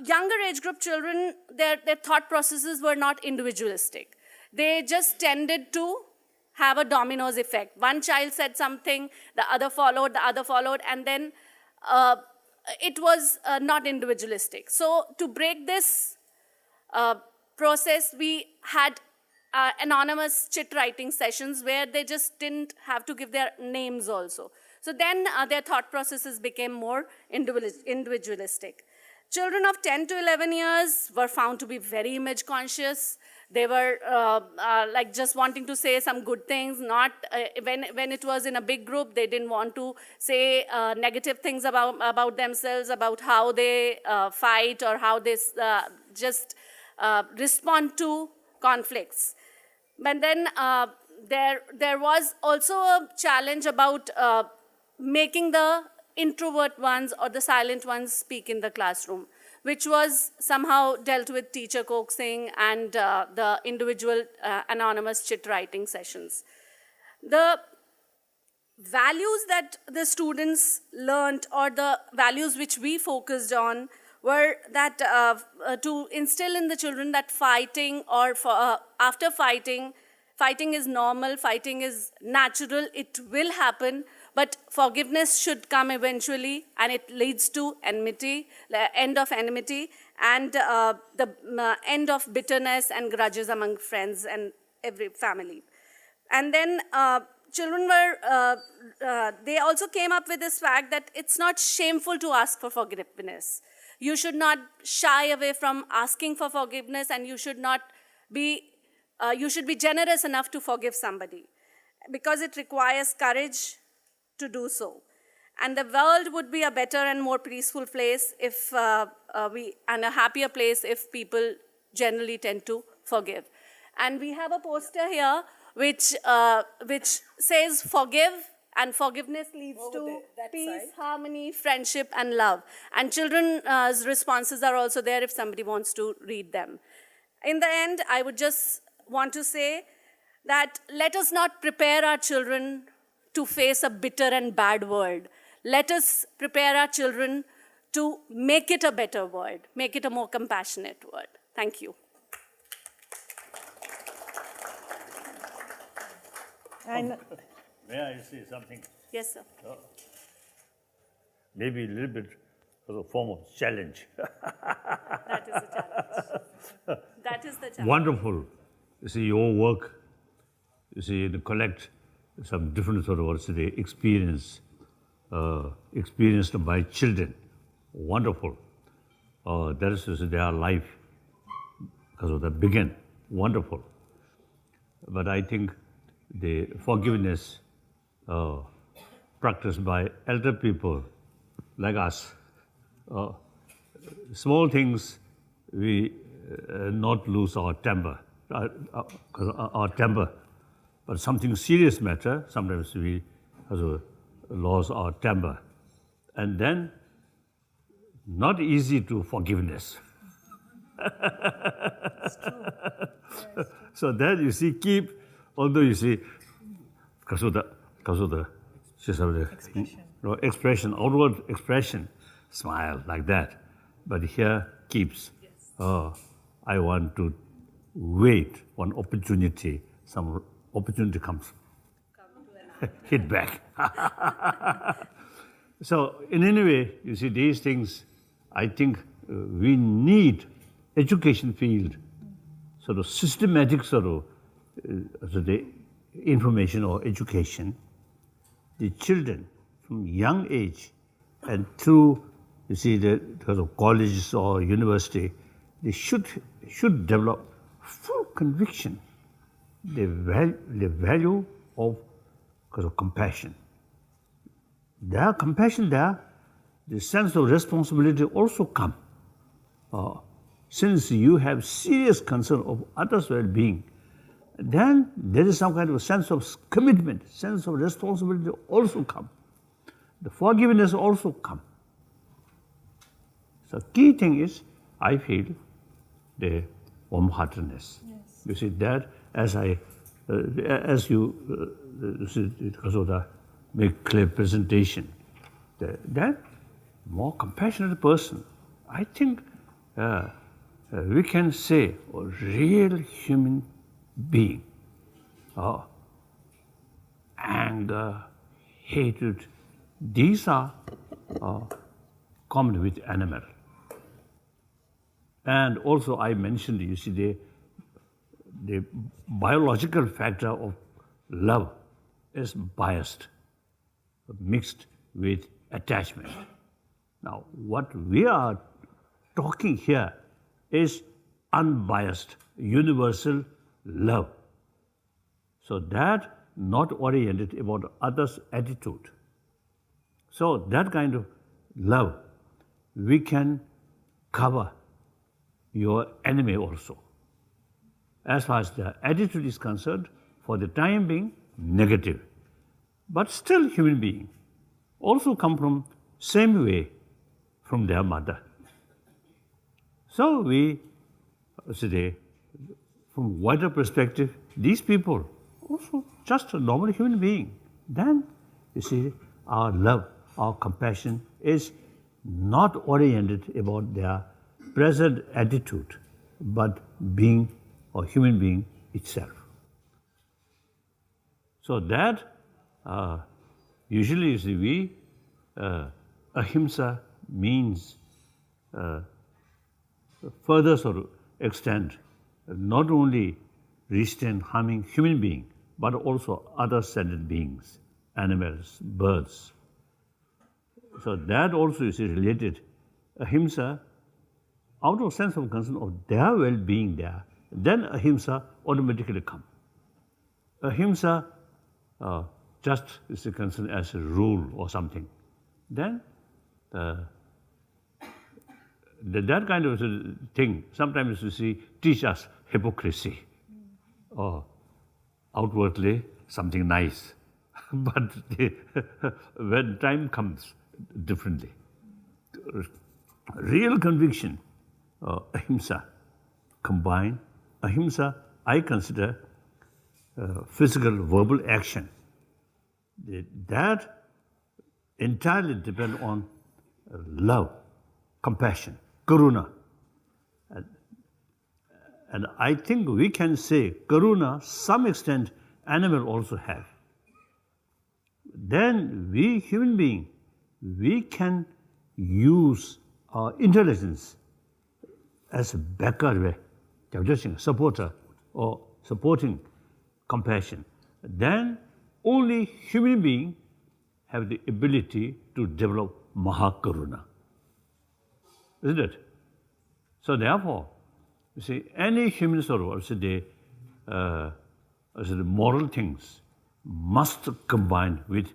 younger age group children, their thought processes were not individualistic. They just tended to have a dominoes effect. One child said something, the other followed, and then it was not individualistic. So to break this process, we had anonymous chit writing sessions where they just didn't have to give their names also. So then their thought processes became more individualistic. Children of 10 to 11 years were found to be very image conscious. They were like just wanting to say some good things, not when it was in a big group, they didn't want to say negative things about themselves, about how they fight or how they just respond to conflicts. But then there was also a challenge about making the introvert ones or the silent ones speak in the classroom, which was somehow dealt with teacher coaxing and the individual anonymous chit writing sessions. The values that the students learned, or the values which we focused on, were that to instill in the children that fighting or after fighting is normal, fighting is natural, it will happen, but forgiveness should come eventually, and it leads to enmity, the end of enmity, and the end of bitterness and grudges among friends and every family. And then children were, they also came up with this fact that it's not shameful to ask for forgiveness. You should not shy away from asking for forgiveness, and you should not be, you should be generous enough to forgive somebody, because it requires courage to do so. And the world would be a better and more peaceful place if and a happier place if people generally tend to forgive. And we have a poster here which says forgive, and forgiveness leads to peace, harmony, friendship, and love. And children's responses are also there if somebody wants to read them. In the end, I would just want to say that let us not prepare our children to face a bitter and bad world. Let us prepare our children to make it a better world, make it a more compassionate world. Thank you. And may I say something? Yes, sir. Maybe a little bit as a form of challenge. That is the challenge. That is the challenge. Wonderful. You see, your work, you see, to collect some different sort of, what's the experience, experienced by children. Wonderful. That is to say, their life, because of the begin. Wonderful. But I think the forgiveness practiced by elder people like us, small things, we not lose our temper, but something serious matter, sometimes we lose our temper. And then, not easy to forgiveness. It's true. Yes. So that you see, keep, although you see, because of the expression, outward expression, smile like that. But here keeps, I want to wait one opportunity, some opportunity comes, hit back. So in any way, you see, these things, I think we need education field, sort of systematic sort of the information or education. The children from young age and through, you see, the sort of colleges or university, they should develop full conviction, the value of compassion. There, compassion there, the sense of responsibility also come. Since you have serious concern of others' well-being, then there is some kind of a sense of commitment, sense of responsibility also come. The forgiveness also come. So key thing is, I feel, the warm-heartedness. Yes. You see that as you because of the make clear presentation, that more compassionate person, I think we can say a real human being. Anger, hatred, these are common with animal. And also I mentioned, you see, the biological factor of love is biased. mixed with attachment. Now, what we are talking here is unbiased, universal love. So that not oriented about others' attitude. So that kind of love, we can cover your enemy also. As far as the attitude is concerned, for the time being, negative. But still human being also come from same way from their mother. So we say, from wider perspective, these people also just a normal human being. Then, you see, our love, our compassion is not oriented about their present attitude, but being or human being itself. So that usually, you see, ahimsa means further sort of extent, not only restrain harming human being, but also other sentient beings, animals, birds. So that also is related. Ahimsa, out of sense of concern of their well-being there, then ahimsa automatically come. Ahimsa just is concerned as a rule or something. Then that kind of thing sometimes you see teach us hypocrisy or outwardly something nice, but when time comes differently. Real conviction, ahimsa, combine. Ahimsa, I consider physical, verbal action. That entirely depend on love, compassion, karuna. And I think we can say karuna, some extent, animal also have. Then we, human being, we can use our intelligence as a backer way, supporter or supporting compassion. Then only human being have the ability to develop Mahakaruna. Isn't it? So therefore, you see, any human sort of the moral things must combine with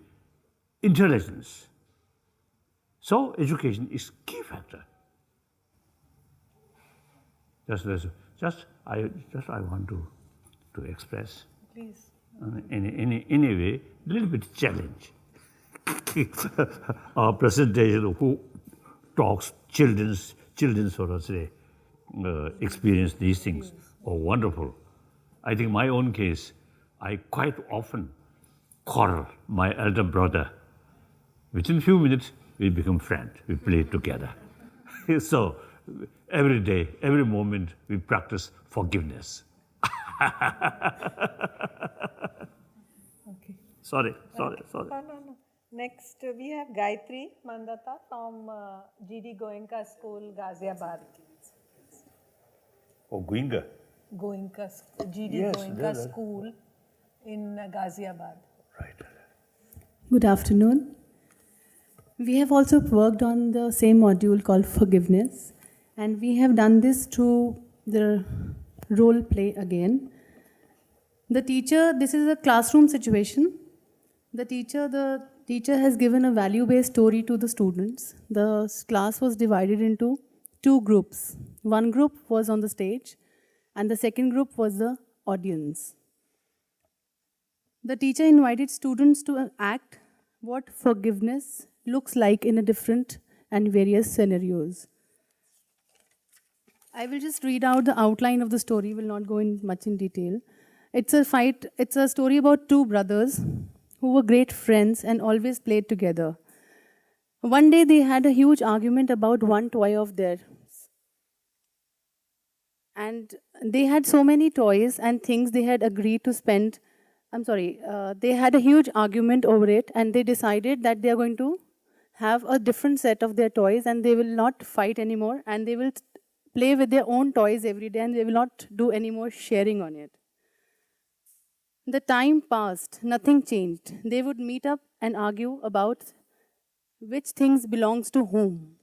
intelligence. So education is key factor. I want to express. Please. In a way, a little bit challenge. Our presentation who talks children's sort of say experience these things. Oh, wonderful. I think my own case, I quite often quarrel my elder brother. Within a few minutes, we become friends. We play together. So every day, every moment, we practice forgiveness. Okay. Sorry. No. Next, we have Gayatri Mandata from GD Goenka School, Ghaziabad. Oh, Goenka? Goenka, GD Goenka School in Ghaziabad. Right. Good afternoon. We have also worked on the same module called forgiveness, and we have done this through the role play again. The teacher, this is a classroom situation. The teacher has given a value-based story to the students. The class was divided into two groups. One group was on the stage, and the second group was the audience. The teacher invited students to act what forgiveness looks like in a different and various scenarios. I will just read out the outline of the story, will not go in much in detail. It's a story about two brothers who were great friends and always played together. One day they had a huge argument about one toy of theirs. And they had so many toys and things they had agreed to spend. They had a huge argument over it, and they decided that they are going to have a different set of their toys and they will not fight anymore, and they will play with their own toys every day, and they will not do any more sharing on it. The time passed, nothing changed. They would meet up and argue about which things belongs to whom.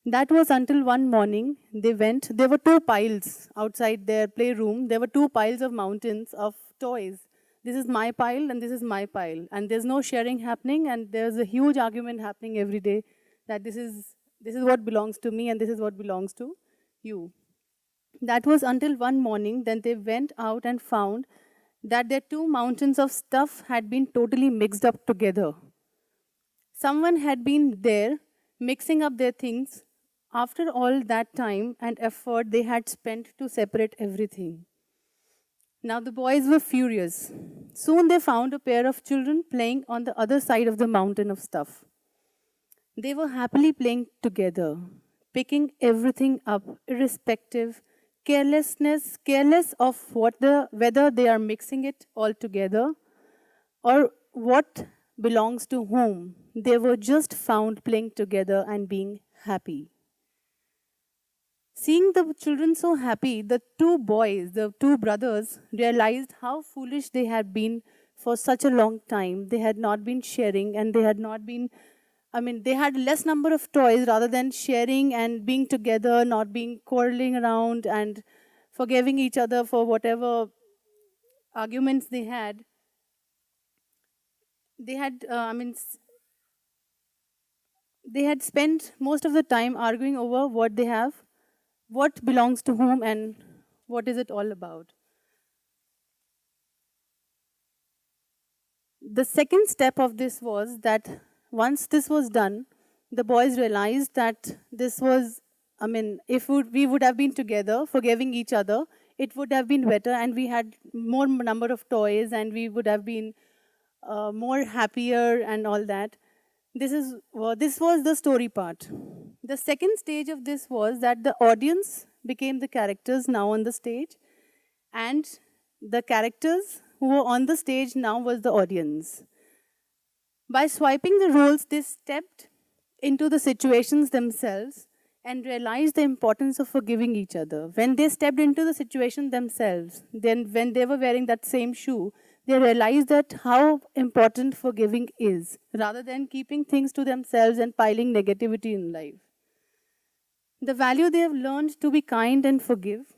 That was until one morning they went, there were two piles outside their playroom. There were two piles of mountains of toys. This is my pile and this is my pile. And there's no sharing happening, and there's a huge argument happening every day that this is what belongs to me and this is what belongs to you. That was until one morning, then they went out and found that their two mountains of stuff had been totally mixed up together. Someone had been there mixing up their things after all that time and effort they had spent to separate everything. Now the boys were furious. Soon they found a pair of children playing on the other side of the mountain of stuff. They were happily playing together, picking everything up, irrespective, careless of whether they are mixing it all together or what belongs to whom. They were just found playing together and being happy. Seeing the children so happy, the two boys, the two brothers, realized how foolish they had been for such a long time. They had not been sharing, and they had not been, they had less number of toys rather than sharing and being together, not being quarreling around and forgiving each other for whatever arguments they had. They had, they had spent most of the time arguing over what they have, what belongs to whom, and what is it all about. The second step of this was that once this was done, the boys realized that this was, if we would have been together, forgiving each other, it would have been better, and we had more number of toys, and we would have been more happier and all that. This was the story part. The second stage of this was that the audience became the characters now on the stage, and the characters who were on the stage now was the audience. By swiping the roles, they stepped into the situations themselves and realized the importance of forgiving each other. When they stepped into the situation themselves, then when they were wearing that same shoe, they realized that how important forgiving is, rather than keeping things to themselves and piling negativity in life. The value they have learned to be kind and forgive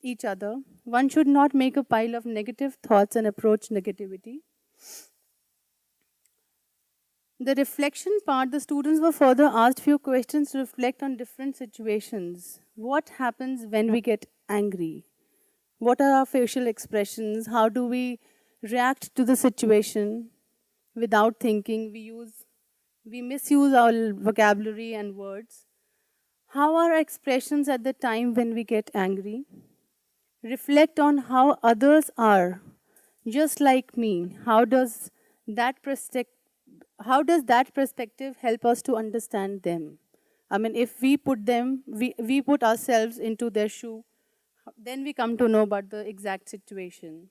each other. One should not make a pile of negative thoughts and approach negativity. The reflection part, the students were further asked few questions to reflect on different situations. What happens when we get angry? What are our facial expressions? How do we react to the situation without thinking? We misuse our vocabulary and words. How are our expressions at the time when we get angry? Reflect on how others are, just like me. How does that perspective help us to understand them? If we put ourselves into their shoe, then we come to know about the exact situation.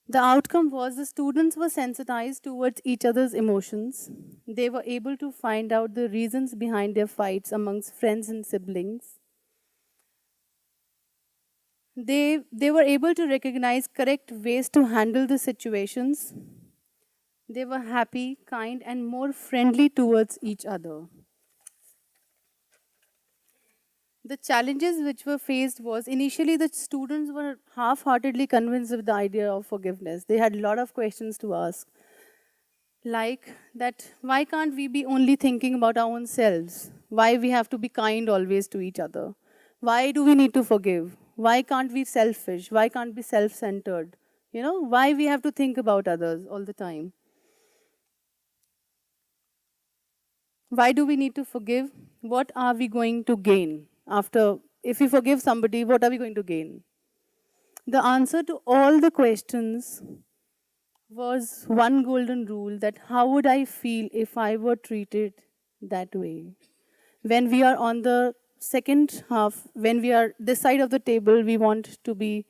The outcome was the students were sensitized towards each other's emotions. They were able to find out the reasons behind their fights amongst friends and siblings. They were able to recognize correct ways to handle the situations. They were happy, kind, and more friendly towards each other. The challenges which were faced was, initially the students were half-heartedly convinced of the idea of forgiveness. They had a lot of questions to ask. Like that, why can't we be only thinking about our own selves? Why we have to be kind always to each other? Why do we need to forgive? Why can't we be selfish? Why can't we be self-centered? Why we have to think about others all the time? Why do we need to forgive? What are we going to gain? If we forgive somebody, what are we going to gain? The answer to all the questions was one golden rule, that how would I feel if I were treated that way? When we are on the second half, when we are this side of the table, we want to be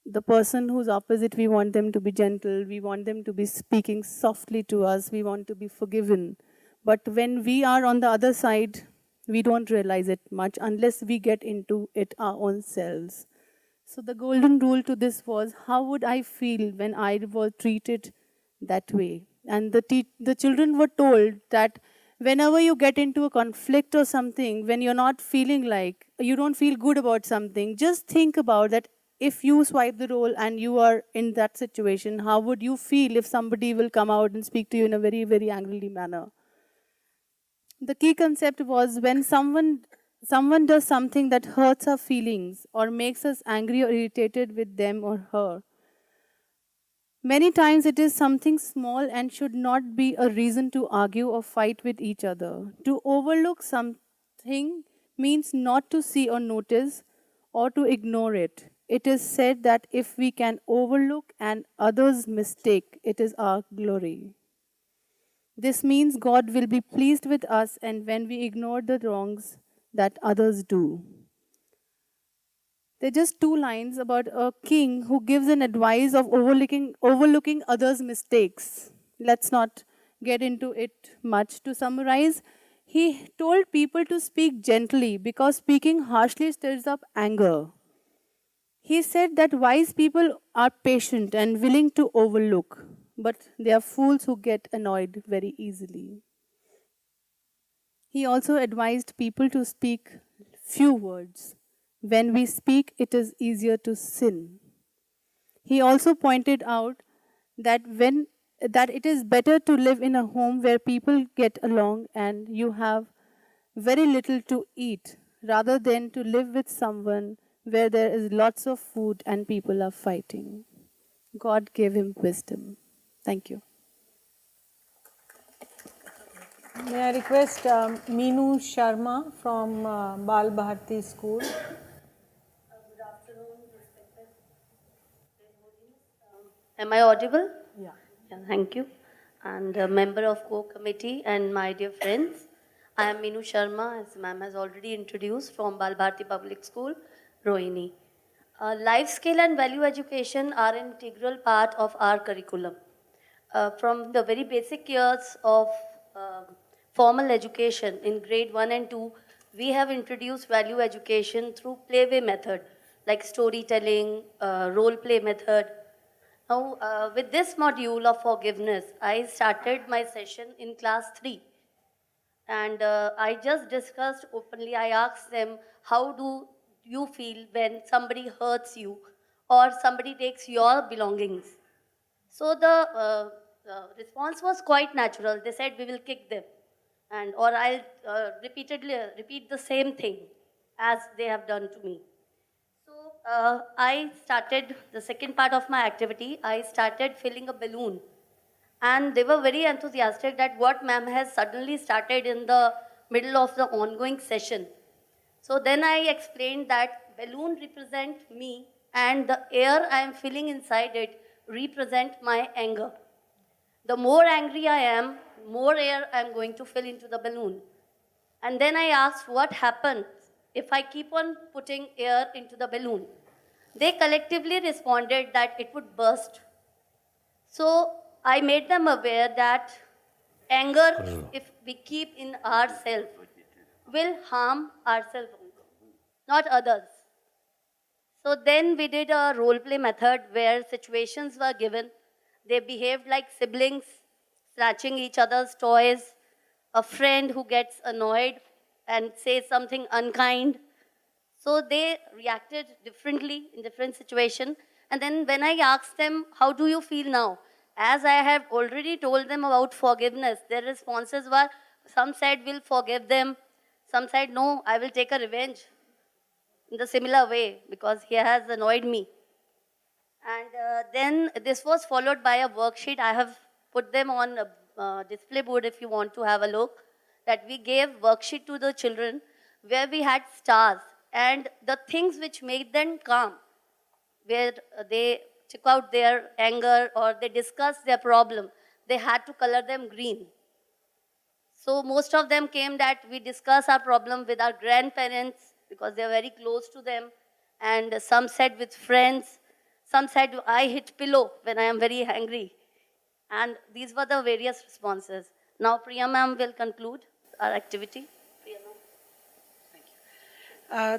the person who's opposite, we want them to be gentle, we want them to be speaking softly to us, we want to be forgiven. But when we are on the other side, we don't realize it much unless we get into it our own selves. So the golden rule to this was, how would I feel when I was treated that way? And the children were told that whenever you get into a conflict or something, when you're not feeling like, you don't feel good about something, just think about that. If you swipe the role and you are in that situation, how would you feel if somebody will come out and speak to you in a very, very angrily manner? The key concept was, when someone does something that hurts our feelings or makes us angry or irritated with them or her, many times it is something small and should not be a reason to argue or fight with each other. To overlook something means not to see or notice or to ignore it. It is said that if we can overlook an other's mistake, it is our glory. This means God will be pleased with us and when we ignore the wrongs that others do. They're just 2 lines about a king who gives an advice of overlooking others' mistakes. Let's not get into it much. To summarize, he told people to speak gently because speaking harshly stirs up anger. He said that wise people are patient and willing to overlook, but they are fools who get annoyed very easily. He also advised people to speak few words. When we speak, it is easier to sin. He also pointed out that it is better to live in a home where people get along and you have very little to eat, rather than to live with someone where there is lots of food and people are fighting. God gave him wisdom. Thank you. May I request Meenu Sharma from Bal Bharti School. Am I audible? Yeah. Thank you. And a member of co-committee and my dear friends, I am Meenu Sharma, as ma'am has already introduced, from Bal Bharti Public School, Rohini. Life skill and value education are an integral part of our curriculum. From the very basic years of formal education in grade 1 and 2, we have introduced value education through playway method, like storytelling, role-play method. Now, with this module of forgiveness, I started my session in class 3. And I just discussed openly, I asked them, how do you feel when somebody hurts you or somebody takes your belongings? So the response was quite natural. They said, we will kick them. Or I'll repeatedly repeat the same thing as they have done to me. I started the second part of my activity. I started filling a balloon. And they were very enthusiastic that what ma'am has suddenly started in the middle of the ongoing session. So then I explained that balloon represent me and the air I am filling inside it represent my anger. The more angry I am, more air I am going to fill into the balloon. And then I asked what happens if I keep on putting air into the balloon. They collectively responded that it would burst. So I made them aware that anger, if we keep in ourselves, will harm ourselves, not others. So then we did a role-play method where situations were given. They behaved like siblings, snatching each other's toys, a friend who gets annoyed and says something unkind. So they reacted differently in different situations. And then when I asked them, how do you feel now? As I have already told them about forgiveness, their responses were, some said, we'll forgive them. Some said, no, I will take a revenge in the similar way because he has annoyed me. And then this was followed by a worksheet. I have put them on a display board if you want to have a look. That we gave worksheet to the children where we had stars and the things which made them calm, where they took out their anger or they discussed their problem, they had to color them green. So most of them came that we discuss our problem with our grandparents because they're very close to them. And some said with friends. Some said, I hit pillow when I am very angry. And these were the various responses. Now Priya ma'am will conclude our activity.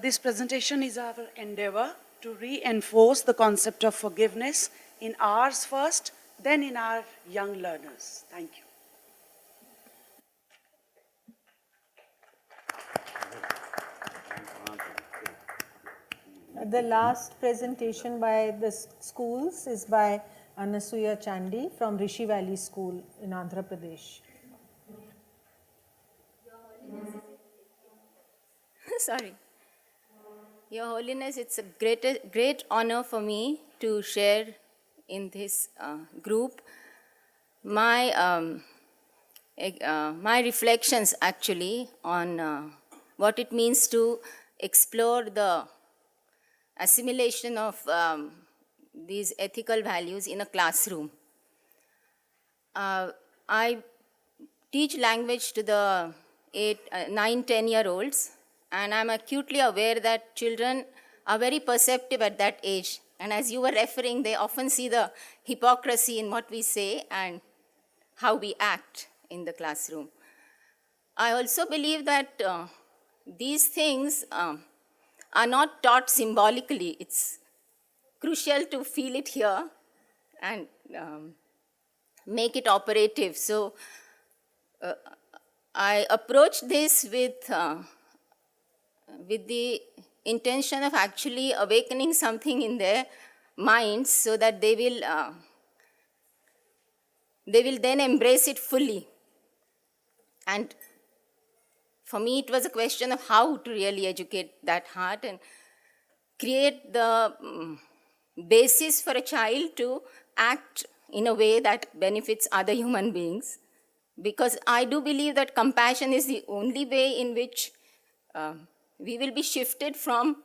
This presentation is our endeavor to reinforce the concept of forgiveness in ours first, then in our young learners. Thank you. The last presentation by the schools is by Anasuya Chandi from Rishi Valley School in Andhra Pradesh. Sorry. Your Holiness, it's a great honor for me to share in this group my my reflections actually on what it means to explore the assimilation of these ethical values in a classroom. I teach language to the 9, 10-year-olds, and I'm acutely aware that children are very perceptive at that age. And as you were referring, they often see the hypocrisy in what we say and how we act in the classroom. I also believe that these things are not taught symbolically. It's crucial to feel it here and make it operative. So I approach this with the intention of actually awakening something in their minds so that they will then embrace it fully. And for me, it was a question of how to really educate that heart and create the basis for a child to act in a way that benefits other human beings. Because I do believe that compassion is the only way in which we will be shifted from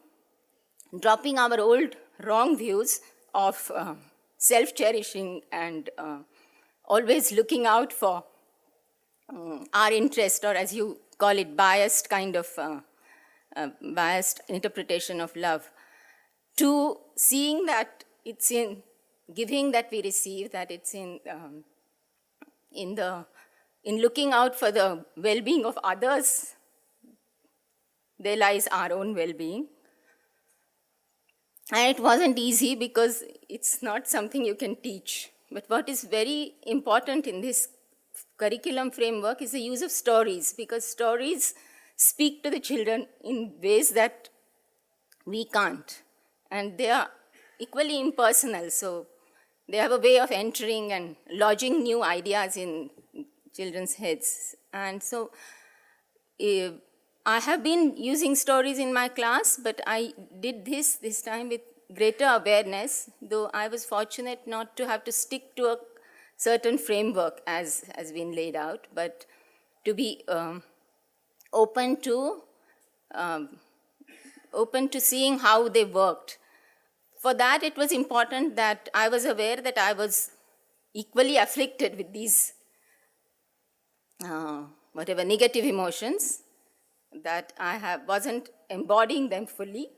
dropping our old wrong views of self-cherishing and always looking out for our interest, or as you call it, biased kind of biased interpretation of love, to seeing that it's in giving that we receive, that it's in looking out for the well-being of others, there lies our own well-being. And it wasn't easy because it's not something you can teach. But what is very important in this curriculum framework is the use of stories, because stories speak to the children in ways that we can't. And they are equally impersonal, so they have a way of entering and lodging new ideas in children's heads. And so I have been using stories in my class, but I did this time with greater awareness, though I was fortunate not to have to stick to a certain framework as has been laid out, but to be open to seeing how they worked. For that, it was important that I was aware that I was equally afflicted with these whatever negative emotions, that I wasn't embodying them fully,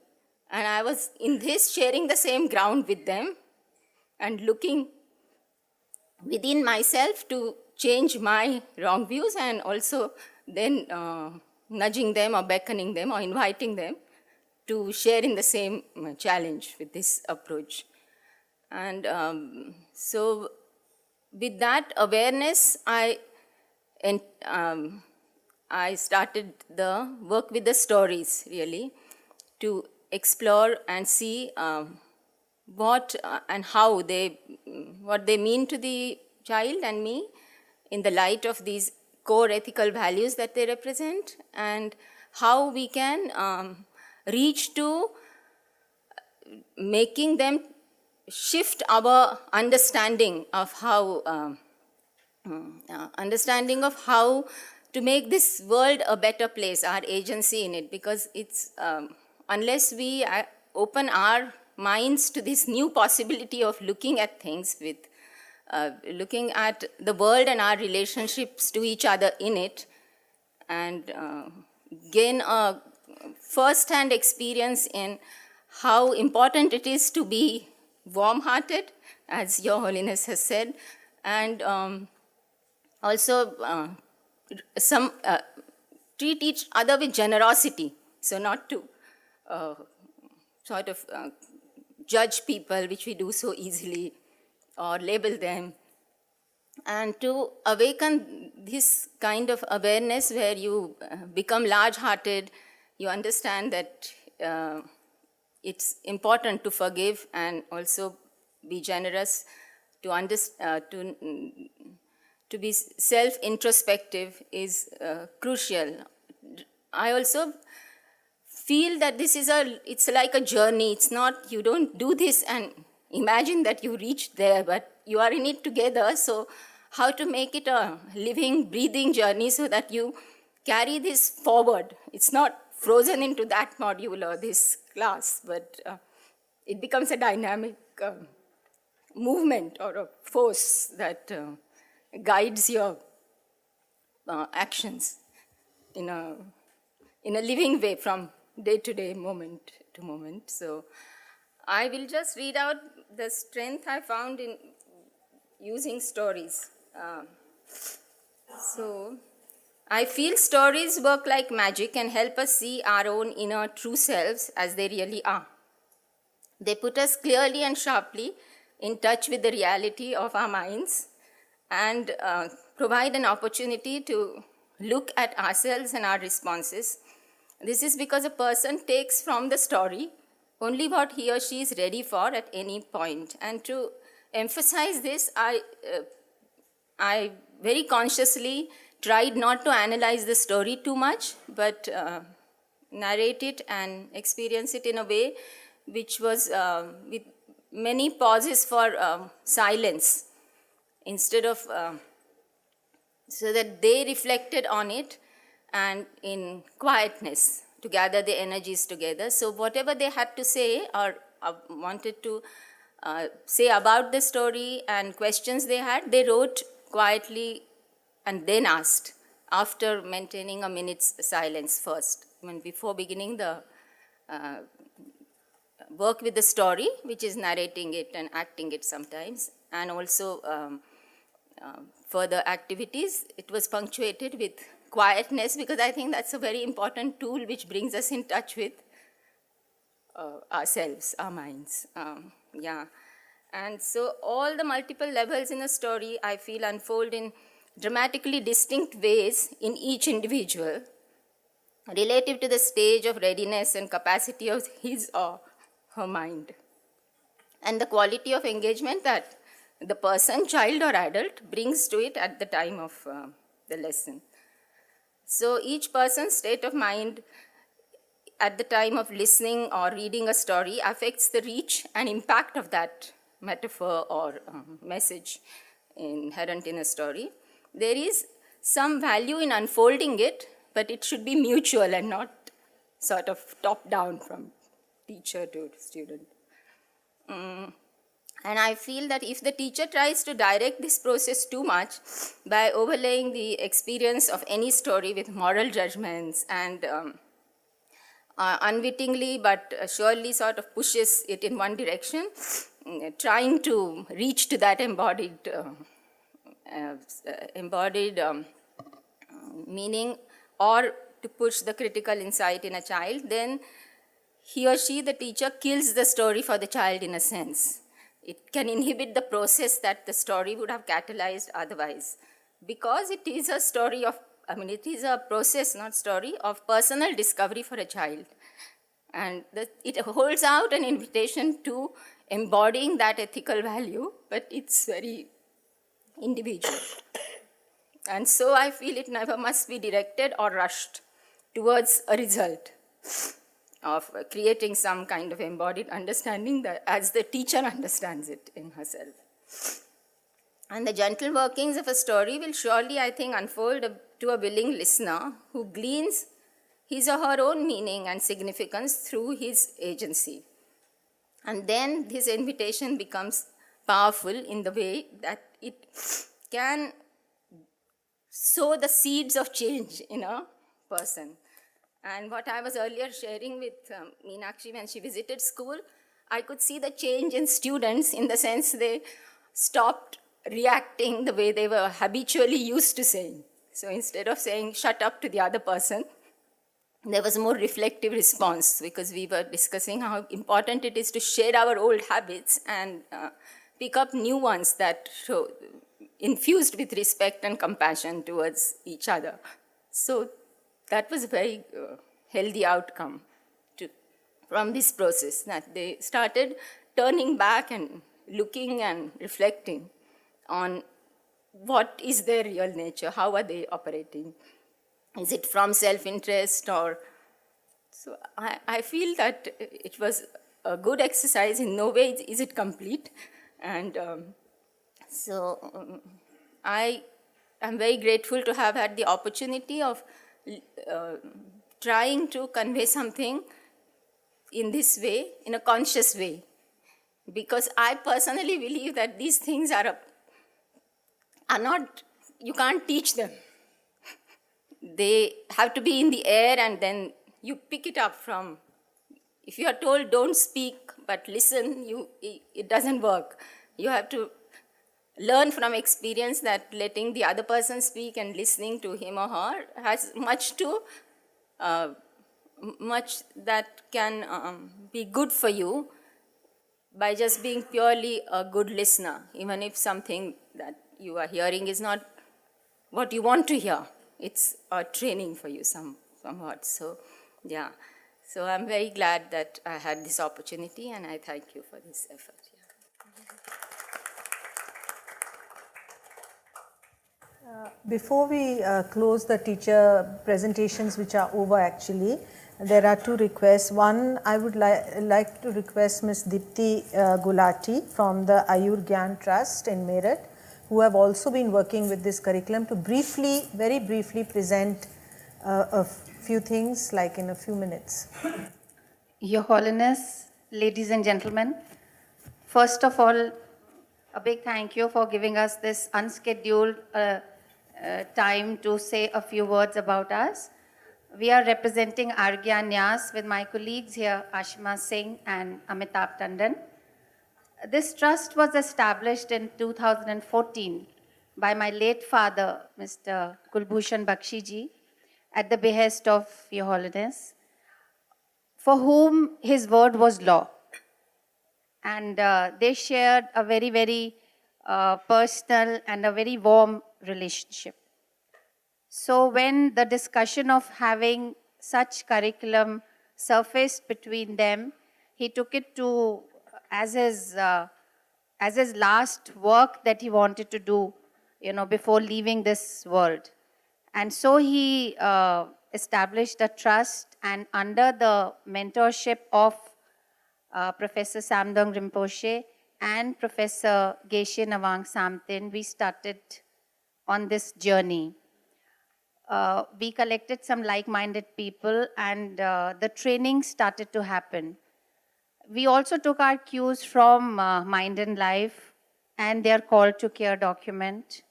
and I was in this sharing the same ground with them and looking within myself to change my wrong views, and also then nudging them or beckoning them or inviting them to share in the same challenge with this approach. And so with that awareness, I started the work with the stories, really, to explore and see what and how what they mean to the child and me in the light of these core ethical values that they represent, and how we can reach to making them shift our understanding of how to make this world a better place, our agency in it, because it's unless we open our minds to this new possibility of looking at things with looking at the world and our relationships to each other in it, and gain a first-hand experience in how important it is to be warm-hearted, as Your Holiness has said, and also treat each other with generosity, so not to sort of judge people, which we do so easily, or label them, and to awaken this kind of awareness where you become large-hearted, you understand that it's important to forgive and also be generous, to be self-introspective is crucial. I also feel that it's like a journey. It's not, you don't do this and imagine that you reached there, but you are in it together. So how to make it a living, breathing journey so that you carry this forward. It's not frozen into that module or this class, but it becomes a dynamic movement or a force that guides your actions in a living way from day to day, moment to moment. So I will just read out the strength I found in using stories. So I feel stories work like magic and help us see our own inner true selves as they really are. They put us clearly and sharply in touch with the reality of our minds and provide an opportunity to look at ourselves and our responses. This is because a person takes from the story only what he or she is ready for at any point. And to emphasize this, I very consciously tried not to analyze the story too much, but narrate it and experience it in a way which was with many pauses for silence, instead of, so that they reflected on it and in quietness to gather the energies together. So whatever they had to say or wanted to say about the story and questions they had, they wrote quietly and then asked, after maintaining a minute's silence first, before beginning the work with the story, which is narrating it and acting it sometimes, and also further activities. It was punctuated with quietness, because I think that's a very important tool which brings us in touch with ourselves, our minds. And so all the multiple levels in a story, I feel, unfold in dramatically distinct ways in each individual, relative to the stage of readiness and capacity of his or her mind, and the quality of engagement that the person, child or adult, brings to it at the time of the lesson. So each person's state of mind at the time of listening or reading a story affects the reach and impact of that metaphor or message inherent in a story. There is some value in unfolding it, but it should be mutual and not sort of top-down from teacher to student. And I feel that if the teacher tries to direct this process too much by overlaying the experience of any story with moral judgments and unwittingly but surely sort of pushes it in one direction, trying to reach to that embodied meaning, or to push the critical insight in a child, then he or she, the teacher, kills the story for the child in a sense. It can inhibit the process that the story would have catalyzed otherwise, because it is a story of, it is a process, not story, of personal discovery for a child. And it holds out an invitation to embodying that ethical value, but it's very individual. And so I feel it never must be directed or rushed towards a result of creating some kind of embodied understanding that as the teacher understands it in herself. And the gentle workings of a story will surely, I think, unfold to a willing listener who gleans his or her own meaning and significance through his agency. And then this invitation becomes powerful in the way that it can sow the seeds of change in a person. And what I was earlier sharing with Meenakshi when she visited school, I could see the change in students in the sense they stopped reacting the way they were habitually used to saying. So instead of saying, shut up to the other person, there was a more reflective response because we were discussing how important it is to shed our old habits and pick up new ones that show infused with respect and compassion towards each other. So that was a very healthy outcome from this process, that they started turning back and looking and reflecting on what is their real nature, how are they operating. Is it from self-interest or... So I feel that it was a good exercise. In no way is it complete. And I am very grateful to have had the opportunity of trying to convey something in this way, in a conscious way. Because I personally believe that these things are not, you can't teach them. They have to be in the air and then you pick it up from, if you are told don't speak but listen, it doesn't work. You have to learn from experience that letting the other person speak and listening to him or her has much that can be good for you by just being purely a good listener, even if something that you are hearing is not what you want to hear. It's a training for you somewhat. So, yeah. So I'm very glad that I had this opportunity, and I thank you for this effort. Before we close the teacher presentations, which are over actually, there are two requests. One, I would like to request Ms. Dipti Gulati from the Ayur Gyan Trust in Meerut, who have also been working with this curriculum, to very briefly present a few things, like in a few minutes. Your Holiness, ladies and gentlemen, first of all, a big thank you for giving us this unscheduled time to say a few words about us. We are representing Argyan Nyas with my colleagues here, Ashima Singh and Amitabh Tandon. This trust was established in 2014 by my late father, Mr. Kulbhushan Bakshi ji, at the behest of Your Holiness, for whom his word was law. And they shared a very, very personal and a very warm relationship. So when the discussion of having such curriculum surfaced between them, he took it to as his last work that he wanted to do, before leaving this world. And so he established a trust, and under the mentorship of Professor Samdong Rinpoche and Professor Geshe Nawang Samtin, we started on this journey. We collected some like-minded people, and the training started to happen. We also took our cues from Mind and Life and their Call to Care document.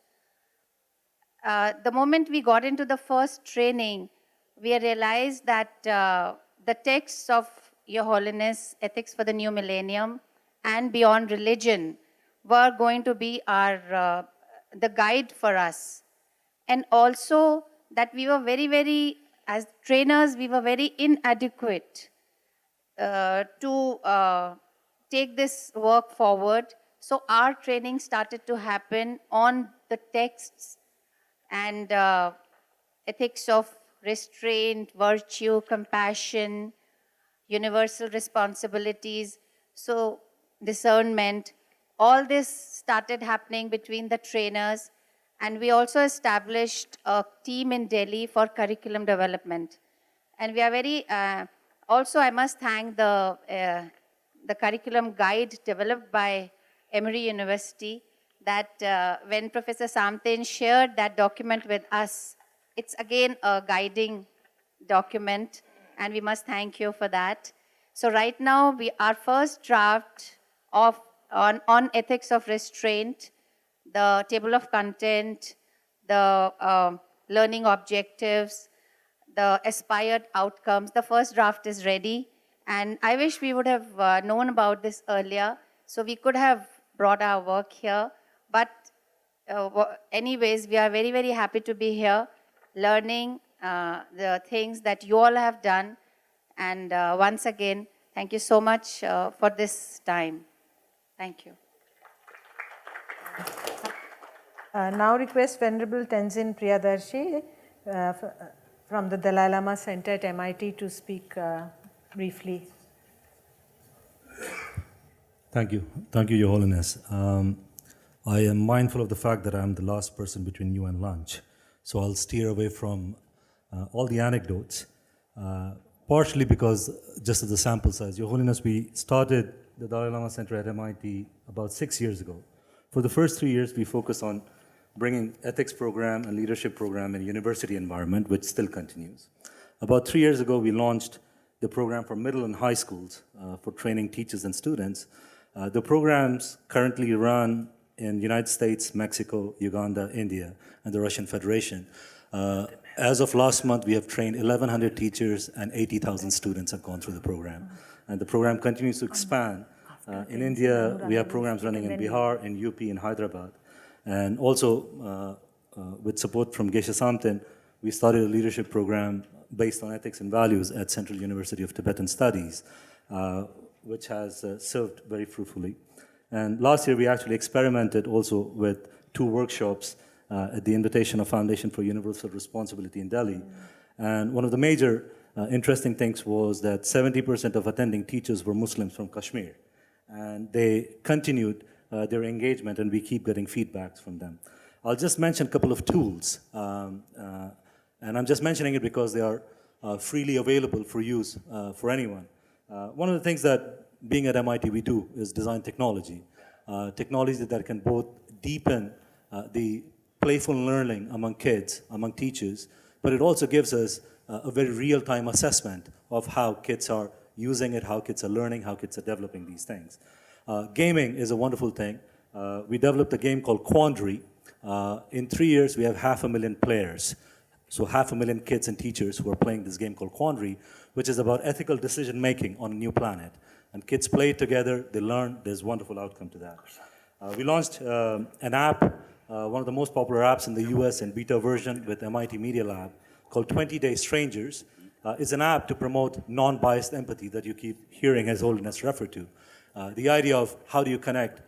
The moment we got into the first training, we realized that the texts of Your Holiness, Ethics for the New Millennium and Beyond Religion were going to be the guide for us. And also that we were very, as trainers, we were very inadequate to take this work forward. So our training started to happen on the texts and ethics of restraint, virtue, compassion, universal responsibilities, so discernment. All this started happening between the trainers, and we also established a team in Delhi for curriculum development. And we are very, also I must thank the curriculum guide developed by Emory University, that when Professor Samtin shared that document with us, it's again a guiding document, and we must thank you for that. So right now, our first draft on ethics of restraint, the table of content, the learning objectives, the aspired outcomes, the first draft is ready. And I wish we would have known about this earlier, so we could have brought our work here. But anyways, we are very, very happy to be here, learning the things that you all have done. And once again, thank you so much for this time. Thank you. Now request Venerable Tenzin Priyadarshi from the Dalai Lama Center at MIT to speak briefly. Thank you. Thank you, Your Holiness. I am mindful of the fact that I'm the last person between you and lunch, so I'll steer away from all the anecdotes, partially because just as a sample size. Your Holiness, we started the Dalai Lama Center at MIT about 6 years ago. For the first 3 years, we focused on bringing ethics program and leadership program in a university environment, which still continues. About 3 years ago, we launched the program for middle and high schools for training teachers and students. The programs currently run in the United States, Mexico, Uganda, India, and the Russian Federation. As of last month, we have trained 1,100 teachers and 80,000 students have gone through the program. And the program continues to expand. In India, we have programs running in Bihar, in UP, in Hyderabad. And also, with support from Geshe Samten, we started a leadership program based on ethics and values at Central University of Tibetan Studies, which has served very fruitfully. And last year, we actually experimented also with 2 workshops at the invitation of Foundation for Universal Responsibility in Delhi. And one of the major interesting things was that 70% of attending teachers were Muslims from Kashmir. And they continued their engagement, and we keep getting feedbacks from them. I'll just mention a couple of tools. And I'm just mentioning it because they are freely available for use for anyone. One of the things that being at MIT we do is design technology. Technology that can both deepen the playful learning among kids, among teachers, but it also gives us a very real-time assessment of how kids are using it, how kids are learning, how kids are developing these things. Gaming is a wonderful thing. We developed a game called Quandary. In 3 years, we have 500,000 players. So 500,000 kids and teachers who are playing this game called Quandary, which is about ethical decision-making on a new planet. And kids play it together, they learn, there's wonderful outcome to that. We launched an app, one of the most popular apps in the US in beta version with MIT Media Lab, called 20 Day Strangers. It's an app to promote non-biased empathy that you keep hearing His Holiness refer to. The idea of how do you connect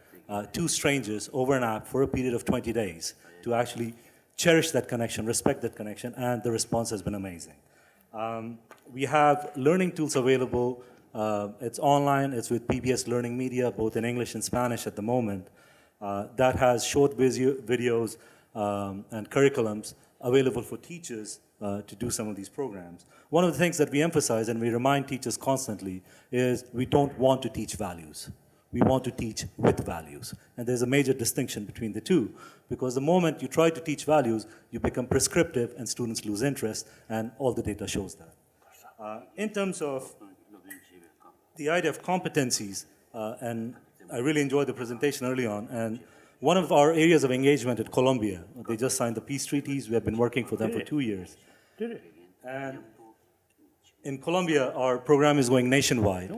2 strangers over an app for a period of 20 days to actually cherish that connection, respect that connection, and the response has been amazing. We have learning tools available. It's online, it's with PBS Learning Media, both in English and Spanish at the moment. That has short videos and curriculums available for teachers to do some of these programs. One of the things that we emphasize and we remind teachers constantly is we don't want to teach values. We want to teach with values. And there's a major distinction between the two, because the moment you try to teach values, you become prescriptive and students lose interest, and all the data shows that. In terms of the idea of competencies, and I really enjoyed the presentation early on, and one of our areas of engagement at Colombia, they just signed the peace treaties. We have been working for them for 2 years. And in Colombia, our program is going nationwide.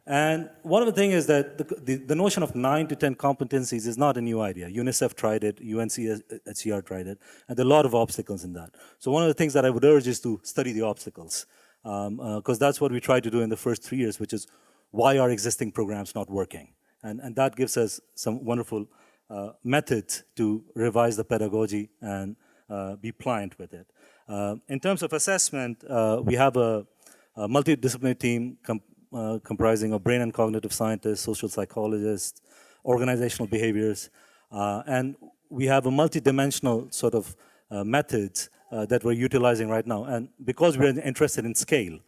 And one of the things is that the notion of 9 to 10 competencies is not a new idea. UNICEF tried it, UNCHR tried it, and there are a lot of obstacles in that. So one of the things that I would urge is to study the obstacles, because that's what we tried to do in the first 3 years, which is why are existing programs not working? And that gives us some wonderful methods to revise the pedagogy and be pliant with it. In terms of assessment, we have a multidisciplinary team comprising of brain and cognitive scientists, social psychologists, organizational behaviors, and we have a multidimensional sort of methods that we're utilizing right now. And because we're interested in scale,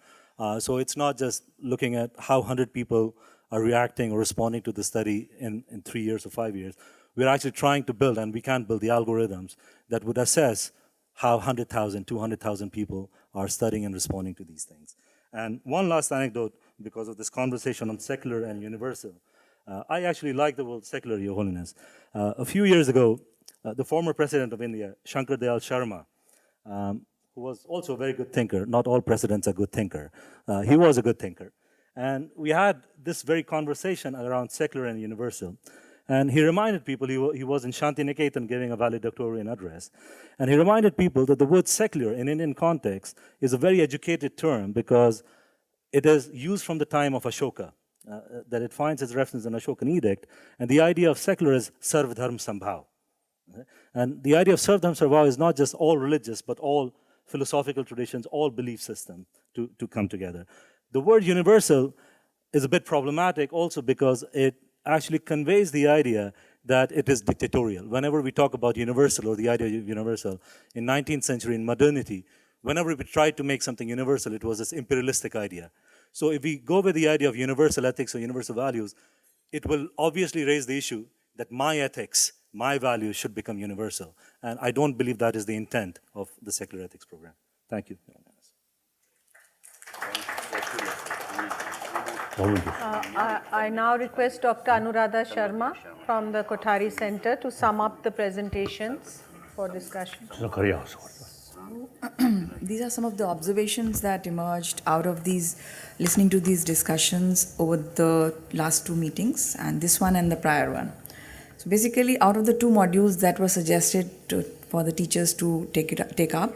so it's not just looking at how 100 people are reacting or responding to the study in 3 years or 5 years. We're actually trying to build, and we can build the algorithms that would assess how 100,000, 200,000 people are studying and responding to these things. And one last anecdote, because of this conversation on secular and universal. I actually like the word secular, Your Holiness. A few years ago, the former president of India, Shankar Dayal Sharma, who was also a very good thinker. Not all presidents are good thinker. He was a good thinker. And we had this very conversation around secular and universal. And he reminded people, he was in Shantiniketan giving a valedictorian address, and he reminded people that the word secular in Indian context is a very educated term because it is used from the time of Ashoka, that it finds its reference in Ashokan edict, and the idea of secular is Sarv Dharm Sambhav. And the idea of Sarv Dharm Sambhav is not just all religious, but all philosophical traditions, all belief systems to come together. The word universal is a bit problematic also because it actually conveys the idea that it is dictatorial. Whenever we talk about universal or the idea of universal, in 19th century, in modernity, whenever we tried to make something universal, it was this imperialistic idea. So if we go with the idea of universal ethics or universal values, it will obviously raise the issue that my ethics, my values should become universal. And I don't believe that is the intent of the secular ethics program. Thank you. I now request Dr. Anuradha Sharma from the Kothari Center to sum up the presentations for discussion. These are some of the observations that emerged out of listening to these discussions over the last two meetings, and this one and the prior one. So basically, out of the two modules that were suggested for the teachers to take up,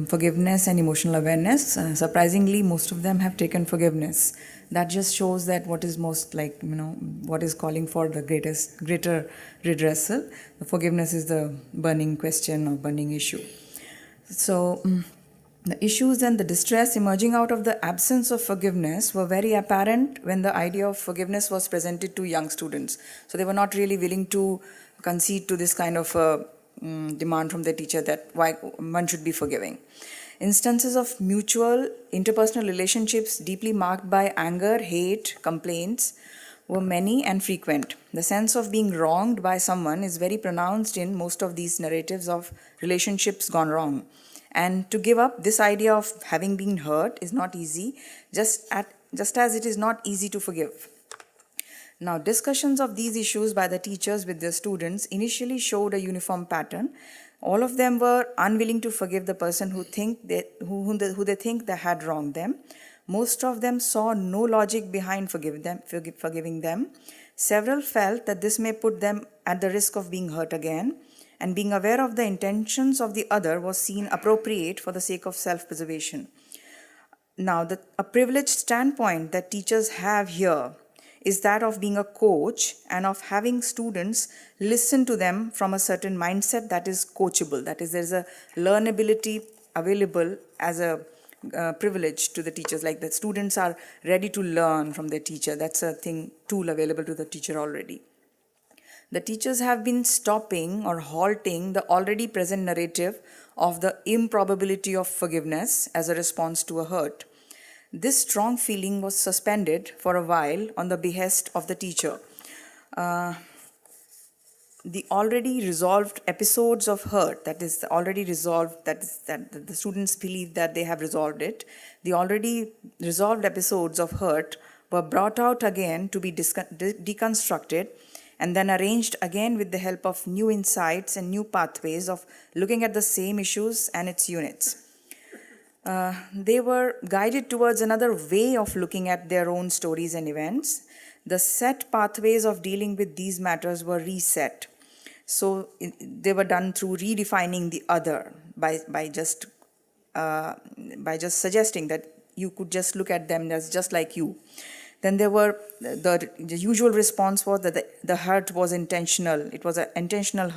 forgiveness and emotional awareness, surprisingly, most of them have taken forgiveness. That just shows that what is most what is calling for the greater redressal. The forgiveness is the burning question or burning issue. So the issues and the distress emerging out of the absence of forgiveness were very apparent when the idea of forgiveness was presented to young students. So they were not really willing to concede to this kind of demand from the teacher that why one should be forgiving. Instances of mutual interpersonal relationships deeply marked by anger, hate, complaints were many and frequent. The sense of being wronged by someone is very pronounced in most of these narratives of relationships gone wrong. And to give up this idea of having been hurt is not easy, just as it is not easy to forgive. Now, discussions of these issues by the teachers with their students initially showed a uniform pattern. All of them were unwilling to forgive the person who they think they had wronged them. Most of them saw no logic behind forgiving them. Several felt that this may put them at the risk of being hurt again, and being aware of the intentions of the other was seen appropriate for the sake of self-preservation. Now, a privileged standpoint that teachers have here is that of being a coach and of having students listen to them from a certain mindset that is coachable. That is, there's a learnability available as a privilege to the teachers, like the students are ready to learn from their teacher. That's a tool available to the teacher already. The teachers have been stopping or halting the already present narrative of the improbability of forgiveness as a response to a hurt. This strong feeling was suspended for a while on the behest of the teacher. The already resolved episodes of hurt, that is already resolved, that the students believe that they have resolved it, the already resolved episodes of hurt were brought out again to be deconstructed and then arranged again with the help of new insights and new pathways of looking at the same issues and its units. They were guided towards another way of looking at their own stories and events. The set pathways of dealing with these matters were reset. So they were done through redefining the other by just suggesting that you could just look at them as just like you. Then there were the usual response was that the hurt was intentional. It was an intentional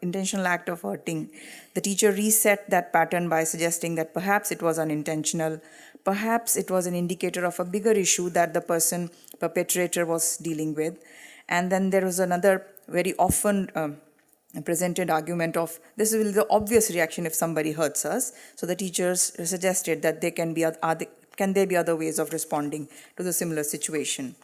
intentional act of hurting. The teacher reset that pattern by suggesting that perhaps it was unintentional, perhaps it was an indicator of a bigger issue that the perpetrator was dealing with. And then there was another very often presented argument of this is the obvious reaction if somebody hurts us. So the teachers suggested that can there be other ways of responding to the similar situation?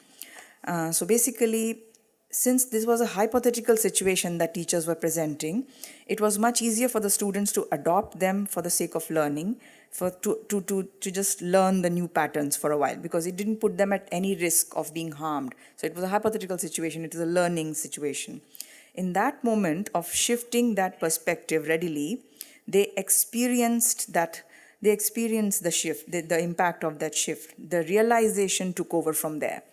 So basically, since this was a hypothetical situation that teachers were presenting, it was much easier for the students to adopt them for the sake of learning, to just learn the new patterns for a while, because it didn't put them at any risk of being harmed. So it was a hypothetical situation, it was a learning situation. In that moment of shifting that perspective readily, they experienced the shift, the impact of that shift. The realization took over from there.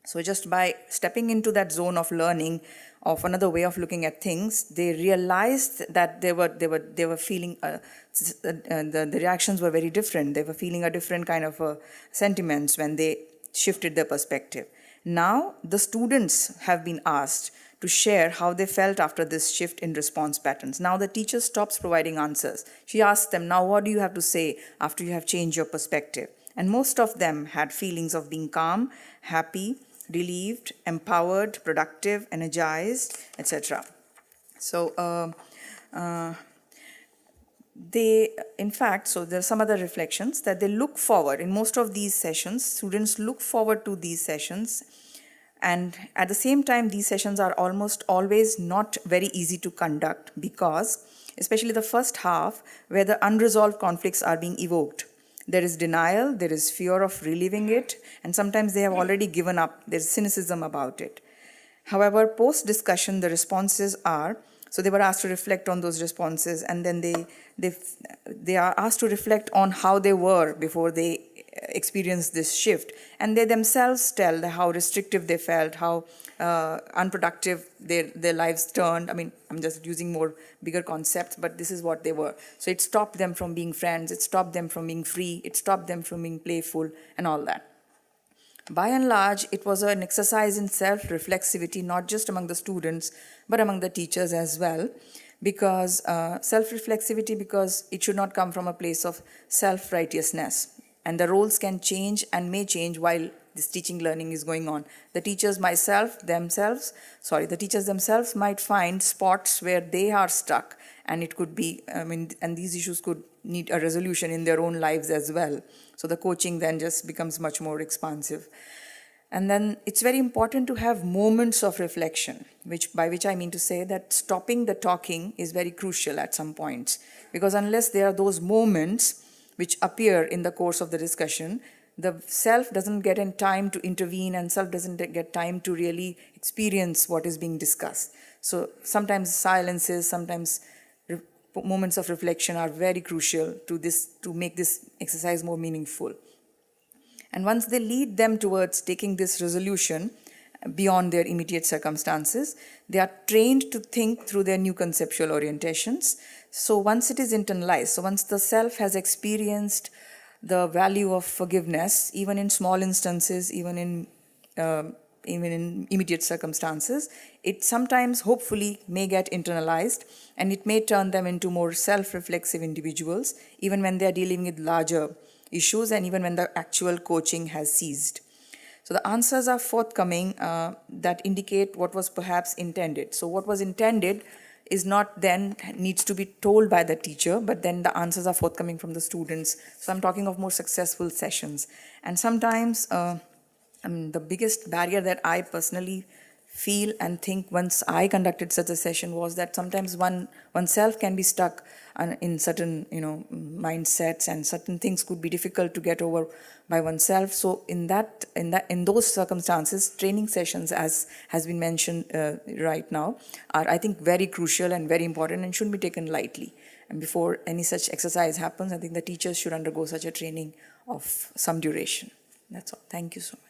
So just by stepping into that zone of learning, of another way of looking at things, they realized that they were feeling the reactions were very different. They were feeling a different kind of sentiments when they shifted their perspective. Now the students have been asked to share how they felt after this shift in response patterns. Now the teacher stops providing answers. She asks them, now what do you have to say after you have changed your perspective? And most of them had feelings of being calm, happy, relieved, empowered, productive, energized, etc. So so there are some other reflections that they look forward. In most of these sessions, students look forward to these sessions, and at the same time, these sessions are almost always not very easy to conduct because, especially the first half, where the unresolved conflicts are being evoked. There is denial, there is fear of reliving it, and sometimes they have already given up. There's cynicism about it. However, post-discussion, the responses are, so they were asked to reflect on those responses, and then they are asked to reflect on how they were before they experienced this shift. And they themselves tell how restrictive they felt, how unproductive their lives turned. I mean, I'm just using more bigger concepts, but this is what they were. So it stopped them from being friends, it stopped them from being free, it stopped them from being playful and all that. By and large, it was an exercise in self-reflexivity, not just among the students, but among the teachers as well. Because self-reflexivity, because it should not come from a place of self-righteousness. And the roles can change and may change while this teaching learning is going on. The teachers themselves might find spots where they are stuck, and it could be, and these issues could need a resolution in their own lives as well. So the coaching then just becomes much more expansive. And then it's very important to have moments of reflection, by which I mean to say that stopping the talking is very crucial at some points. Because unless there are those moments which appear in the course of the discussion, the self doesn't get in time to intervene, and self doesn't get time to really experience what is being discussed. So sometimes silences, sometimes moments of reflection are very crucial to make this exercise more meaningful. And once they lead them towards taking this resolution beyond their immediate circumstances, they are trained to think through their new conceptual orientations. So once it is internalized, so once the self has experienced the value of forgiveness, even in small instances, even in immediate circumstances, it sometimes, hopefully, may get internalized, and it may turn them into more self-reflexive individuals, even when they are dealing with larger issues and even when the actual coaching has ceased. So the answers are forthcoming that indicate what was perhaps intended. So what was intended is not then needs to be told by the teacher, but then the answers are forthcoming from the students. So I'm talking of more successful sessions. And sometimes the biggest barrier that I personally feel and think once I conducted such a session was that sometimes oneself can be stuck in certain mindsets, and certain things could be difficult to get over by oneself. So in those circumstances, training sessions, as has been mentioned right now, are, I think, very crucial and very important and shouldn't be taken lightly. And before any such exercise happens, I think the teachers should undergo such a training of some duration. That's all. Thank you so much.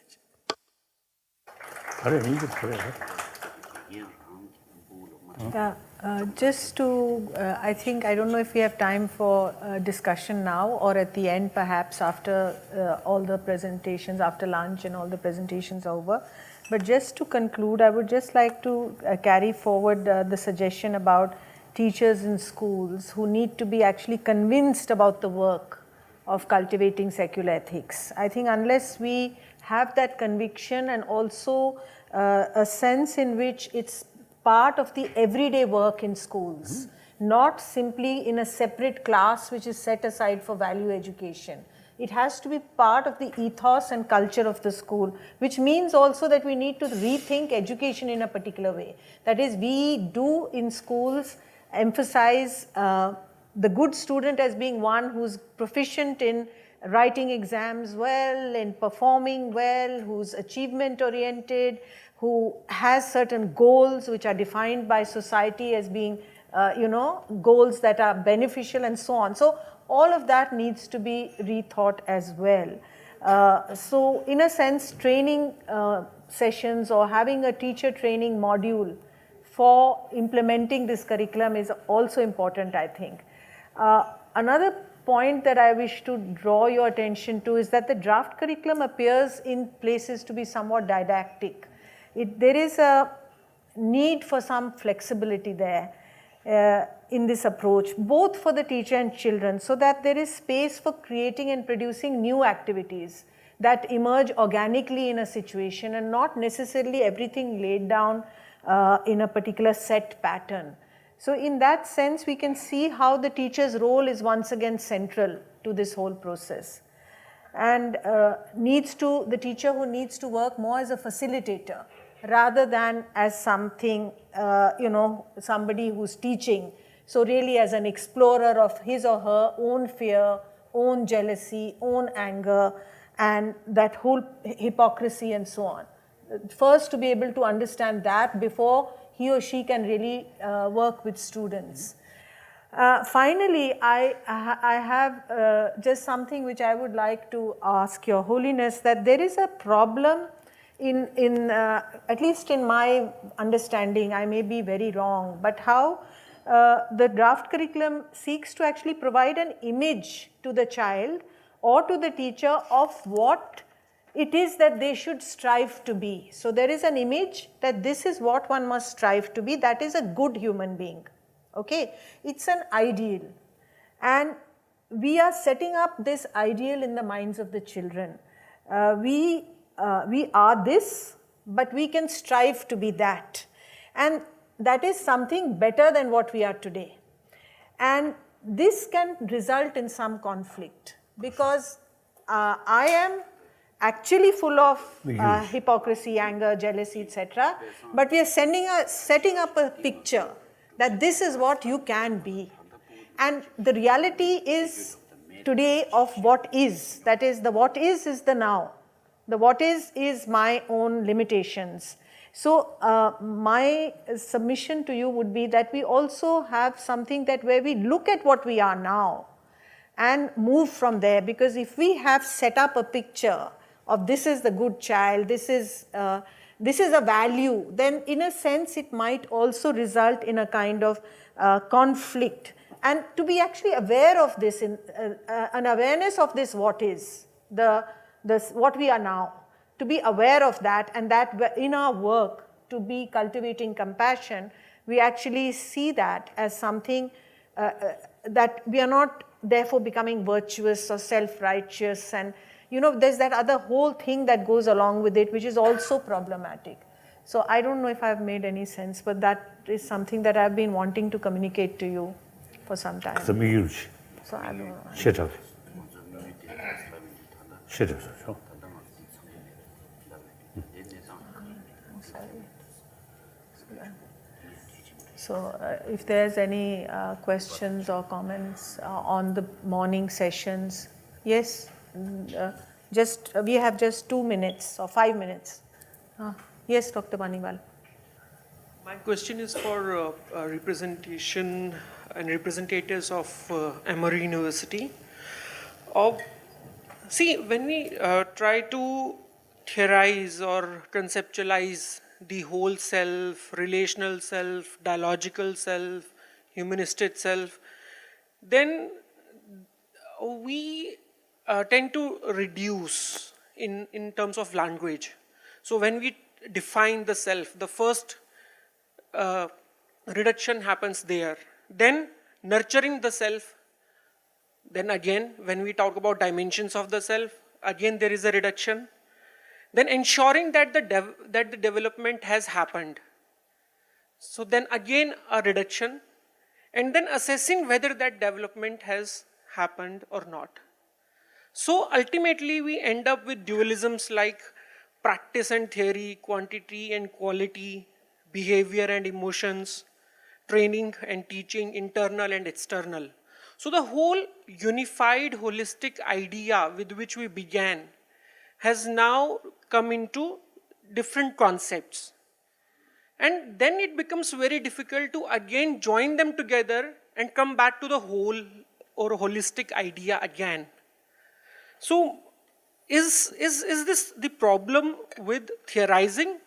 Just to, I don't know if we have time for discussion now or at the end, perhaps after all the presentations, after lunch and all the presentations are over. But just to conclude, I would just like to carry forward the suggestion about teachers in schools who need to be actually convinced about the work of cultivating secular ethics. I think unless we have that conviction and also a sense in which it's part of the everyday work in schools, not simply in a separate class which is set aside for value education. It has to be part of the ethos and culture of the school, which means also that we need to rethink education in a particular way. That is, we do in schools emphasize the good student as being one who's proficient in writing exams well, in performing well, who's achievement oriented, who has certain goals which are defined by society as being, goals that are beneficial and so on. So all of that needs to be rethought as well. So in a sense, training sessions or having a teacher training module for implementing this curriculum is also important, I think. Another point that I wish to draw your attention to is that the draft curriculum appears in places to be somewhat didactic. There is a need for some flexibility there in this approach, both for the teacher and children, so that there is space for creating and producing new activities that emerge organically in a situation and not necessarily everything laid down in a particular set pattern. So in that sense, we can see how the teacher's role is once again central to this whole process. And the teacher who needs to work more as a facilitator rather than as something, somebody who's teaching. So really as an explorer of his or her own fear, own jealousy, own anger, and that whole hypocrisy and so on. First, to be able to understand that before he or she can really work with students. Finally, I have just something which I would like to ask Your Holiness, that there is a problem in at least in my understanding, I may be very wrong, but how the draft curriculum seeks to actually provide an image to the child or to the teacher of what it is that they should strive to be. So there is an image that this is what one must strive to be, that is a good human being. Okay, it's an ideal. And we are setting up this ideal in the minds of the children. We are this, but we can strive to be that. And that is something better than what we are today. And this can result in some conflict, because I am actually full of hypocrisy, anger, jealousy, etc. But we are setting up a picture that this is what you can be. And the reality is today of what is. That is, the what is the now. The what is my own limitations. So my submission to you would be that we also have something that where we look at what we are now and move from there. Because if we have set up a picture of this is the good child, this is a value, then in a sense it might also result in a kind of conflict. And to be actually aware of this, an awareness of this what is, what we are now, to be aware of that, and that in our work to be cultivating compassion, we actually see that as something that we are not therefore becoming virtuous or self-righteous, and there's that other whole thing that goes along with it, which is also problematic. So I don't know if I've made any sense, but that is something that I've been wanting to communicate to you for some time. So I don't know. Shut up. Shut up. So if there's any questions or comments on the morning sessions, yes, we have just 2 minutes or 5 minutes. Yes, Dr. Baniwal. My question is for representation and representatives of Emory University. See, when we try to theorize or conceptualize the whole self, relational self, dialogical self, humanistic self, then we tend to reduce in terms of language. So when we define the self, the first reduction happens there. Then nurturing the self. Then again, when we talk about dimensions of the self, again there is a reduction. Then ensuring that the development has happened. So then again a reduction. And then assessing whether that development has happened or not. So ultimately we end up with dualisms like practice and theory, quantity and quality, behavior and emotions, training and teaching, internal and external. So the whole unified holistic idea with which we began has now come into different concepts. And then it becomes very difficult to again join them together and come back to the whole or holistic idea again. So is this the problem with theorizing,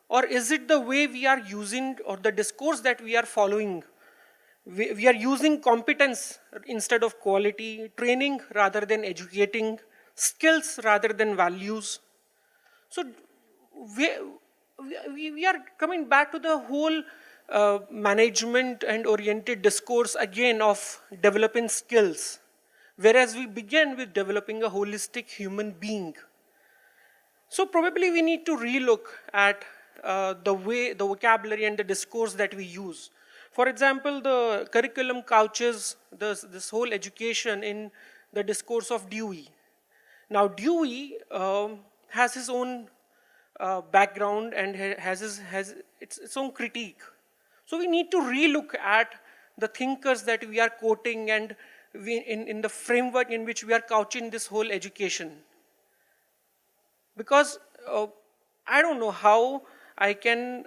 or is it the way we are using, or the discourse that we are following? We are using competence instead of quality, training rather than educating, skills rather than values. So we are coming back to the whole management and oriented discourse again of developing skills, whereas we began with developing a holistic human being. So probably we need to relook at the vocabulary and the discourse that we use. For example, the curriculum couches this whole education in the discourse of Dewey. Now Dewey has his own background and has its own critique. So we need to relook at the thinkers that we are quoting and in the framework in which we are couching this whole education. Because I don't know how I can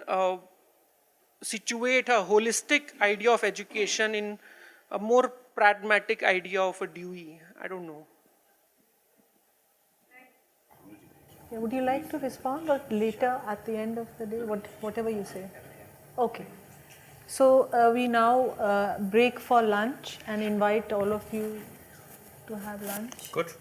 situate a holistic idea of education in a more pragmatic idea of a Dewey. I don't know. Yeah, would you like to respond, or later at the end of the day, whatever you say? Okay. So we now break for lunch and invite all of you to have lunch. Good.